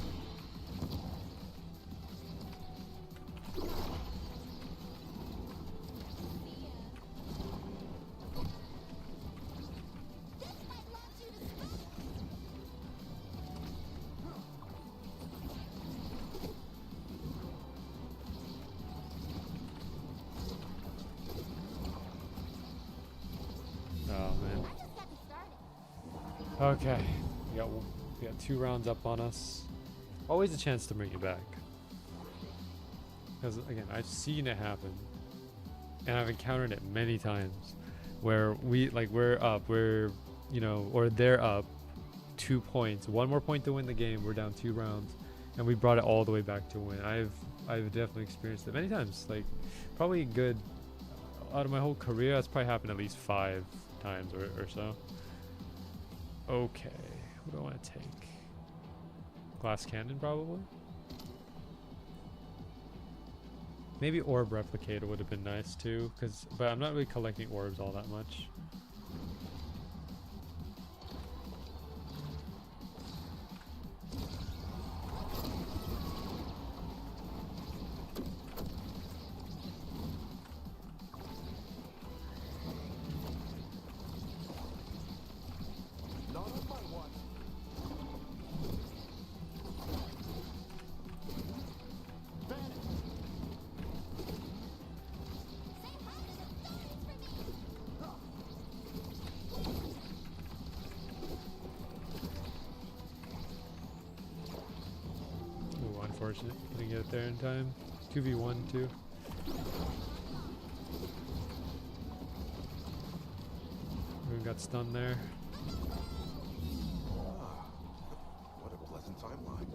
A: Oh man. Okay, we got 2 rounds up on us. Always a chance to bring it back. Because again, I've seen it happen, and I've encountered it many times, where we're up, or they're up 2 points, 1 more point to win the game. We're down 2 rounds, and we brought it all the way back to win. I've definitely experienced it many times. Like probably good out of my whole career, that's probably happened at least 5 times or so. Okay, what do I want to take? Glass cannon, probably. Maybe orb replicator would have been nice too, but I'm not really collecting orbs all that much.
E: not on my watch.
A: Ooh, unfortunate. Didn't get it there in time. 2v1 too. We got stunned there.
E: Ah, what a pleasant timeline.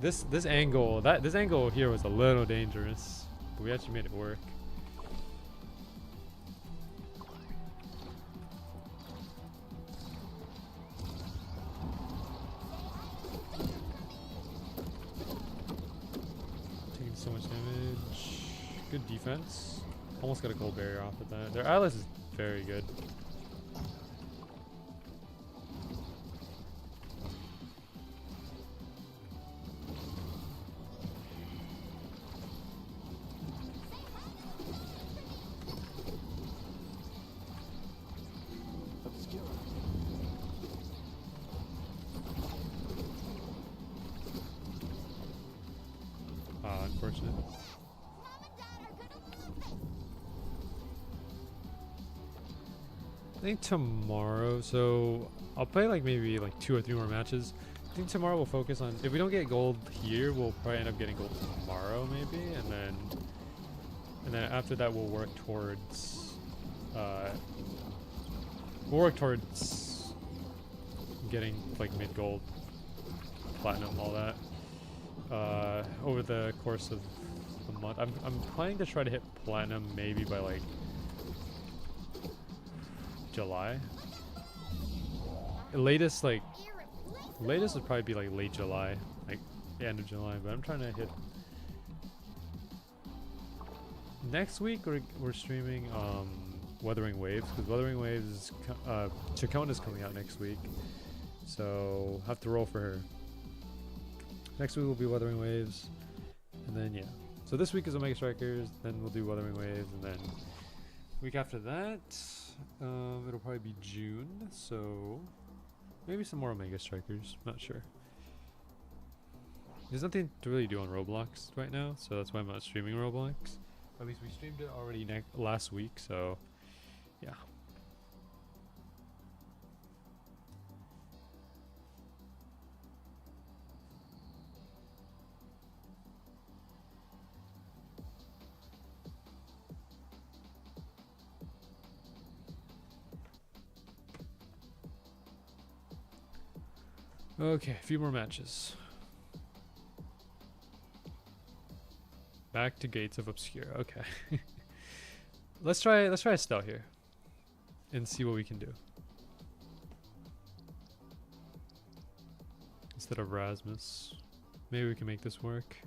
A: This angle here was a little dangerous, but we actually made it work. Taking so much damage. Good defense. Almost got a gold barrier off of that. Their Atlas is very good. Unfortunate. I think tomorrow, so I'll play like maybe like 2 or 3 more matches. I think tomorrow we'll focus on, if we don't get gold here, we'll probably end up getting gold tomorrow maybe, and then after that we'll work towards getting like mid gold, platinum, all that over the course of a month. I'm planning to try to hit platinum maybe by like July. Latest would probably be like late July, like the end of July, but I'm trying to hit next week. We're streaming Wuthering Waves, because Wuthering Waves is Chacona's coming out next week, so have to roll for her. Next week will be Wuthering Waves, and then yeah, so this week is Omega Strikers, then we'll do Wuthering Waves, and then week after that it'll probably be June, so maybe some more Omega Strikers, not sure. There's nothing to really do on Roblox right now, so that's why I'm not streaming Roblox. At least we streamed it already last week, so yeah. Okay, a few more matches. Back to Gates of Obscure. Okay. let's try Estelle here and see what we can do. Instead of Rasmus. Maybe we can make this work.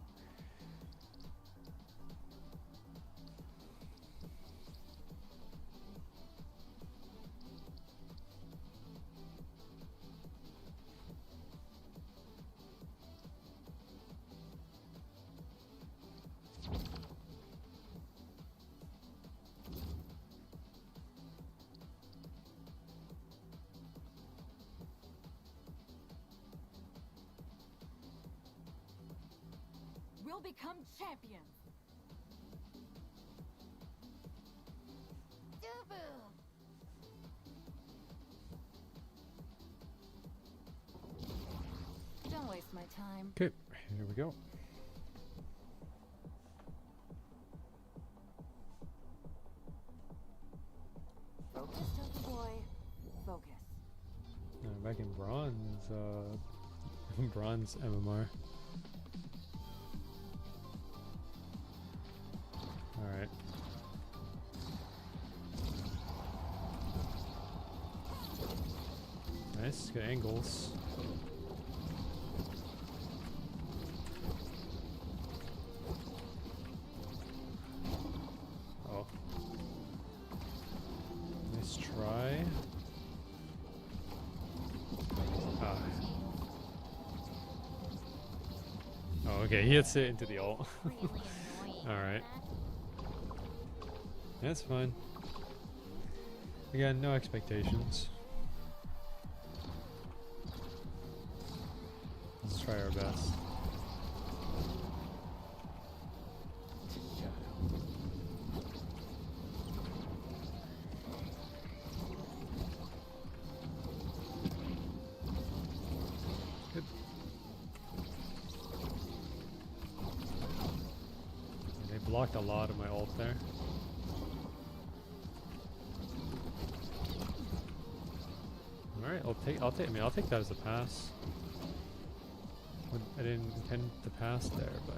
F: We'll become champions.
D: Don't waste my time.
A: Okay, here we go.
F: Focus, tough boy. Focus.
A: Back in bronze, bronze MMR. Alright. Nice, good angles. Oh. Nice try. Ah. Oh, okay, he hits it into the ult.
D: Really annoying.
A: Alright. That's fine. Again, no expectations. Let's try our best. Good. They blocked a lot of my ult there. Alright, I'll take that as a pass. I didn't intend to pass there, but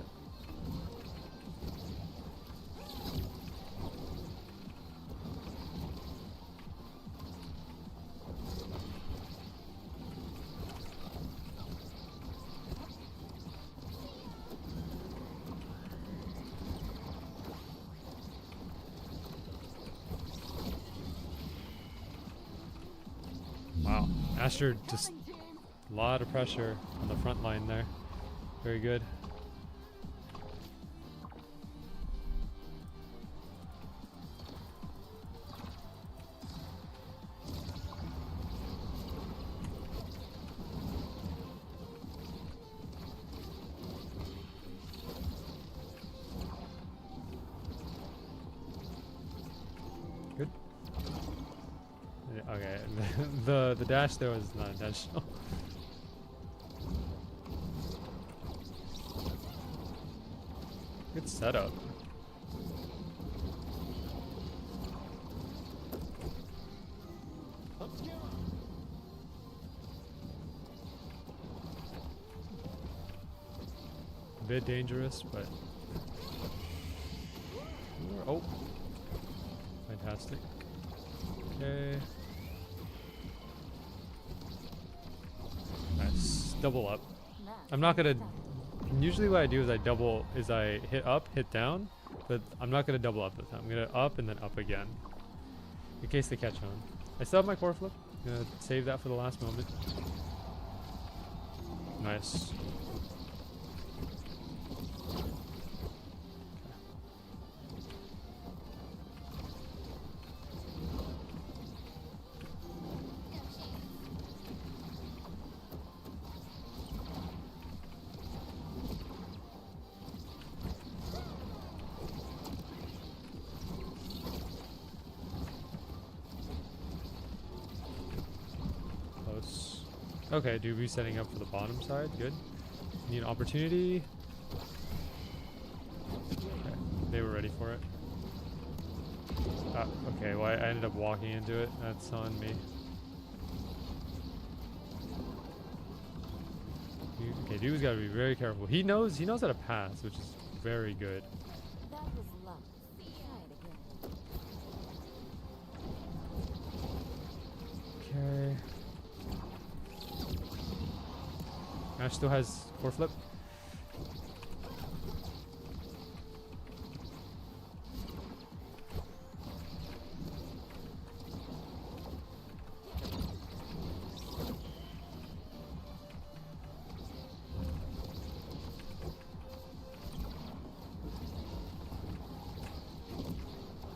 A: wow, Asher just a lot of pressure on the front line there. Very good. Good. Okay, the dash there was not intentional. Good setup. A bit dangerous, but oh, fantastic. Okay. Nice. Double up. I'm not gonna. Usually what I do is I hit up, hit down, but I'm not gonna double up this time. I'm gonna up and then up again, in case they catch on. I still have my core flip. Gonna save that for the last moment. Nice. Okay, do we setting up for the bottom side? Good. Need an opportunity. Okay, they were ready for it. Okay, well I ended up walking into it. That's on me. Okay, dude's gotta be very careful. He knows how to pass, which is very good.
F: That was luck. Try it again.
A: Okay. Ash still has core flip.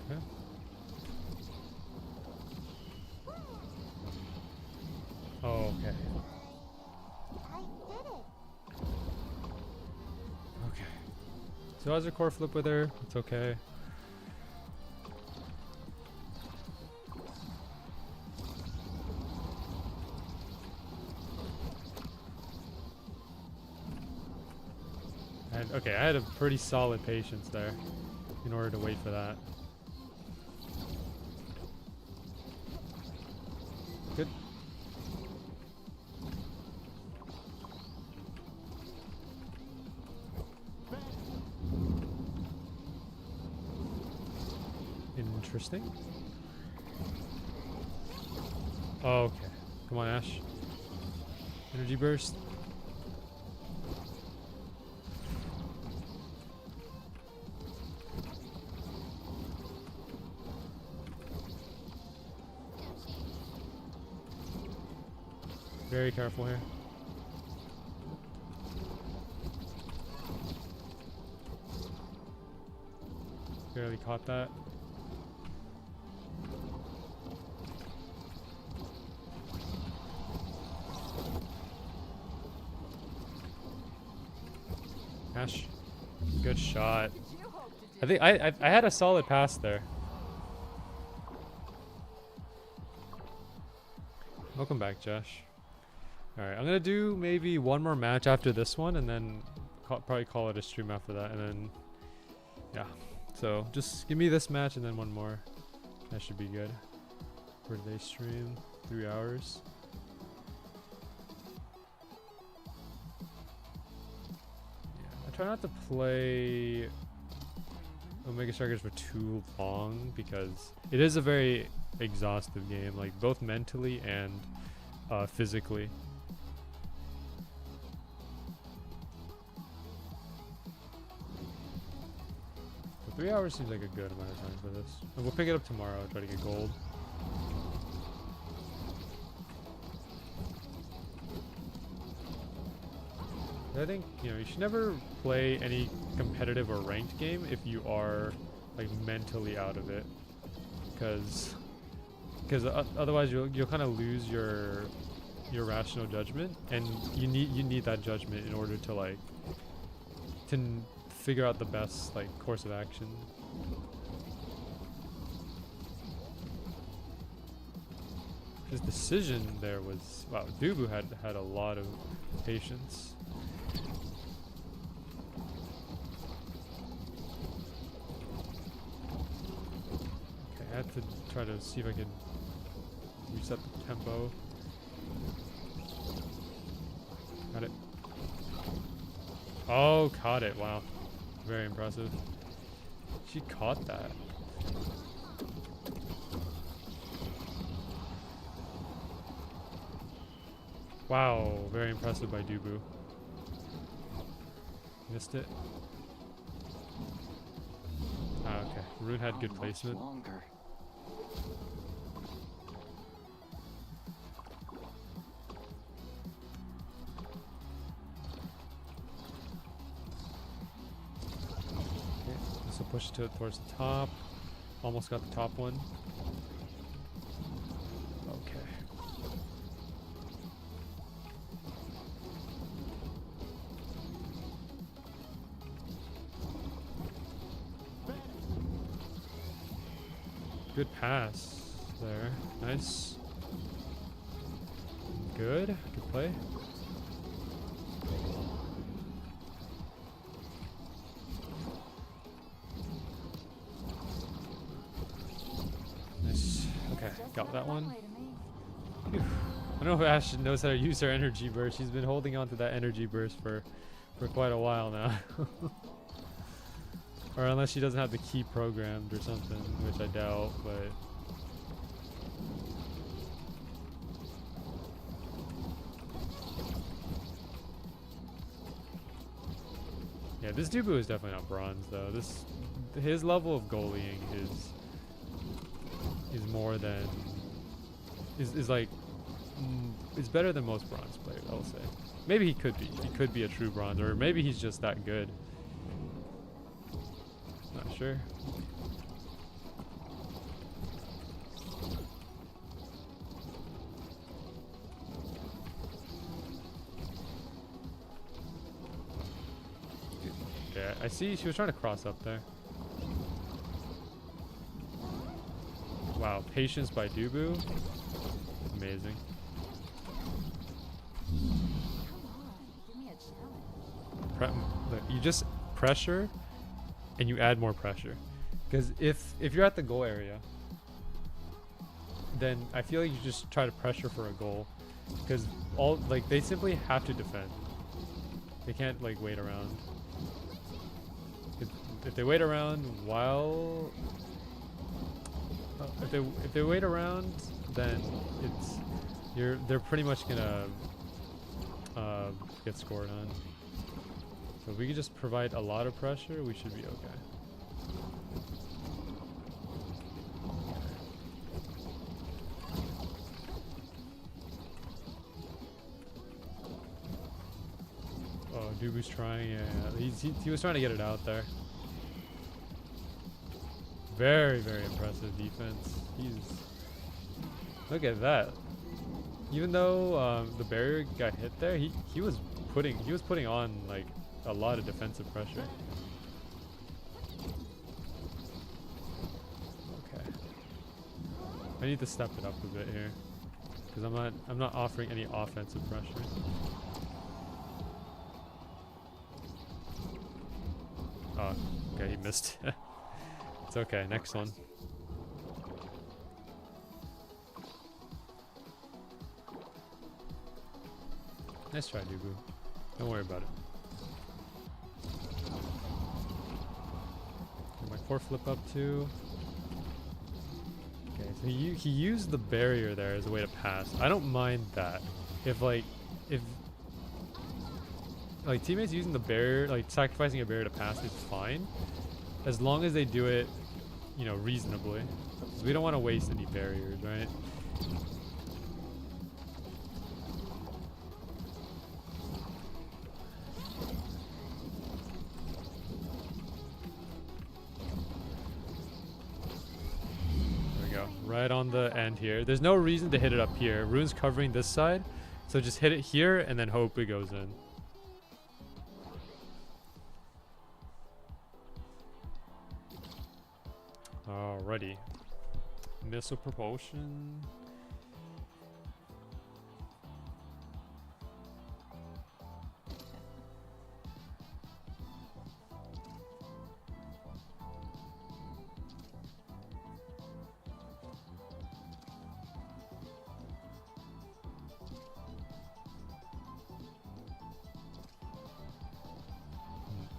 A: Okay. Oh, okay. So has a core flip with her. It's okay. Okay, I had a pretty solid patience there in order to wait for that. Good. Interesting. Oh, okay. Come on, Ash. Energy burst. Very careful here. Barely caught that. Ash, good shot. I think I had a solid pass there. Welcome back, Josh. All right, I'm gonna do maybe one more match after this one, and then probably call it a stream after that, and then yeah. So just give me this match and then one more. That should be good. For today's stream, 3 hours. try not to play Omega Strikers for too long because it is a very exhaustive game, like both mentally and physically. So 3 hours seems like a good amount of time for this. And we'll pick it up tomorrow, try to get gold. I think, you know, you should never play any competitive or ranked game if you are like mentally out of it, because otherwise you'll kind of lose your rational judgment, and you need that judgment in order to like figure out the best like course of action. His decision there was, wow, Dubu had a lot of patience. I had to try to see if I could reset the tempo. Got it. Oh, caught it. Wow. Very impressive. She caught that. Wow. Very impressive by Dubu. Missed it. Ah, okay. Rune had good placement.
C: Longer.
A: So push it towards the top. Almost got the top one. Okay. Good pass there. Nice. Good. Good play. Okay, got that one. Phew. I don't know if Ash knows how to use her energy burst. She's been holding on to that energy burst for quite a while now. Or unless she doesn't have the key programmed or something, which I doubt, but... Yeah, this Dubu is definitely not bronze though. His level of goalieing is more than is like it's better than most bronze players, I'll say. Maybe he could be a true bronze, or maybe he's just that good. Not sure. Okay, I see she was trying to cross up there. Wow, patience by Dubu. Amazing. Look, you just pressure and you add more pressure. Because if you're at the goal area, then I feel like you just try to pressure for a goal. Because they simply have to defend. They can't like wait around. If they wait around while if they wait around, then they're pretty much gonna get scored on. So if we could just provide a lot of pressure, we should be okay. Oh, Dubu's trying. Yeah, he was trying to get it out there. Very, very impressive defense. Look at that. Even though the barrier got hit there, he was putting on like a lot of defensive pressure. Okay. I need to step it up a bit here, because I'm not offering any offensive pressure. Oh, okay, he missed. It's okay, next one. Nice try, Dubu. Don't worry about it. core flip up too. Okay, so he used the barrier there as a way to pass. I don't mind that. If teammates using the barrier, like sacrificing a barrier to pass is fine, as long as they do it, you know, reasonably. 'Cause we don't want to waste any barriers, right? Right on the end here. There's no reason to hit it up here. Rune's covering this side, so just hit it here and then hope it goes in. Alrighty. Missile propulsion.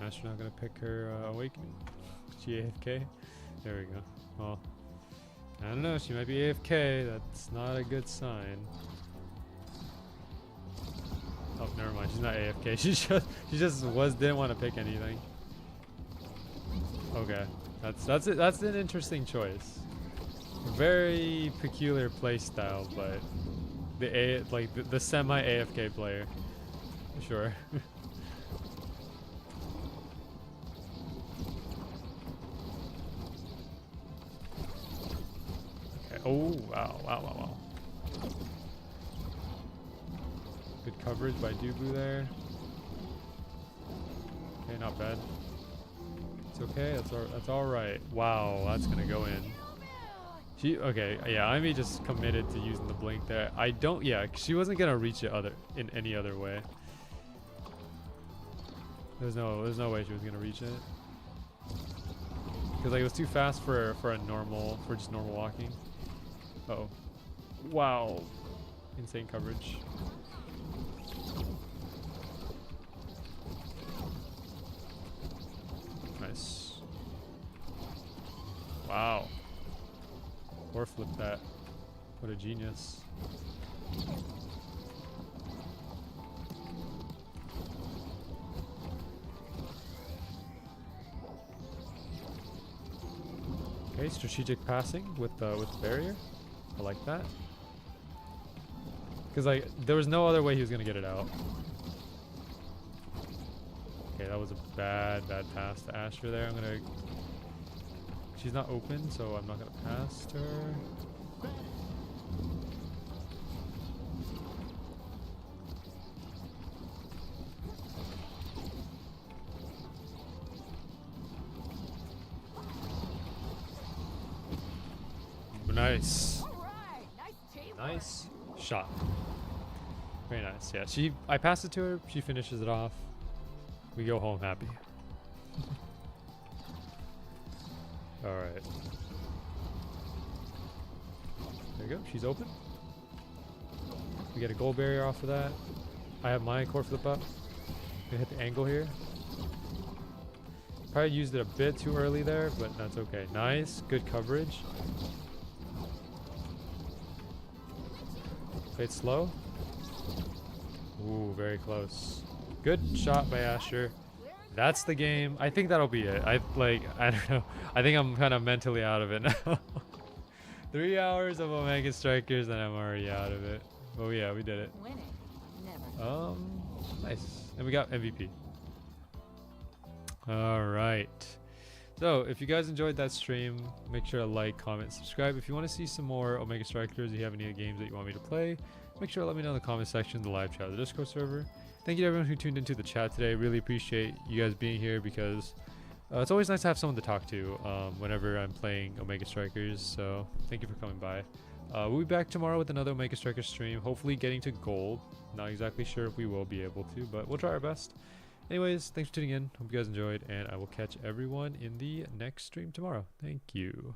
A: Astronaut gonna pick her awakening. She AFK? There we go. Well, I don't know. She might be AFK. That's not a good sign. Oh, never mind. She's not AFK. She just didn't want to pick anything. Okay, that's it. That's an interesting choice. Very peculiar play style, but the semi AFK player, sure. Oh, wow. Good coverage by Dubu there. Okay, not bad. It's okay, that's all right. Wow, that's gonna go in. Okay, yeah, Ivy just committed to using the blink there. She wasn't gonna reach it in any other way. There's no way she was gonna reach it. Because like it was too fast for just normal walking. Uh-oh. Wow. Insane coverage. Nice. Wow. Or flip that. What a genius. Okay, strategic passing with the barrier. I like that. Because like there was no other way he was gonna get it out. Okay, that was a bad pass to Asher there. She's not open, so I'm not gonna pass to her. Nice. Nice shot. Very nice. Yeah, I passed it to her. She finishes it off. We go home happy. All right. There you go. She's open. We get a gold barrier off of that. I have my core flip up. Gonna hit the angle here. Probably used it a bit too early there, but that's okay. Nice. Good coverage. Played slow. Ooh, very close. Good shot by Asher. That's the game. I think that'll be it. I don't know. I think I'm kind of mentally out of it now. 3 hours of Omega Strikers and I'm already out of it. Oh yeah, we did it. Nice. And we got MVP. All right. So if you guys enjoyed that stream, make sure to like, comment, subscribe. If you want to see some more Omega Strikers, if you have any games that you want me to play, make sure to let me know in the comment section, the live chat, the Discord server. Thank you to everyone who tuned into the chat today. Really appreciate you guys being here because it's always nice to have someone to talk to whenever I'm playing Omega Strikers. So thank you for coming by. We'll be back tomorrow with another Omega Strikers stream, hopefully getting to gold. Not exactly sure if we will be able to, but we'll try our best. Anyways, thanks for tuning in. Hope you guys enjoyed, and I will catch everyone in the next stream tomorrow. Thank you.